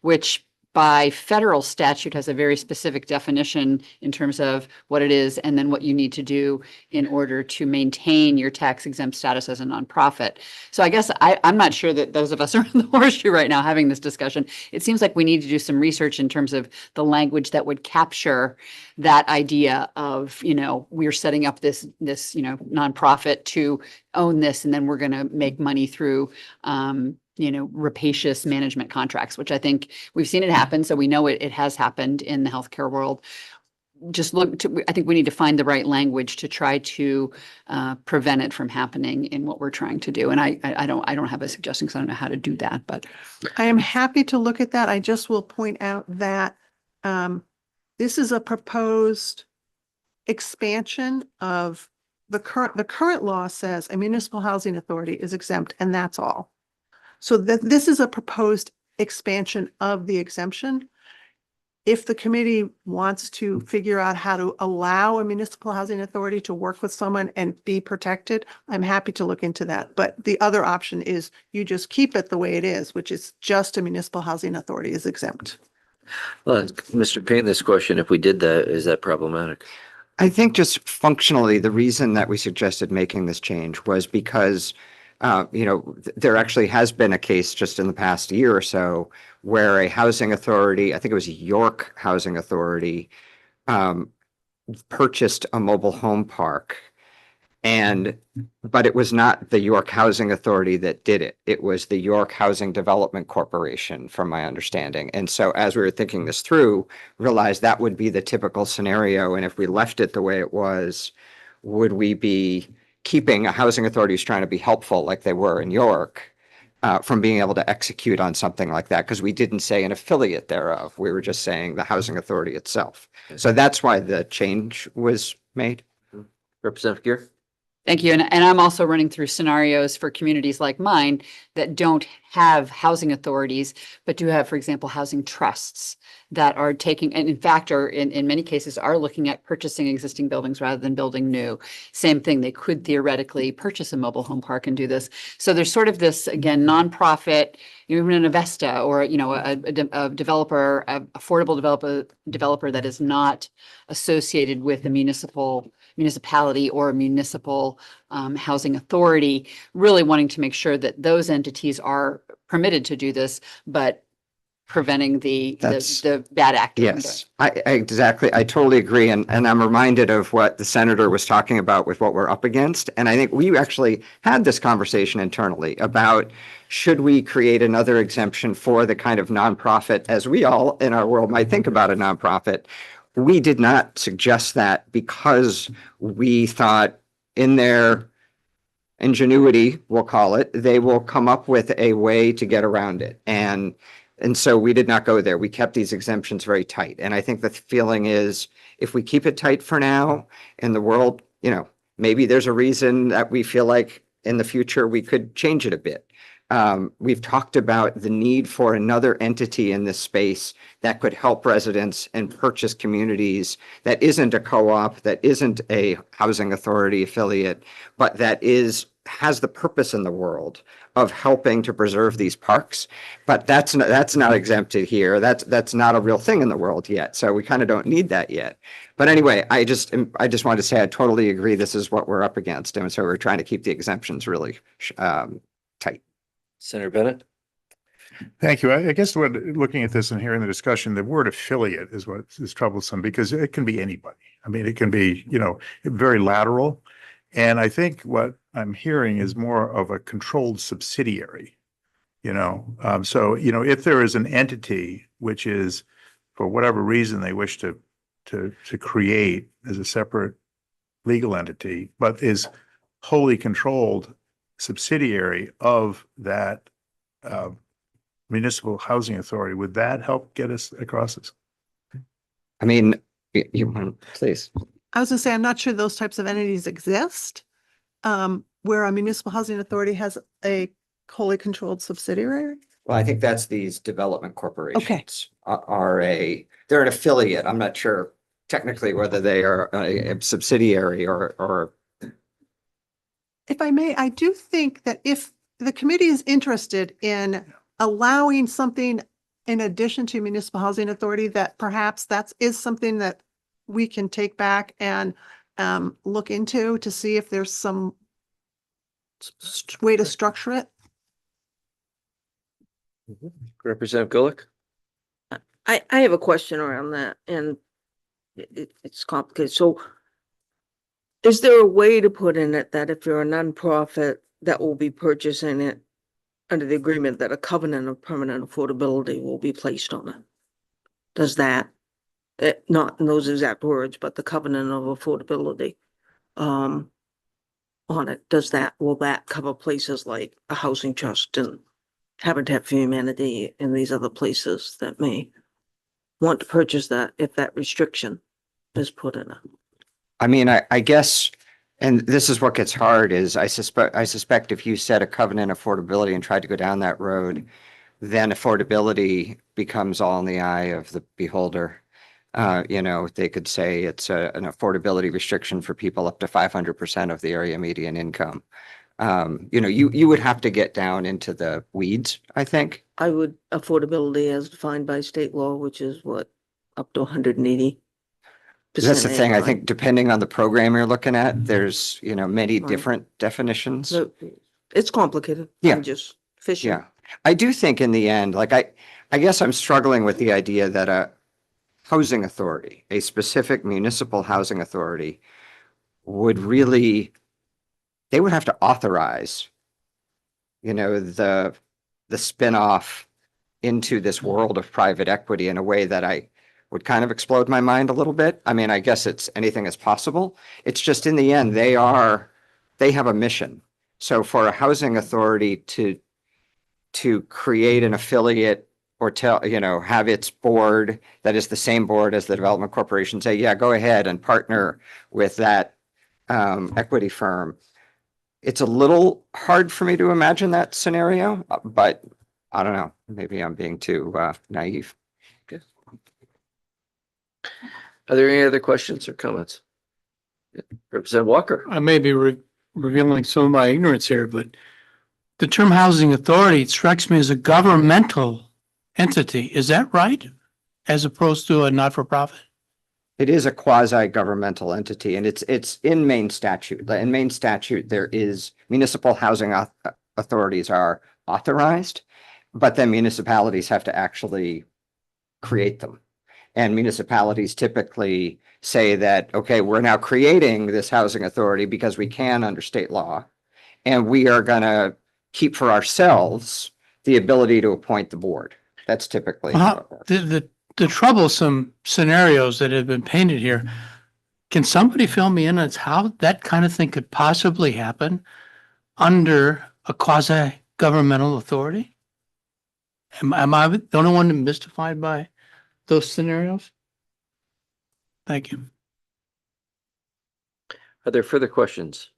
[SPEAKER 9] which by federal statute has a very specific definition in terms of what it is and then what you need to do in order to maintain your tax exempt status as a nonprofit. So I guess I'm not sure that those of us are in the horseshoe right now having this discussion. It seems like we need to do some research in terms of the language that would capture that idea of, we're setting up this nonprofit to own this, and then we're going to make money through rapacious management contracts, which I think we've seen it happen. So we know it has happened in the healthcare world. I think we need to find the right language to try to prevent it from happening in what we're trying to do. And I don't have a suggestion because I don't know how to do that, but
[SPEAKER 15] I am happy to look at that. I just will point out that this is a proposed expansion of the current law says a municipal housing authority is exempt, and that's all. So this is a proposed expansion of the exemption. If the committee wants to figure out how to allow a municipal housing authority to work with someone and be protected, I'm happy to look into that. But the other option is you just keep it the way it is, which is just a municipal housing authority is exempt.
[SPEAKER 1] Well, Mr. Payne, this question, if we did that, is that problematic?
[SPEAKER 17] I think just functionally, the reason that we suggested making this change was because there actually has been a case just in the past year or so where a housing authority, I think it was York Housing Authority, purchased a mobile home park. But it was not the York Housing Authority that did it. It was the York Housing Development Corporation, from my understanding. And so as we were thinking this through, realized that would be the typical scenario. And if we left it the way it was, would we be keeping a housing authority who's trying to be helpful like they were in York from being able to execute on something like that? Because we didn't say an affiliate thereof. We were just saying the housing authority itself. So that's why the change was made.
[SPEAKER 1] Representative Gear?
[SPEAKER 9] thank you. And I'm also running through scenarios for communities like mine that don't have housing authorities, but do have, for example, housing trusts that are taking, and in fact, are in many cases are looking at purchasing existing buildings rather than building new. Same thing, they could theoretically purchase a mobile home park and do this. So there's sort of this, again, nonprofit, even an Avesta or, a developer, affordable developer that is not associated with a municipality or a municipal housing authority, really wanting to make sure that those entities are permitted to do this, but preventing the bad actors. from doing
[SPEAKER 17] Yes, I totally agree. And I'm reminded of what the senator was talking about with what we're up against. And I think we actually had this conversation internally about should we create another exemption for the kind of nonprofit as we all in our world might think about a nonprofit. We did not suggest that because we thought in their ingenuity, we'll call it, they will come up with a way to get around it. And so we did not go there. We kept these exemptions very tight. And I think the feeling is if we keep it tight for now in the world, maybe there's a reason that we feel like in the future we could change it a bit. We've talked about the need for another entity in this space that could help residents and purchase communities that isn't a co-op, that isn't a housing authority affiliate, but that has the purpose in the world of helping to preserve these parks. But that's not exempted here. That's not a real thing in the world yet. So we kind of don't need that yet. But anyway, I just wanted to say I totally agree. This is what we're up against. And so we're trying to keep the exemptions really tight.
[SPEAKER 1] Senator Bennett?
[SPEAKER 16] Thank you. I guess looking at this and hearing the discussion, the word affiliate is what is troublesome because it can be anybody. I mean, it can be, very lateral. And I think what I'm hearing is more of a controlled subsidiary, So, if there is an entity which is, for whatever reason, they wish to create as a separate legal entity, but is wholly controlled subsidiary of that municipal housing authority, would that help get us across this?
[SPEAKER 17] I mean, please.
[SPEAKER 15] I was gonna say, I'm not sure those types of entities exist, where a municipal housing authority has a wholly controlled subsidiary.
[SPEAKER 17] Well, I think that's these development corporations they're an affiliate. I'm not sure technically whether they are a subsidiary or.
[SPEAKER 15] If I may, I do think that if the committee is interested in allowing something in addition to municipal housing authority, that perhaps is something that we can take back and look into to see if there's some way to structure it.
[SPEAKER 1] Representative Gulick?
[SPEAKER 2] I have a question around that, and it's complicated. So is there a way to put in it that if you're a nonprofit that will be purchasing it under the agreement that a covenant of permanent affordability will be placed on it? Does that, not in those exact words, but the covenant of affordability on it, will that cover places like a housing trust and Habitat for Humanity and these other places that may want to purchase that if that restriction is put in it?
[SPEAKER 17] I mean, I guess, and this is what gets hard is I suspect if you set a covenant affordability and tried to go down that road, then affordability becomes all in the eye of the beholder. They could say it's an affordability restriction for people up to 500% of the area median income. You would have to get down into the weeds, I think.
[SPEAKER 2] Affordability as defined by state law, which is what, up to 180.
[SPEAKER 17] That's the thing. I think depending on the program you're looking at, there's, many different definitions.
[SPEAKER 2] So it's complicated.
[SPEAKER 17] Yeah.
[SPEAKER 2] I'm just fishing.
[SPEAKER 17] Yeah. I do think in the end, I guess I'm struggling with the idea that a housing authority, a specific municipal housing authority would they would have to authorize, the spinoff into this world of private equity in a way that would kind of explode my mind a little bit. I mean, I guess anything is possible. It's just in the end, they have a mission. So for a housing authority to create an affiliate or have its board that is the same board as the development corporation say, yeah, go ahead and partner with that equity firm. It's a little hard for me to imagine that scenario, but I don't know, maybe I'm being too naive.
[SPEAKER 1] Are there any other questions or comments? Representative Walker?
[SPEAKER 7] I may be revealing some of my ignorance here, but the term housing authority strikes me as a governmental entity. Is that right? As opposed to a not-for-profit?
[SPEAKER 17] It is a quasi-governmental entity and it's in Maine statute. In Maine statute, there is municipal housing authorities are authorized, but then municipalities have to actually create them. And municipalities typically say that, okay, we're now creating this housing authority because we can under state law. And we are gonna keep for ourselves the ability to appoint the board. That's typically how it works.
[SPEAKER 7] The troublesome scenarios that have been painted here, can somebody fill me in on how that kind of thing could possibly happen under a quasi-governmental authority? Am I the only one mystified by those scenarios? Thank you.
[SPEAKER 1] Are there further questions?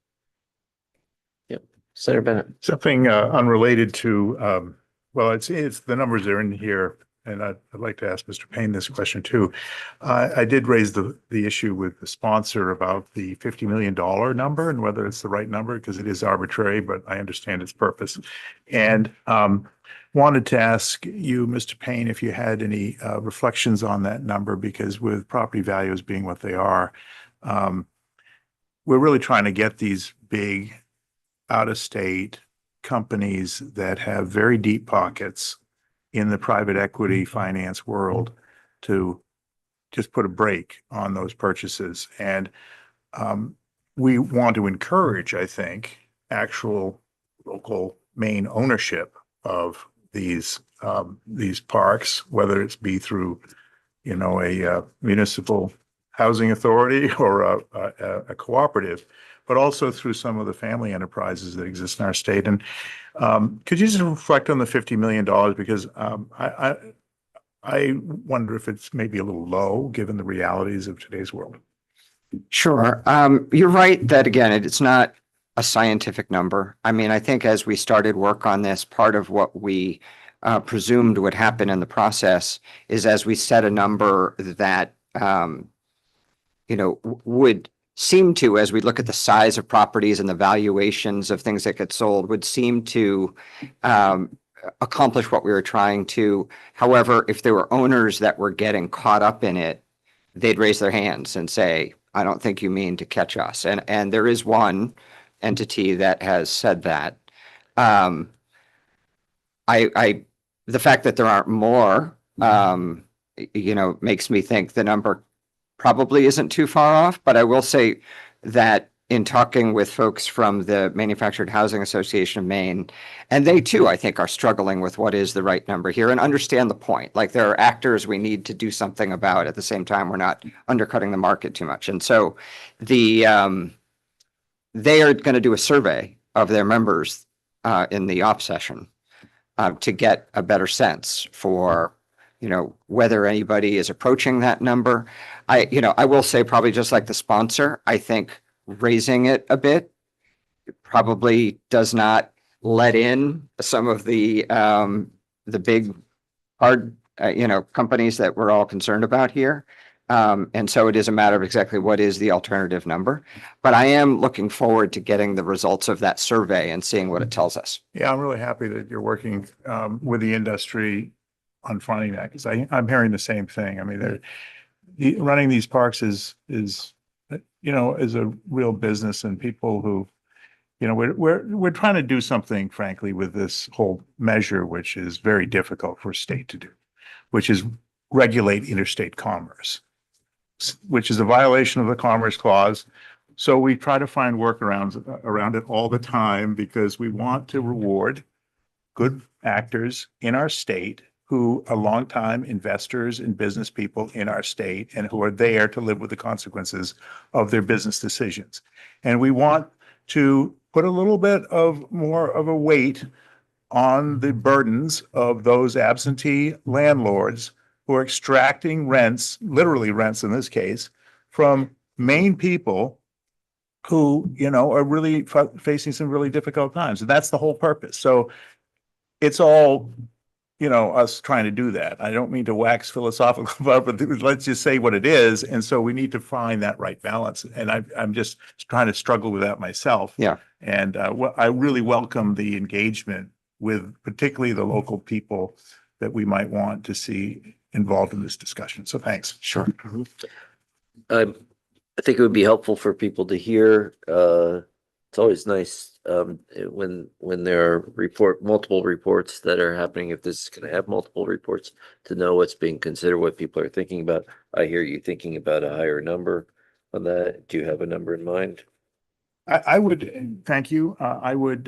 [SPEAKER 1] Yep, Senator Bennett.
[SPEAKER 16] Something unrelated to, well, it's the numbers are in here. And I'd like to ask Mr. Payne this question too. I did raise the issue with the sponsor about the $50 million number and whether it's the right number because it is arbitrary, but I understand its purpose. And wanted to ask you, Mr. Payne, if you had any reflections on that number, because with property values being what they are, we're really trying to get these big out-of-state companies that have very deep pockets in the private equity finance world to just put a brake on those purchases. And we want to encourage, I think, actual local Maine ownership of these parks, whether it's be through, you know, a municipal housing authority or a cooperative, but also through some of the family enterprises that exist in our state. And could you just reflect on the $50 million? Because I wonder if it's maybe a little low, given the realities of today's world.
[SPEAKER 17] Sure. You're right that, again, it's not a scientific number. I mean, I think as we started work on this, part of what we presumed would happen in the process is as we set a number that, you know, would seem to, as we look at the size of properties and the valuations of things that get sold, would seem to accomplish what we were trying to. However, if there were owners that were getting caught up in it, they'd raise their hands and say, I don't think you mean to catch us. And there is one entity that has said that. The fact that there aren't more, you know, makes me think the number probably isn't too far off, but I will say that in talking with folks from the Manufactured Housing Association of Maine, and they too, I think, are struggling with what is the right number here and understand the point. Like there are actors we need to do something about. At the same time, we're not undercutting the market too much. And so they are going to do a survey of their members in the off session to get a better sense for, you know, whether anybody is approaching that number. I will say probably just like the sponsor, I think raising it a bit probably does not let in some of the big hard, you know, companies that we're all concerned about here. And so it is a matter of exactly what is the alternative number. But I am looking forward to getting the results of that survey and seeing what it tells us.
[SPEAKER 16] Yeah, I'm really happy that you're working with the industry on finding that, because I'm hearing the same thing. I mean, running these parks is you know, is a real business, and people who, you know, we're trying to do something, frankly, with this whole measure, which is very difficult for a state to do, which is regulate interstate commerce, which is a violation of the Commerce Clause. So we try to find workarounds around it all the time because we want to reward good actors in our state who are longtime investors and business people in our state and who are there to live with the consequences of their business decisions. And we want to put a little bit of more of a weight on the burdens of those absentee landlords who are extracting rents, literally rents in this case, from Maine people who, you know, are really facing some really difficult times. And that's the whole purpose. So it's all us trying to do that. I don't mean to wax philosophical about it, but let's just say what it is. And so we need to find that right balance. And I'm just trying to struggle with that myself.
[SPEAKER 17] Yeah.
[SPEAKER 16] And I really welcome the engagement with particularly the local people that we might want to see involved in this discussion. So thanks.
[SPEAKER 17] Sure.
[SPEAKER 1] I think it would be helpful for people to hear. It's always nice when there are multiple reports that are happening. If this is going to have multiple reports, to know what's being considered, what people are thinking about. I hear you thinking about a higher number on that. Do you have a number in mind?
[SPEAKER 16] I would, thank you. I would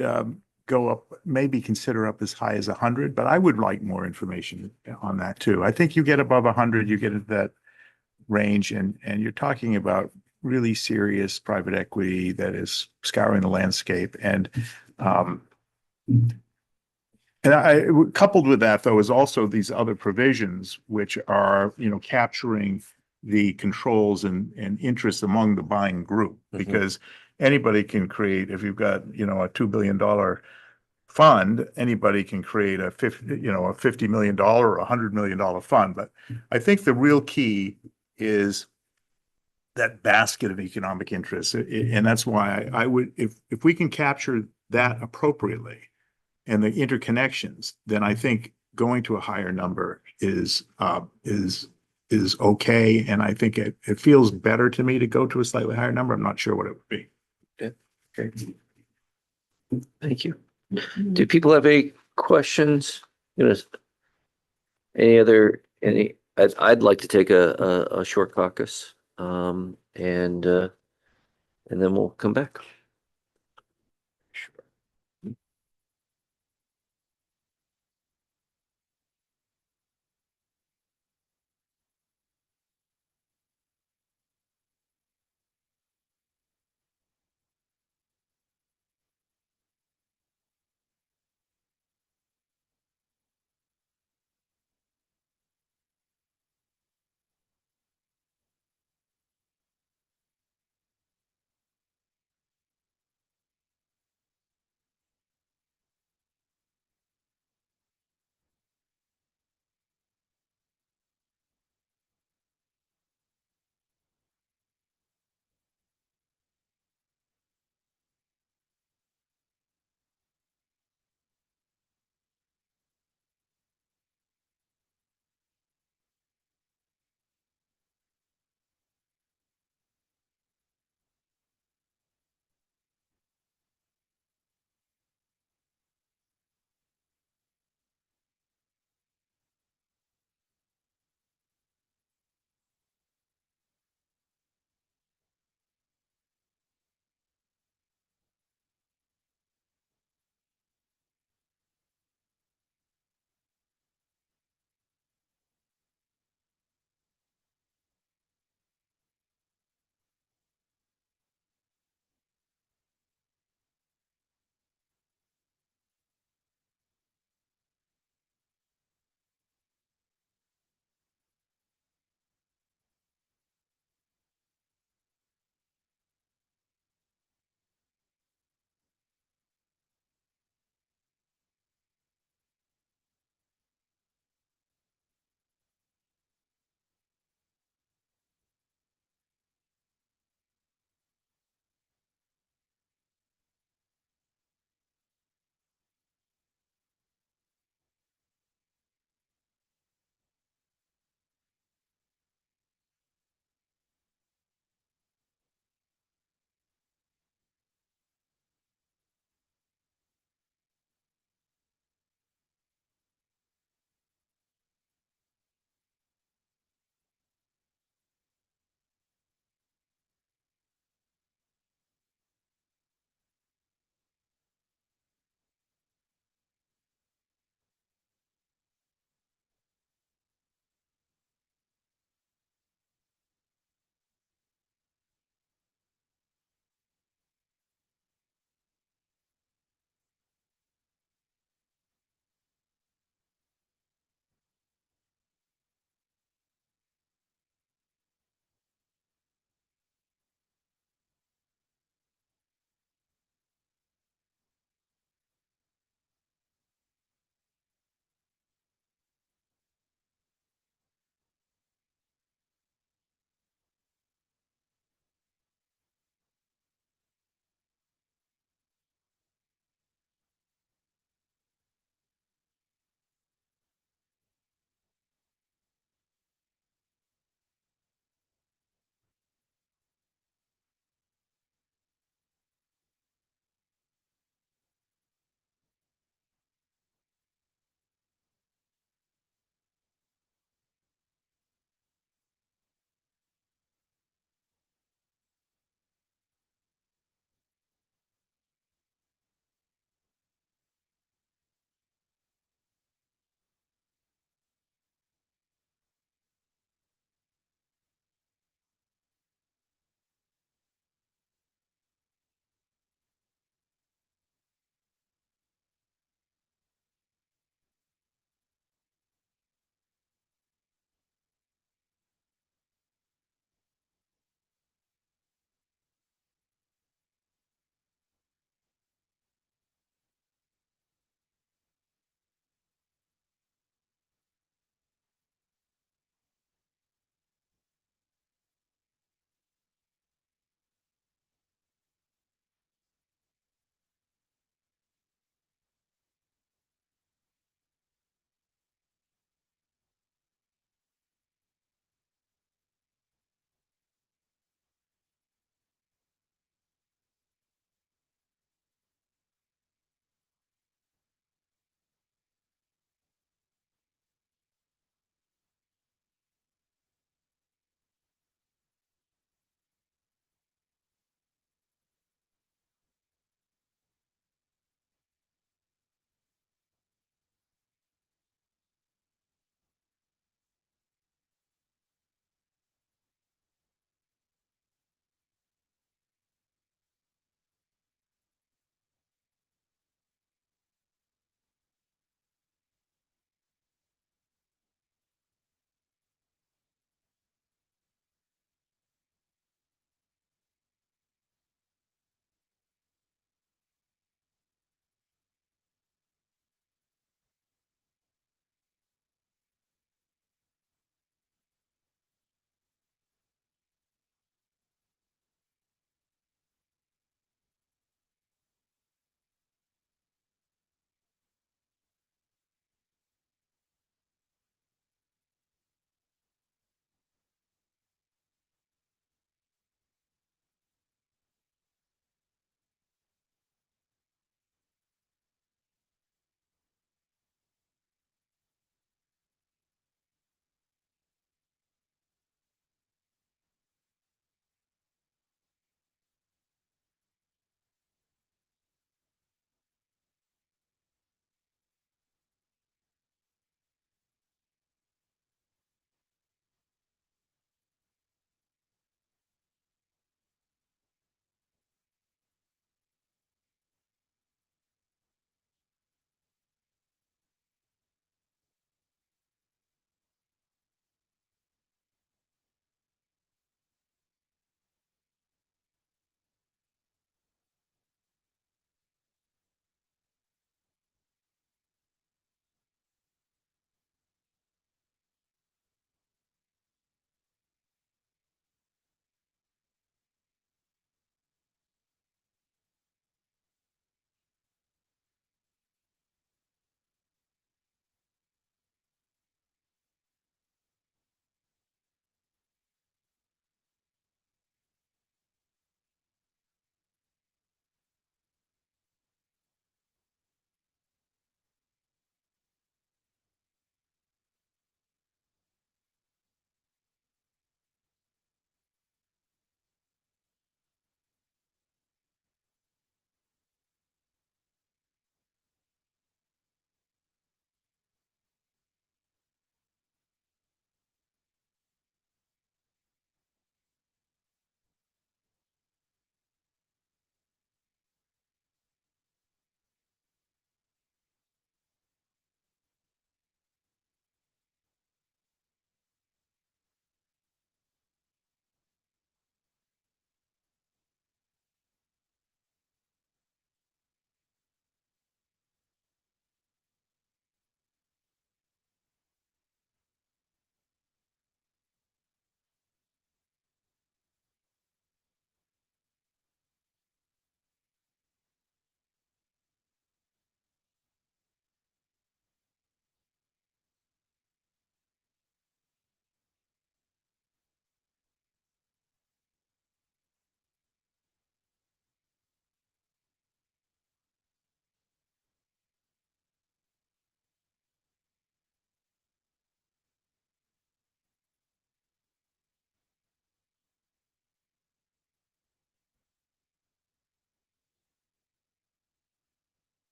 [SPEAKER 16] go up, maybe consider up as high as 100, but I would like more information on that too. I think you get above 100, you get into that range, and you're talking about really serious private equity that is scouring the landscape. And I coupled with that though is also these other provisions which are, capturing the controls and interests among the buying group, because anybody can create, if you've got, a $2 billion fund, anybody can create a $50 million or $100 million fund. But I think the real key is that basket of economic interests. And that's why I would, if we can capture that appropriately and the interconnections, then I think going to a higher number is okay. And I think it feels better to me to go to a slightly higher number. I'm not sure what it would be.
[SPEAKER 1] Yeah. Okay. Thank you. Do people have any questions? I'd like to take a short caucus, and then we'll come back.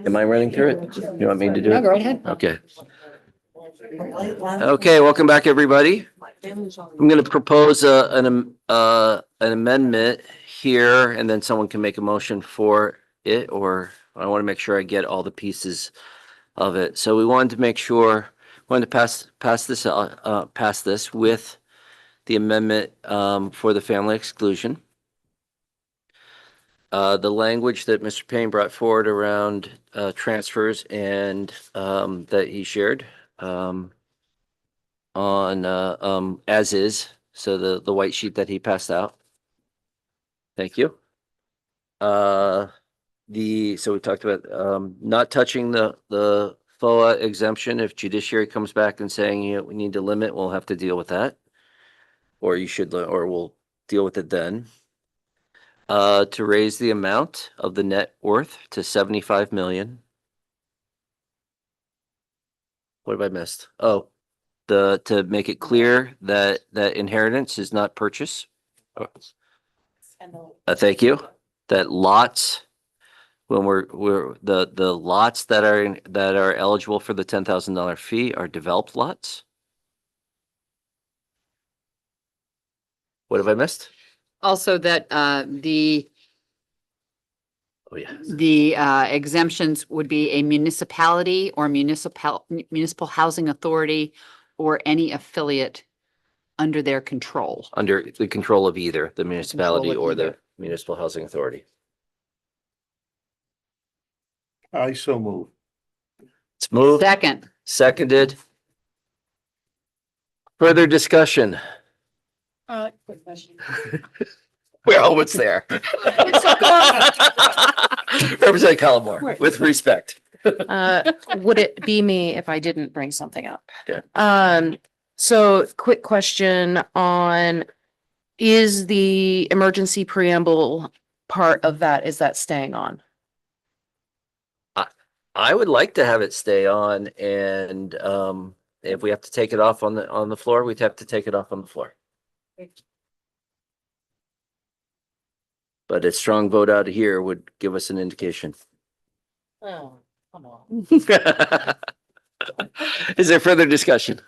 [SPEAKER 1] Am I running through it? You want me to do
[SPEAKER 9] No,
[SPEAKER 1] it?
[SPEAKER 9] go right ahead.
[SPEAKER 1] Okay. Okay, welcome back, everybody. I'm going to propose an amendment here, and then someone can make a motion for it, or I want to make sure I get all the pieces of it. So we wanted to make sure, wanted to pass this with the amendment for the family exclusion. The language that Mr. Payne brought forward around transfers and that he shared on as is, so the white sheet that he passed out. Thank you. So we talked about not touching the FOA exemption. If judiciary comes back and saying, you know, we need to limit, we'll have to deal with that. Or you should, or we'll deal with it then. To raise the amount of the net worth to 75 million. What have I missed? Oh, to make it clear that inheritance is not purchase. Thank you. That lots, when we're the lots that are eligible for the $10,000 fee are developed lots. What have I missed?
[SPEAKER 9] Also that the
[SPEAKER 1] Oh, yeah.
[SPEAKER 9] the exemptions would be a municipality or municipal housing authority or any affiliate under their control.
[SPEAKER 1] Under the control of either the municipality
[SPEAKER 9] Control of
[SPEAKER 1] or the
[SPEAKER 9] either.
[SPEAKER 1] municipal housing authority.
[SPEAKER 16] I so move.
[SPEAKER 1] It's moved,
[SPEAKER 9] Second,
[SPEAKER 1] seconded. Further discussion.
[SPEAKER 8] Quick question.
[SPEAKER 1] We're almost there. Representative Collmore, with respect.
[SPEAKER 8] Would it be me if I didn't bring something up?
[SPEAKER 1] Yeah.
[SPEAKER 8] So quick question on, is the emergency preamble part of that, is that staying on?
[SPEAKER 1] I would like to have it stay on, and if we have to take it off on the floor, we'd have to take it off on the floor. But a strong vote out of here would give us an indication.
[SPEAKER 8] Oh, come on.
[SPEAKER 1] Is there further discussion?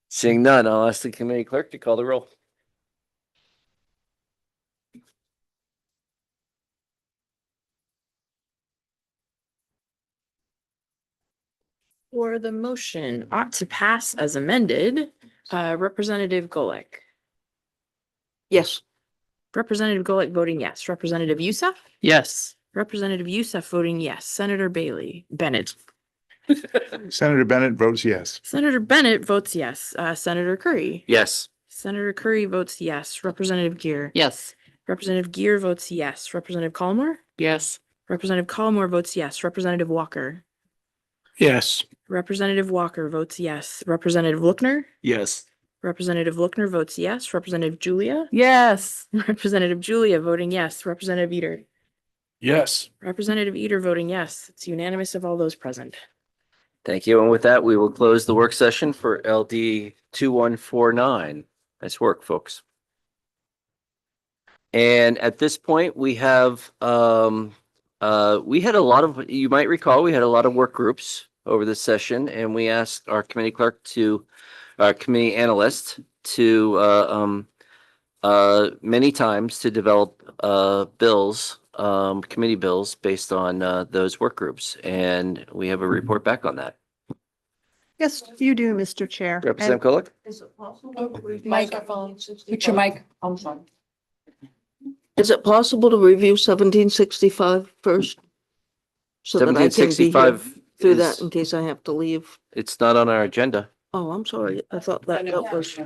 [SPEAKER 1] Seeing none, I'll ask the committee clerk to call the roll.
[SPEAKER 8] For the motion ought to pass as amended, Representative Golick.
[SPEAKER 2] Yes.
[SPEAKER 8] Representative Golick voting yes. Representative Youssef?
[SPEAKER 3] Yes.
[SPEAKER 8] Representative Youssef voting yes. Senator Bennett.
[SPEAKER 16] Senator Bennett votes yes.
[SPEAKER 8] Senator Bennett votes yes. Senator Curry.
[SPEAKER 1] Yes.
[SPEAKER 8] Senator Curry votes yes. Representative Gear.
[SPEAKER 9] yes.
[SPEAKER 8] Representative Gear votes yes. Representative Collmore.
[SPEAKER 3] Yes.
[SPEAKER 8] Representative Collmore votes yes. Representative Walker.
[SPEAKER 7] Yes.
[SPEAKER 8] Representative Walker votes yes. Representative Lookner.
[SPEAKER 3] Yes.
[SPEAKER 8] Representative Lookner votes yes. Representative Julia.
[SPEAKER 9] Yes.
[SPEAKER 8] Representative Julia voting yes. Representative Eater.
[SPEAKER 16] Yes.
[SPEAKER 8] Representative Eater voting yes. It's unanimous of all those present.
[SPEAKER 1] Thank you. And with that, we will close the work session for LD 2149. Nice work, folks. And at this point, we have we had a lot of, you might recall, we had a lot of work groups over this session, and we asked our committee clerk our committee analyst to many times to develop bills, committee bills based on those work groups. And we have a report back on that.
[SPEAKER 15] Yes, you do, Mr. Chair.
[SPEAKER 1] Representative Golick?
[SPEAKER 2] Is it possible?
[SPEAKER 9] Microphone. Put your mic.
[SPEAKER 2] Is it possible to review 1765 first? So that I can be here
[SPEAKER 1] 1765
[SPEAKER 2] through that
[SPEAKER 1] is,
[SPEAKER 2] in case I have to leave.
[SPEAKER 1] it's not on our agenda.
[SPEAKER 2] Oh, I'm sorry. I thought that was.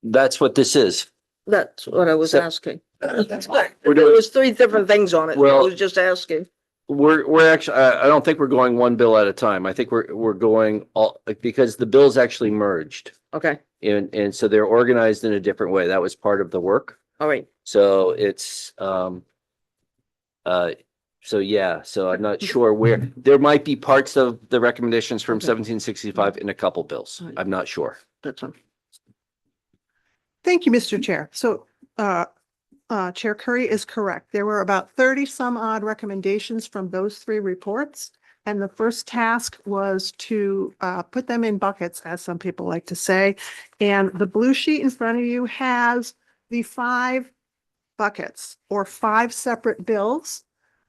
[SPEAKER 1] That's what this is.
[SPEAKER 2] That's what I was
[SPEAKER 1] So-
[SPEAKER 2] asking.
[SPEAKER 1] We're
[SPEAKER 2] There
[SPEAKER 1] doing,
[SPEAKER 2] was three different things on it. I
[SPEAKER 1] Well-
[SPEAKER 2] was just asking.
[SPEAKER 1] we're actually, I don't think we're going one bill at a time. I think we're going all, because the bills actually merged.
[SPEAKER 2] Okay,
[SPEAKER 1] And so they're organized in a different way. That was part of the work.
[SPEAKER 2] all right.
[SPEAKER 1] So it's, so yeah, so I'm not sure where, there might be parts of the recommendations from
[SPEAKER 2] Okay.
[SPEAKER 1] 1765 in a couple bills.
[SPEAKER 2] All right.
[SPEAKER 1] I'm not sure.
[SPEAKER 2] That's fine.
[SPEAKER 15] Thank you, Mr. Chair. So, Chair Curry is correct. There were about 30 some odd recommendations from those three reports. And the first task was to put them in buckets, as some people like to say. And the blue sheet in front of you has the 5 buckets or 5 separate bills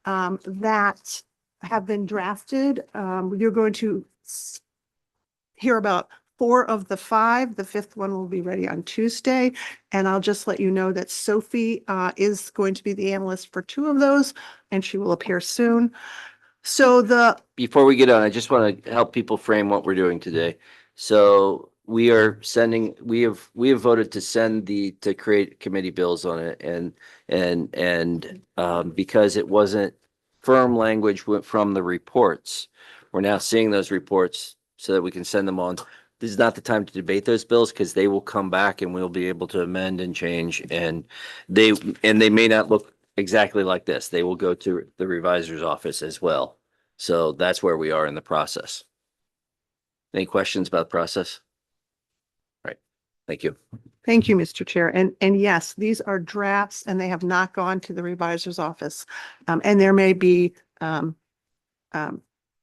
[SPEAKER 15] that have been drafted. You're going to hear about 4 of the 5. The 5th one will be ready on Tuesday. And I'll just let you know that Sophie is going to be the analyst for 2 of those, and she will appear soon. So
[SPEAKER 1] Before we get on, I just want to help people frame what we're doing today. So we have voted to to create committee bills on it, and because it wasn't firm language from the reports, we're now seeing those reports so that we can send them on. This is not the time to debate those bills because they will come back and we'll be able to amend and change, and they may not look exactly like this. They will go to the revisor's office as well. So that's where we are in the process. Any questions about the process? Right. Thank you.
[SPEAKER 15] Thank you, Mr. Chair. And yes, these are drafts and they have not gone to the revisor's office. And there may be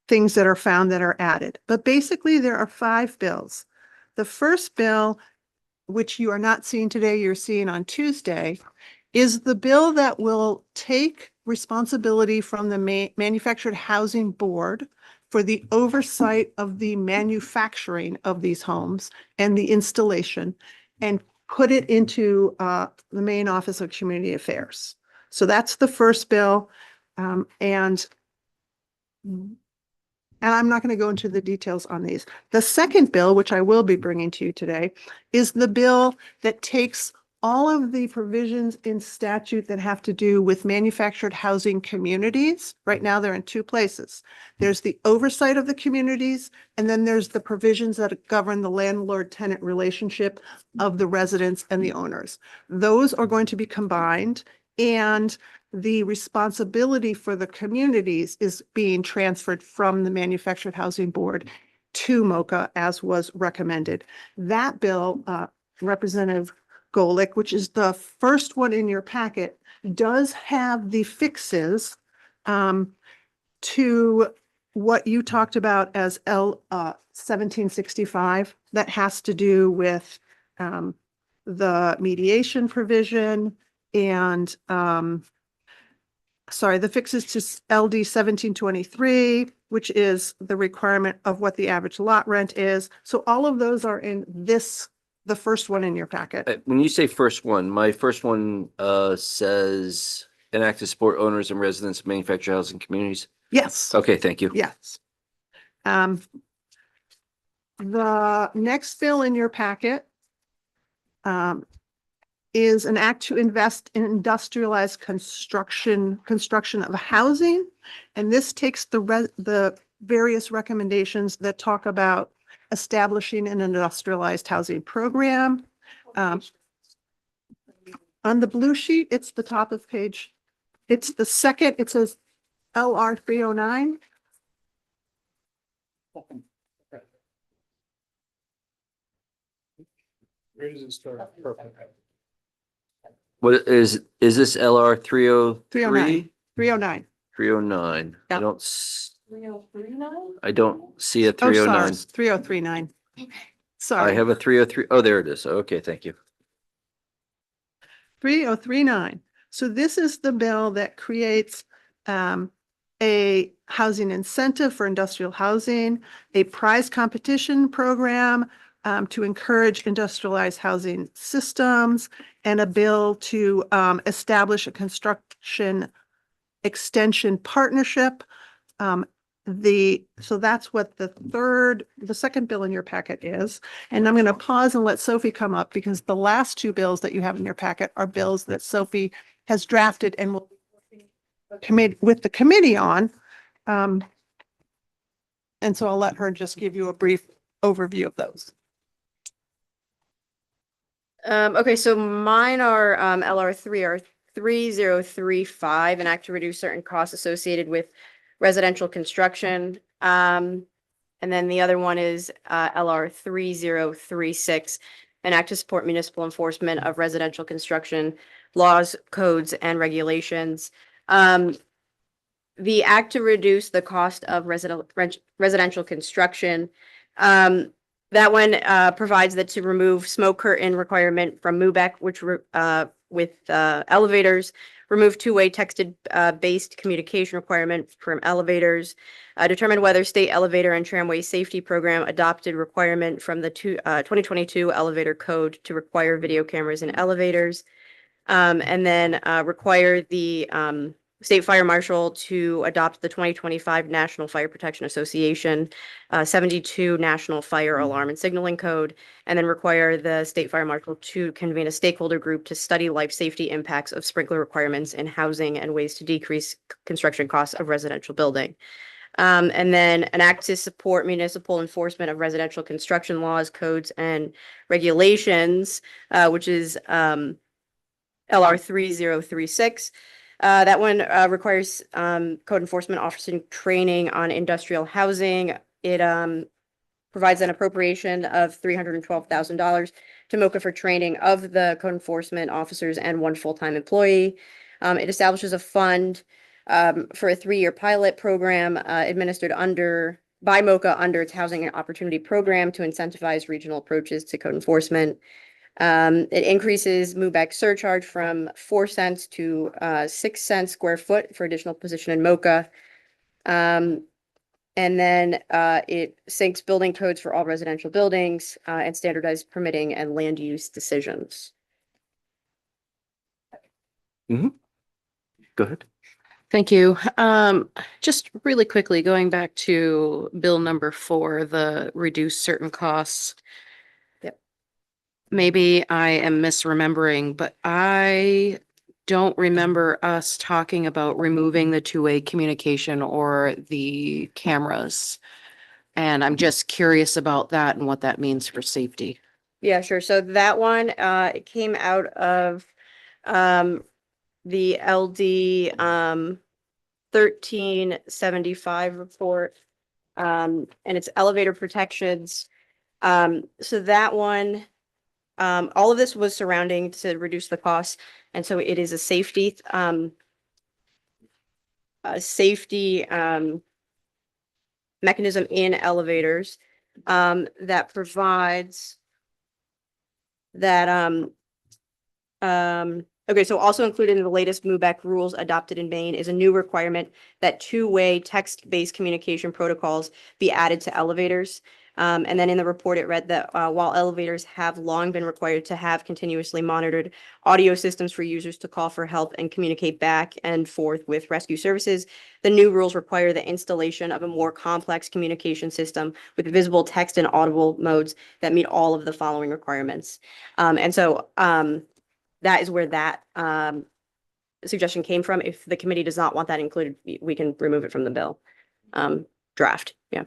[SPEAKER 15] things that are found that are added. But basically, there are 5 bills. The first bill, which you are not seeing today, you're seeing on Tuesday, is the bill that will take responsibility from the Manufactured Housing Board for the oversight of the manufacturing of these homes and the installation, and put it into the main Office of Community Affairs. So that's the first bill. And I'm not going to go into the details on these. The second bill, which I will be bringing to you today, is the bill that takes all of the provisions in statute that have to do with manufactured housing communities. Right now, they're in 2 places. There's the oversight of the communities, and then there's the provisions that govern the landlord-tenant relationship of the residents and the owners. Those are going to be combined, and the responsibility for the communities is being transferred from the Manufactured Housing Board to MOCA, as was recommended. That bill, Representative Golick, which is the first one in your packet, does have the fixes to what you talked about as L 1765. That has to do with the mediation provision and the fixes to LD 1723, which is the requirement of what the average lot rent is. So all of those are in the first one in your packet.
[SPEAKER 1] When you say first one, my first one says enact to support owners and residents of manufactured housing communities.
[SPEAKER 15] Yes.
[SPEAKER 1] Okay, thank you.
[SPEAKER 15] Yes. The next bill in your packet is an act to invest in industrialized construction of housing. And this takes the various recommendations that talk about establishing an industrialized housing program. On the blue sheet, it's the top of page. It's the second, it says LR 309.
[SPEAKER 16] Where does it start? Perfect.
[SPEAKER 1] What is this LR 303?
[SPEAKER 15] 309.
[SPEAKER 1] 309.
[SPEAKER 15] Yeah.
[SPEAKER 1] I don't see a
[SPEAKER 15] Oh,
[SPEAKER 1] 309.
[SPEAKER 15] sorry, 3039.
[SPEAKER 1] I
[SPEAKER 15] Sorry,
[SPEAKER 1] have a 303. Oh, there it is. Okay, thank you.
[SPEAKER 15] 3039. So this is the bill that creates a housing incentive for industrial housing, a prize competition program to encourage industrialized housing systems, and a bill to establish a construction extension partnership. So that's what the second bill in your packet is. And I'm going to pause and let Sophie come up because the last 2 bills that you have in your packet are bills that Sophie has drafted and will commit with the committee on. And so I'll let her just give you a brief overview of those.
[SPEAKER 10] Okay, so mine are LR3 are 3035, an act to reduce certain costs associated with residential construction. And then the other one is LR 3036, an act to support municipal enforcement of residential construction laws, codes, and regulations. The act to reduce the cost of residential construction. That one provides that to remove smoke curtain requirement from MUBEC, which with elevators, remove two-way texted based communication requirement from elevators, determine whether state elevator and tramway safety program adopted requirement from the 2022 elevator code to require video cameras in elevators, and then require the state fire marshal to adopt the 2025 National Fire Protection Association 72 National Fire Alarm and Signaling Code, and then require the state fire marshal to convene a stakeholder group to study life safety impacts of sprinkler requirements in housing and ways to decrease construction costs of residential building. And then an act to support municipal enforcement of residential construction laws, codes, and regulations, which is LR 3036. That one requires code enforcement officer training on industrial housing. It provides an appropriation of $312,000 to MOCA for training of the code enforcement officers and one full-time employee. It establishes a fund for a 3-year pilot program administered by MOCA under its Housing and Opportunity Program to incentivize regional approaches to code enforcement. It increases MUBEC surcharge from 4 cents to 6 cents square foot for additional position in MOCA. And then it syncs building codes for all residential buildings and standardized permitting and land use decisions.
[SPEAKER 1] Go ahead.
[SPEAKER 8] Thank you. Just really quickly, going back to bill number 4, the reduce certain costs. Maybe I am misremembering, but I don't remember us talking about removing the two-way communication or the cameras. And I'm just curious about that and what that means for safety.
[SPEAKER 10] Yeah, sure. So that one, it came out of the LD 1375 report, and it's elevator protections. So that one, all of this was surrounding to reduce the cost, and so it is a safety mechanism in elevators that provides that okay, so also included in the latest MUBEC rules adopted in Maine is a new requirement that two-way text-based communication protocols be added to elevators. And then in the report, it read that while elevators have long been required to have continuously monitored audio systems for users to call for help and communicate back and forth with rescue services, the new rules require the installation of a more complex communication system with visible text and audible modes that meet all of the following requirements. And so that is where that suggestion came from. If the committee does not want that included, we can remove it from the bill draft. Yeah.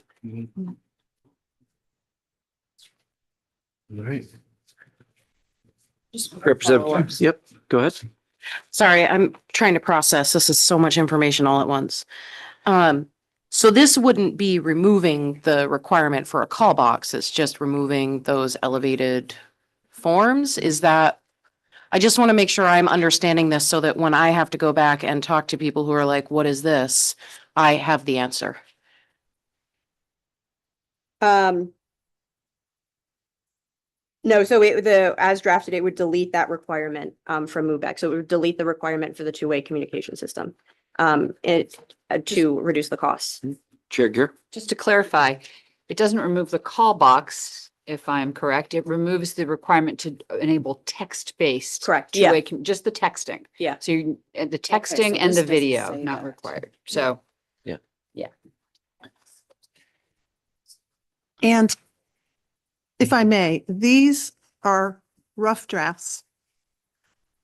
[SPEAKER 1] All right.
[SPEAKER 8] Just
[SPEAKER 1] Representative, yep, go ahead.
[SPEAKER 8] Sorry, I'm trying to process. This is so much information all at once. So this wouldn't be removing the requirement for a call box. It's just removing those elevated forms. Is that, I just want to make sure I'm understanding this so that when I have to go back and talk to people who are like, what is this? I have the answer.
[SPEAKER 10] No, so as drafted, it would delete that requirement from MUBEC. So it would delete the requirement for the two-way communication system to reduce the costs.
[SPEAKER 1] Chair Gear?
[SPEAKER 9] Just to clarify, it doesn't remove the call box, if I'm correct. It removes the requirement to enable text-based.
[SPEAKER 10] Correct, yeah.
[SPEAKER 9] Just the texting.
[SPEAKER 10] Yeah.
[SPEAKER 9] So the
[SPEAKER 8] so
[SPEAKER 9] texting and
[SPEAKER 8] this
[SPEAKER 9] the
[SPEAKER 8] doesn't
[SPEAKER 9] video,
[SPEAKER 8] say
[SPEAKER 9] not
[SPEAKER 8] that.
[SPEAKER 9] required. So.
[SPEAKER 1] Yeah.
[SPEAKER 9] Yeah.
[SPEAKER 15] And if I may, these are rough drafts.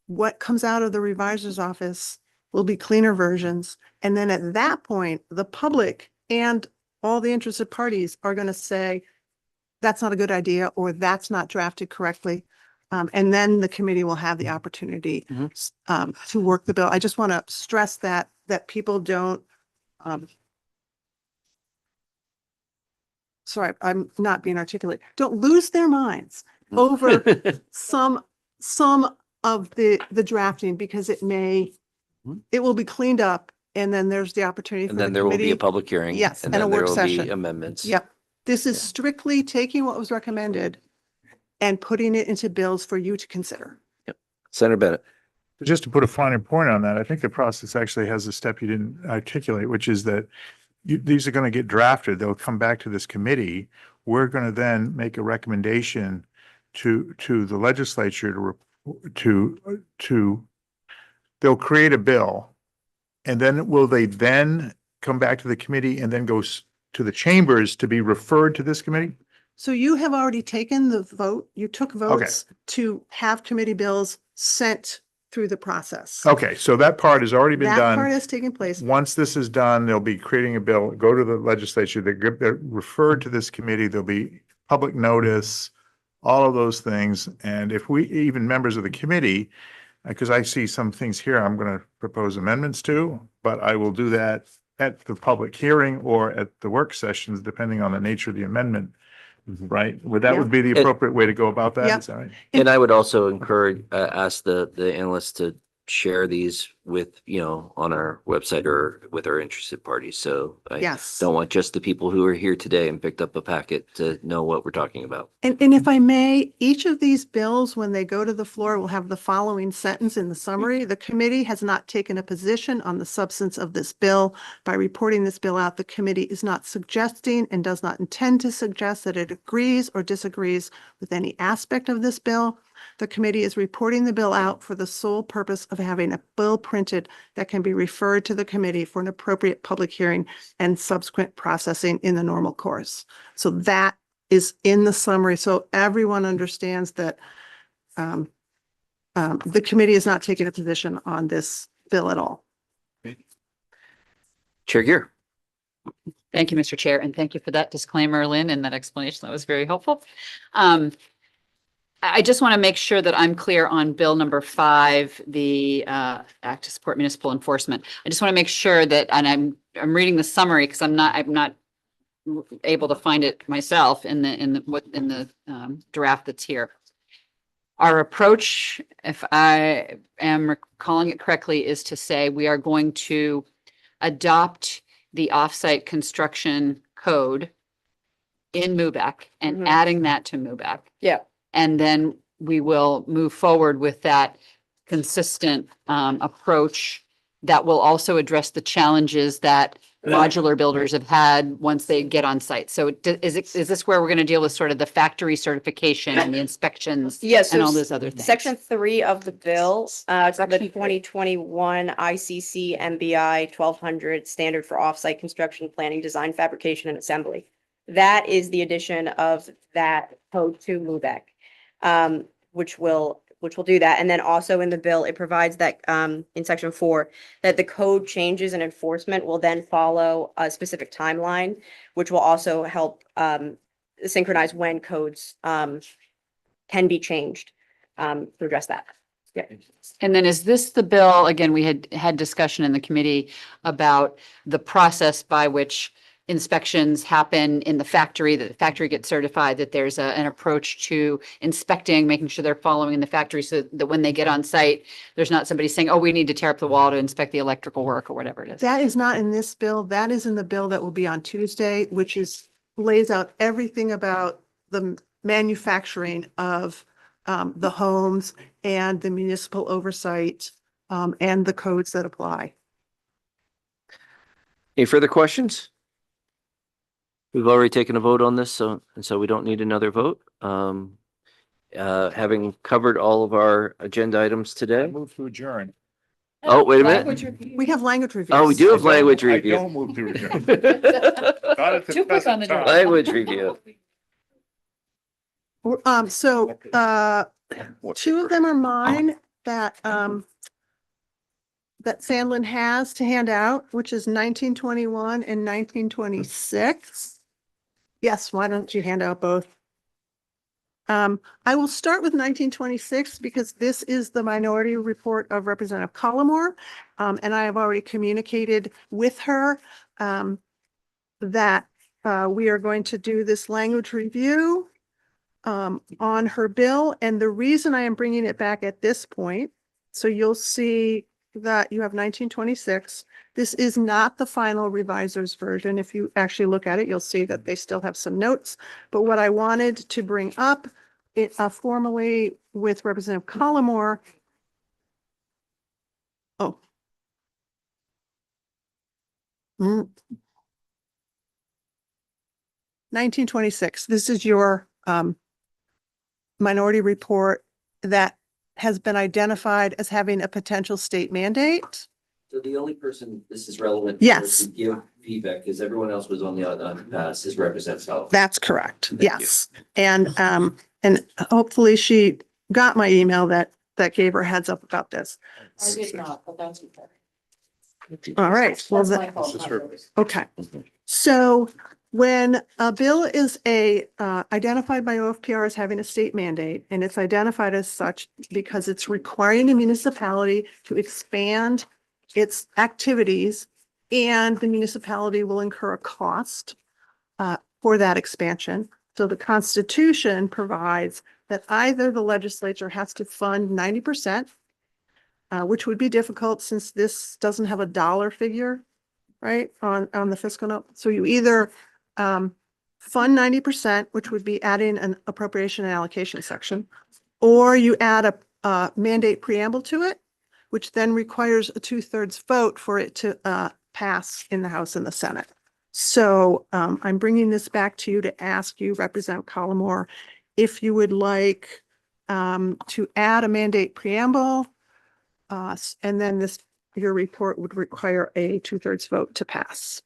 [SPEAKER 15] What comes out of the revisor's office will be cleaner versions. And then at that point, the public and all the interested parties are going to say, that's not a good idea, or that's not drafted correctly. And then the committee will have the opportunity to work the bill. I just want to stress that people don't, sorry, I'm not being articulate, don't lose their minds over some of the drafting because it will be cleaned up and then there's the opportunity for
[SPEAKER 1] And
[SPEAKER 15] the
[SPEAKER 1] then there will be a
[SPEAKER 15] committee.
[SPEAKER 1] public hearing.
[SPEAKER 15] Yes,
[SPEAKER 1] And
[SPEAKER 15] and a
[SPEAKER 1] then there
[SPEAKER 15] work
[SPEAKER 1] will be
[SPEAKER 15] session.
[SPEAKER 1] amendments.
[SPEAKER 15] Yep. This is strictly taking what was recommended and putting it into bills for you to consider.
[SPEAKER 1] Senator Bennett.
[SPEAKER 16] Just to put a finer point on that, I think the process actually has a step you didn't articulate, which is that these are going to get drafted. They'll come back to this committee. We're going to then make a recommendation to the legislature they'll create a bill. And then will they then come back to the committee and then go to the chambers to be referred to this committee?
[SPEAKER 15] So you have already taken the vote. You took votes to have committee bills sent through the process.
[SPEAKER 16] Okay, so that part has already been
[SPEAKER 15] That
[SPEAKER 16] done.
[SPEAKER 15] part has taken place.
[SPEAKER 16] Once this is done, they'll be creating a bill, go to the legislature, they're referred to this committee, there'll be public notice, all of those things. And if we, even members of the committee, because I see some things here I'm going to propose amendments to, but I will do that at the public hearing or at the work sessions, depending on the nature of the amendment, right? That would be the appropriate way to go about that, is that right?
[SPEAKER 1] And I would also encourage, ask the analysts to share these with, on our website or with our interested parties. So I
[SPEAKER 15] Yes.
[SPEAKER 1] don't want just the people who are here today and picked up a packet to know what we're talking about.
[SPEAKER 15] And if I may, each of these bills, when they go to the floor, will have the following sentence in the summary. The committee has not taken a position on the substance of this bill. By reporting this bill out, the committee is not suggesting and does not intend to suggest that it agrees or disagrees with any aspect of this bill. The committee is reporting the bill out for the sole purpose of having a bill printed that can be referred to the committee for an appropriate public hearing and subsequent processing in the normal course. So that is in the summary. So everyone understands that the committee is not taking a position on this bill at all.
[SPEAKER 1] Chair Gear.
[SPEAKER 9] Thank you, Mr. Chair, and thank you for that disclaimer, Lynn, and that explanation. That was very helpful. I just want to make sure that I'm clear on Bill number 5, the Act to Support Municipal Enforcement. I just want to make sure that, and I'm reading the summary because I'm not able to find it myself in the draft that's here. Our approach, if I am recalling it correctly, is to say we are going to adopt the offsite construction code in MUBEC and adding that to MUBEC.
[SPEAKER 8] Yeah.
[SPEAKER 9] And then we will move forward with that consistent approach that will also address the challenges that modular builders have had once they get on site. So is this where we're going to deal with sort of the factory certification and the inspections
[SPEAKER 10] Yes.
[SPEAKER 9] and all those other things?
[SPEAKER 10] Section 3 of the bill, the 2021 ICC MBI 1200 standard for offsite construction, planning, design, fabrication, and assembly. That is the addition of that code to MUBEC. Which will do that. And then also in the bill, it provides that in section 4, that the code changes and enforcement will then follow a specific timeline, which will also help synchronize when codes can be changed to address that. Yeah.
[SPEAKER 9] And then is this the bill, again, we had discussion in the committee about the process by which inspections happen in the factory, that the factory gets certified, that there's an approach to inspecting, making sure they're following the factory so that when they get on site, there's not somebody saying, oh, we need to tear up the wall to inspect the electrical work or whatever it is.
[SPEAKER 15] That is not in this bill. That is in the bill that will be on Tuesday, which lays out everything about the manufacturing of the homes and the municipal oversight and the codes that apply.
[SPEAKER 1] Any further questions? We've already taken a vote on this, so we don't need another vote. Having covered all of our agenda items today.
[SPEAKER 16] Move to adjourn.
[SPEAKER 1] Oh, wait a minute.
[SPEAKER 15] We have language reviews.
[SPEAKER 1] Oh, we do have language
[SPEAKER 16] I
[SPEAKER 1] review.
[SPEAKER 16] don't move to adjourn. Not at the
[SPEAKER 9] Too quick on the
[SPEAKER 16] present
[SPEAKER 9] draw.
[SPEAKER 16] time.
[SPEAKER 1] Language review.
[SPEAKER 15] So two of them are mine that that Sandlin has to hand out, which is 1921 and 1926. Yes, why don't you hand out both? I will start with 1926 because this is the minority report of Representative Collmore. And I have already communicated with her that we are going to do this language review. on her bill. And the reason I am bringing it back at this point, so you'll see that you have 1926. This is not the final reviser's version. If you actually look at it, you'll see that they still have some notes. But what I wanted to bring up it formally with Representative Collmore. Oh. 1926. This is your minority report that has been identified as having a potential state mandate.
[SPEAKER 1] So the only person this is relevant.
[SPEAKER 15] Yes.
[SPEAKER 1] To give feedback because everyone else was on the ought pass is Representative South.
[SPEAKER 15] That's correct.
[SPEAKER 1] Thank you.
[SPEAKER 15] Yes. And hopefully she got my email that gave her heads up about this.
[SPEAKER 8] I did not, but that's okay.
[SPEAKER 15] All right. Well,
[SPEAKER 8] That's my
[SPEAKER 15] then,
[SPEAKER 8] fault.
[SPEAKER 15] okay. So when a bill is identified by OFPR as having a state mandate, and it's identified as such because it's requiring a municipality to expand its activities, and the municipality will incur a cost for that expansion. So the Constitution provides that either the legislature has to fund 90%, which would be difficult since this doesn't have a dollar figure, right, on the fiscal note. So you either fund 90%, which would be adding an appropriation and allocation section, or you add a mandate preamble to it, which then requires a 2/3 vote for it to pass in the House and the Senate. So I'm bringing this back to you to ask you, Representative Collmore, if you would like to add a mandate preamble, and then your report would require a 2/3 vote to pass.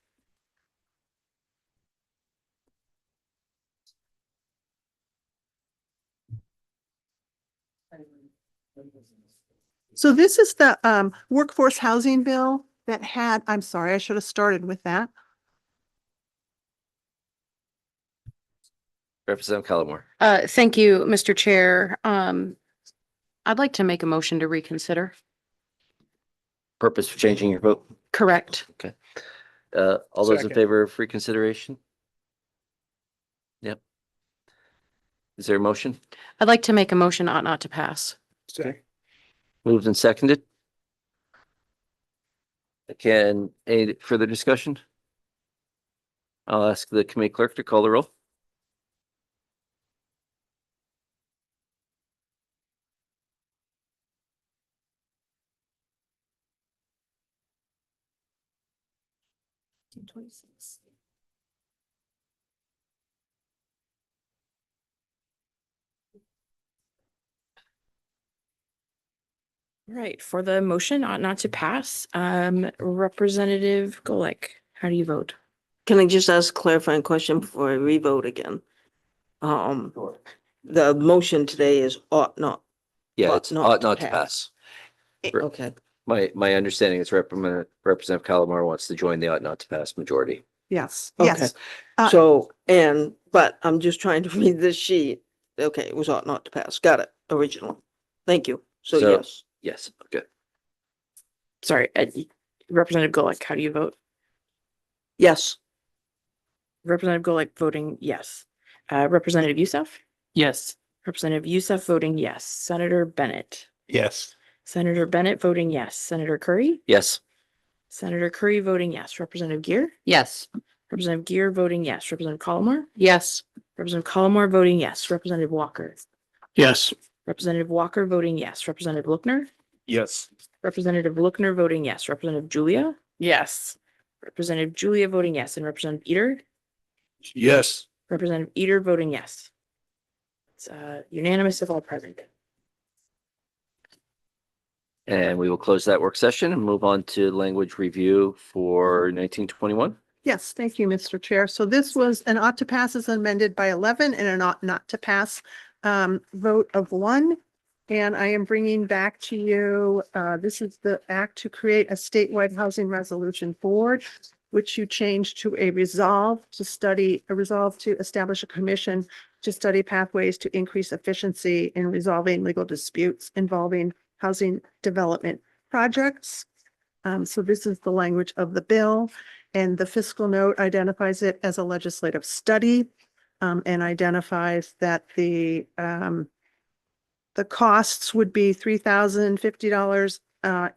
[SPEAKER 15] So this is the workforce housing bill that had, I'm sorry, I should have started with that.
[SPEAKER 1] Representative Collmore.
[SPEAKER 8] Thank you, Mr. Chair. I'd like to make a motion to reconsider.
[SPEAKER 1] Purpose for changing your vote?
[SPEAKER 8] Correct.
[SPEAKER 1] Okay. All those in
[SPEAKER 16] Second.
[SPEAKER 1] favor of reconsideration? Yep. Is there a motion?
[SPEAKER 8] I'd like to make a motion ought not to pass.
[SPEAKER 1] Moved and seconded. Any further discussion? I'll ask the committee clerk to call the roll.
[SPEAKER 8] Right, for the motion ought not to pass, Representative Golek, how do you vote?
[SPEAKER 2] Can I just ask a clarifying question before I revote again? The motion today is ought not.
[SPEAKER 1] Yeah,
[SPEAKER 2] Ought
[SPEAKER 1] it's
[SPEAKER 2] not
[SPEAKER 1] ought
[SPEAKER 2] to
[SPEAKER 1] not to
[SPEAKER 2] pass.
[SPEAKER 1] pass.
[SPEAKER 2] Okay,
[SPEAKER 1] My understanding is Representative Collmore wants to join the ought not to pass majority.
[SPEAKER 15] Yes,
[SPEAKER 2] Okay.
[SPEAKER 15] yes.
[SPEAKER 2] so, but I'm just trying to read this sheet. Okay, it was ought not to pass. Got it, original. Thank you. So
[SPEAKER 1] So-
[SPEAKER 2] yes.
[SPEAKER 1] Yes, good.
[SPEAKER 8] Sorry, Representative Golek, how do you vote?
[SPEAKER 2] Yes.
[SPEAKER 8] Representative Golek voting yes. Representative Youssef?
[SPEAKER 3] Yes.
[SPEAKER 8] Representative Youssef voting yes. Senator Bennett?
[SPEAKER 16] Yes.
[SPEAKER 8] Senator Bennett voting yes. Senator Curry?
[SPEAKER 1] Yes.
[SPEAKER 8] Senator Curry voting yes. Representative Gear?
[SPEAKER 9] Yes.
[SPEAKER 8] Representative Gear voting yes. Representative Collmore?
[SPEAKER 9] Yes.
[SPEAKER 8] Representative Collmore voting yes. Representative Walker?
[SPEAKER 7] Yes.
[SPEAKER 8] Representative Walker voting yes. Representative Lookner?
[SPEAKER 6] Yes.
[SPEAKER 8] Representative Lookner voting yes. Representative Julia?
[SPEAKER 9] Yes.
[SPEAKER 8] Representative Julia voting yes. And Representative Eater?
[SPEAKER 16] Yes.
[SPEAKER 8] Representative Eater voting yes. It's unanimous of all present.
[SPEAKER 1] And we will close that work session and move on to language review for 1921.
[SPEAKER 15] Yes, thank you, Mr. Chair. So this was an ought to pass as amended by 11 and an ought not to pass vote of 1. And I am bringing back to you, this is the act to create a statewide housing resolution board, which you changed to a resolve to establish a commission to study pathways to increase efficiency in resolving legal disputes involving housing development projects. So this is the language of the bill, and the fiscal note identifies it as a legislative study. and identifies that the costs would be $3,050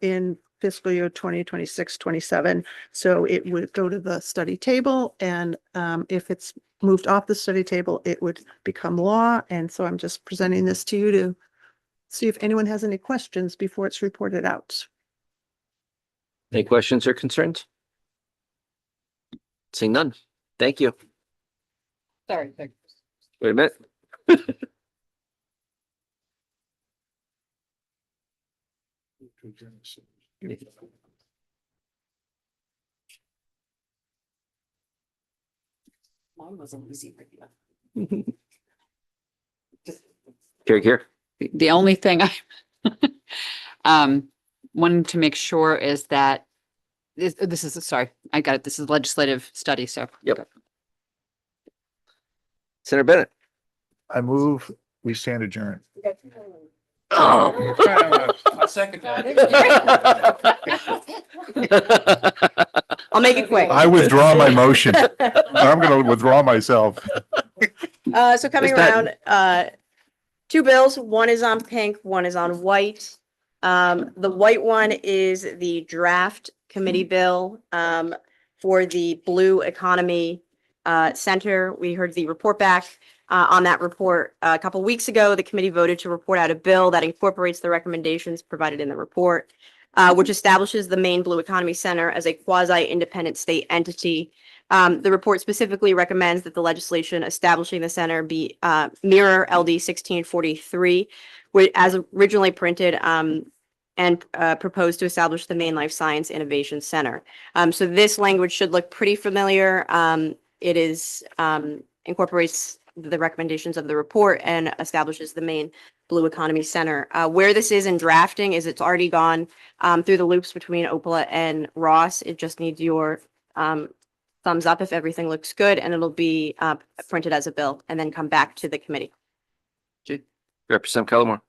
[SPEAKER 15] in fiscal year 2026-27. So it would go to the study table, and if it's moved off the study table, it would become law. And so I'm just presenting this to you to see if anyone has any questions before it's reported out.
[SPEAKER 1] Any questions or concerns? Seeing none. Thank you.
[SPEAKER 9] Sorry.
[SPEAKER 1] Wait a minute.
[SPEAKER 9] Mine wasn't easy for you.
[SPEAKER 1] Here.
[SPEAKER 9] The only thing I wanted to make sure is that this is, sorry, I got it. This is legislative study, so.
[SPEAKER 1] Yep. Senator Bennett.
[SPEAKER 16] I move, we stand adjourned.
[SPEAKER 1] Oh.
[SPEAKER 7] I'll second
[SPEAKER 10] I'll make it quick.
[SPEAKER 16] I withdraw my motion. I'm going to withdraw myself.
[SPEAKER 10] So coming
[SPEAKER 1] Is that-
[SPEAKER 10] around, two bills, one is on pink, one is on white. The white one is the draft committee bill, for the Blue Economy, Center. We heard the report back, on that report a couple weeks ago. The committee voted to report out a bill that incorporates the recommendations provided in the report, which establishes the Maine Blue Economy Center as a quasi-independent state entity. The report specifically recommends that the legislation establishing the center be mirror LD 1643, which as originally printed, and proposed to establish the Maine Life Science Innovation Center. So this language should look pretty familiar. It is incorporates the recommendations of the report and establishes the Maine Blue Economy Center. Where this is in drafting is it's already gone through the loops between OPLA and Ross. It just needs your thumbs up if everything looks good, and it'll be printed as a bill and then come back to the committee.
[SPEAKER 1] Representative Cullimore.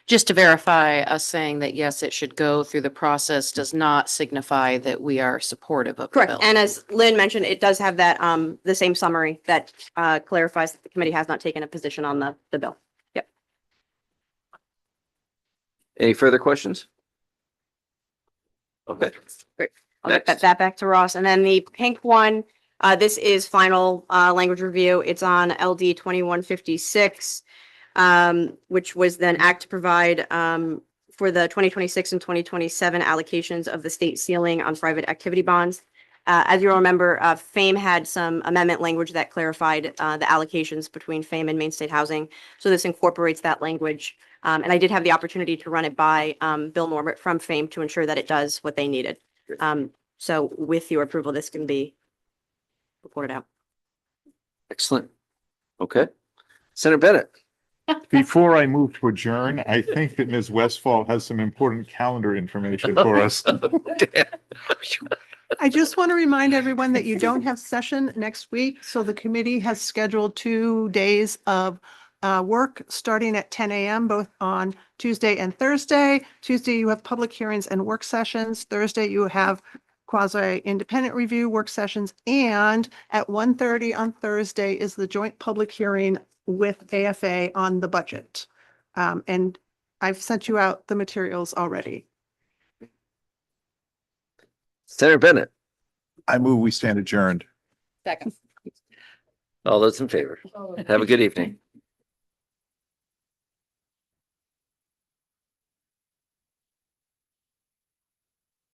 [SPEAKER 8] Just to verify, us saying that yes, it should go through the process does not signify that we are supportive of the
[SPEAKER 10] Correct.
[SPEAKER 8] bill.
[SPEAKER 10] And as Lynn mentioned, it does have that, the same summary that clarifies that the committee has not taken a position on the bill. Yep.
[SPEAKER 1] Any further questions? Okay.
[SPEAKER 10] Great. I'll get
[SPEAKER 1] Next.
[SPEAKER 10] that back to Ross. And then the pink one, this is final language review. It's on LD 2156, which was then act to provide for the 2026 and 2027 allocations of the state ceiling on private activity bonds. As you'll remember, FAME had some amendment language that clarified the allocations between FAME and Maine State Housing. So this incorporates that language. And I did have the opportunity to run it by Bill Norbert from FAME to ensure that it does what they needed. So with your approval, this can be reported out.
[SPEAKER 1] Excellent. Okay. Senator Bennett.
[SPEAKER 16] Before I move to adjourn, I think that Ms. Westfall has some important calendar information for us.
[SPEAKER 15] I just want to remind everyone that you don't have session next week. So the committee has scheduled 2 days of work starting at 10 a.m. both on Tuesday and Thursday. Tuesday, you have public hearings and work sessions. Thursday, you have quasi-independent review work sessions. And at 1:30 on Thursday is the joint public hearing with AFA on the budget. And I've sent you out the materials already.
[SPEAKER 1] Senator Bennett.
[SPEAKER 16] I move we stand adjourned.
[SPEAKER 9] Second.
[SPEAKER 1] All those in favor. Have a good evening.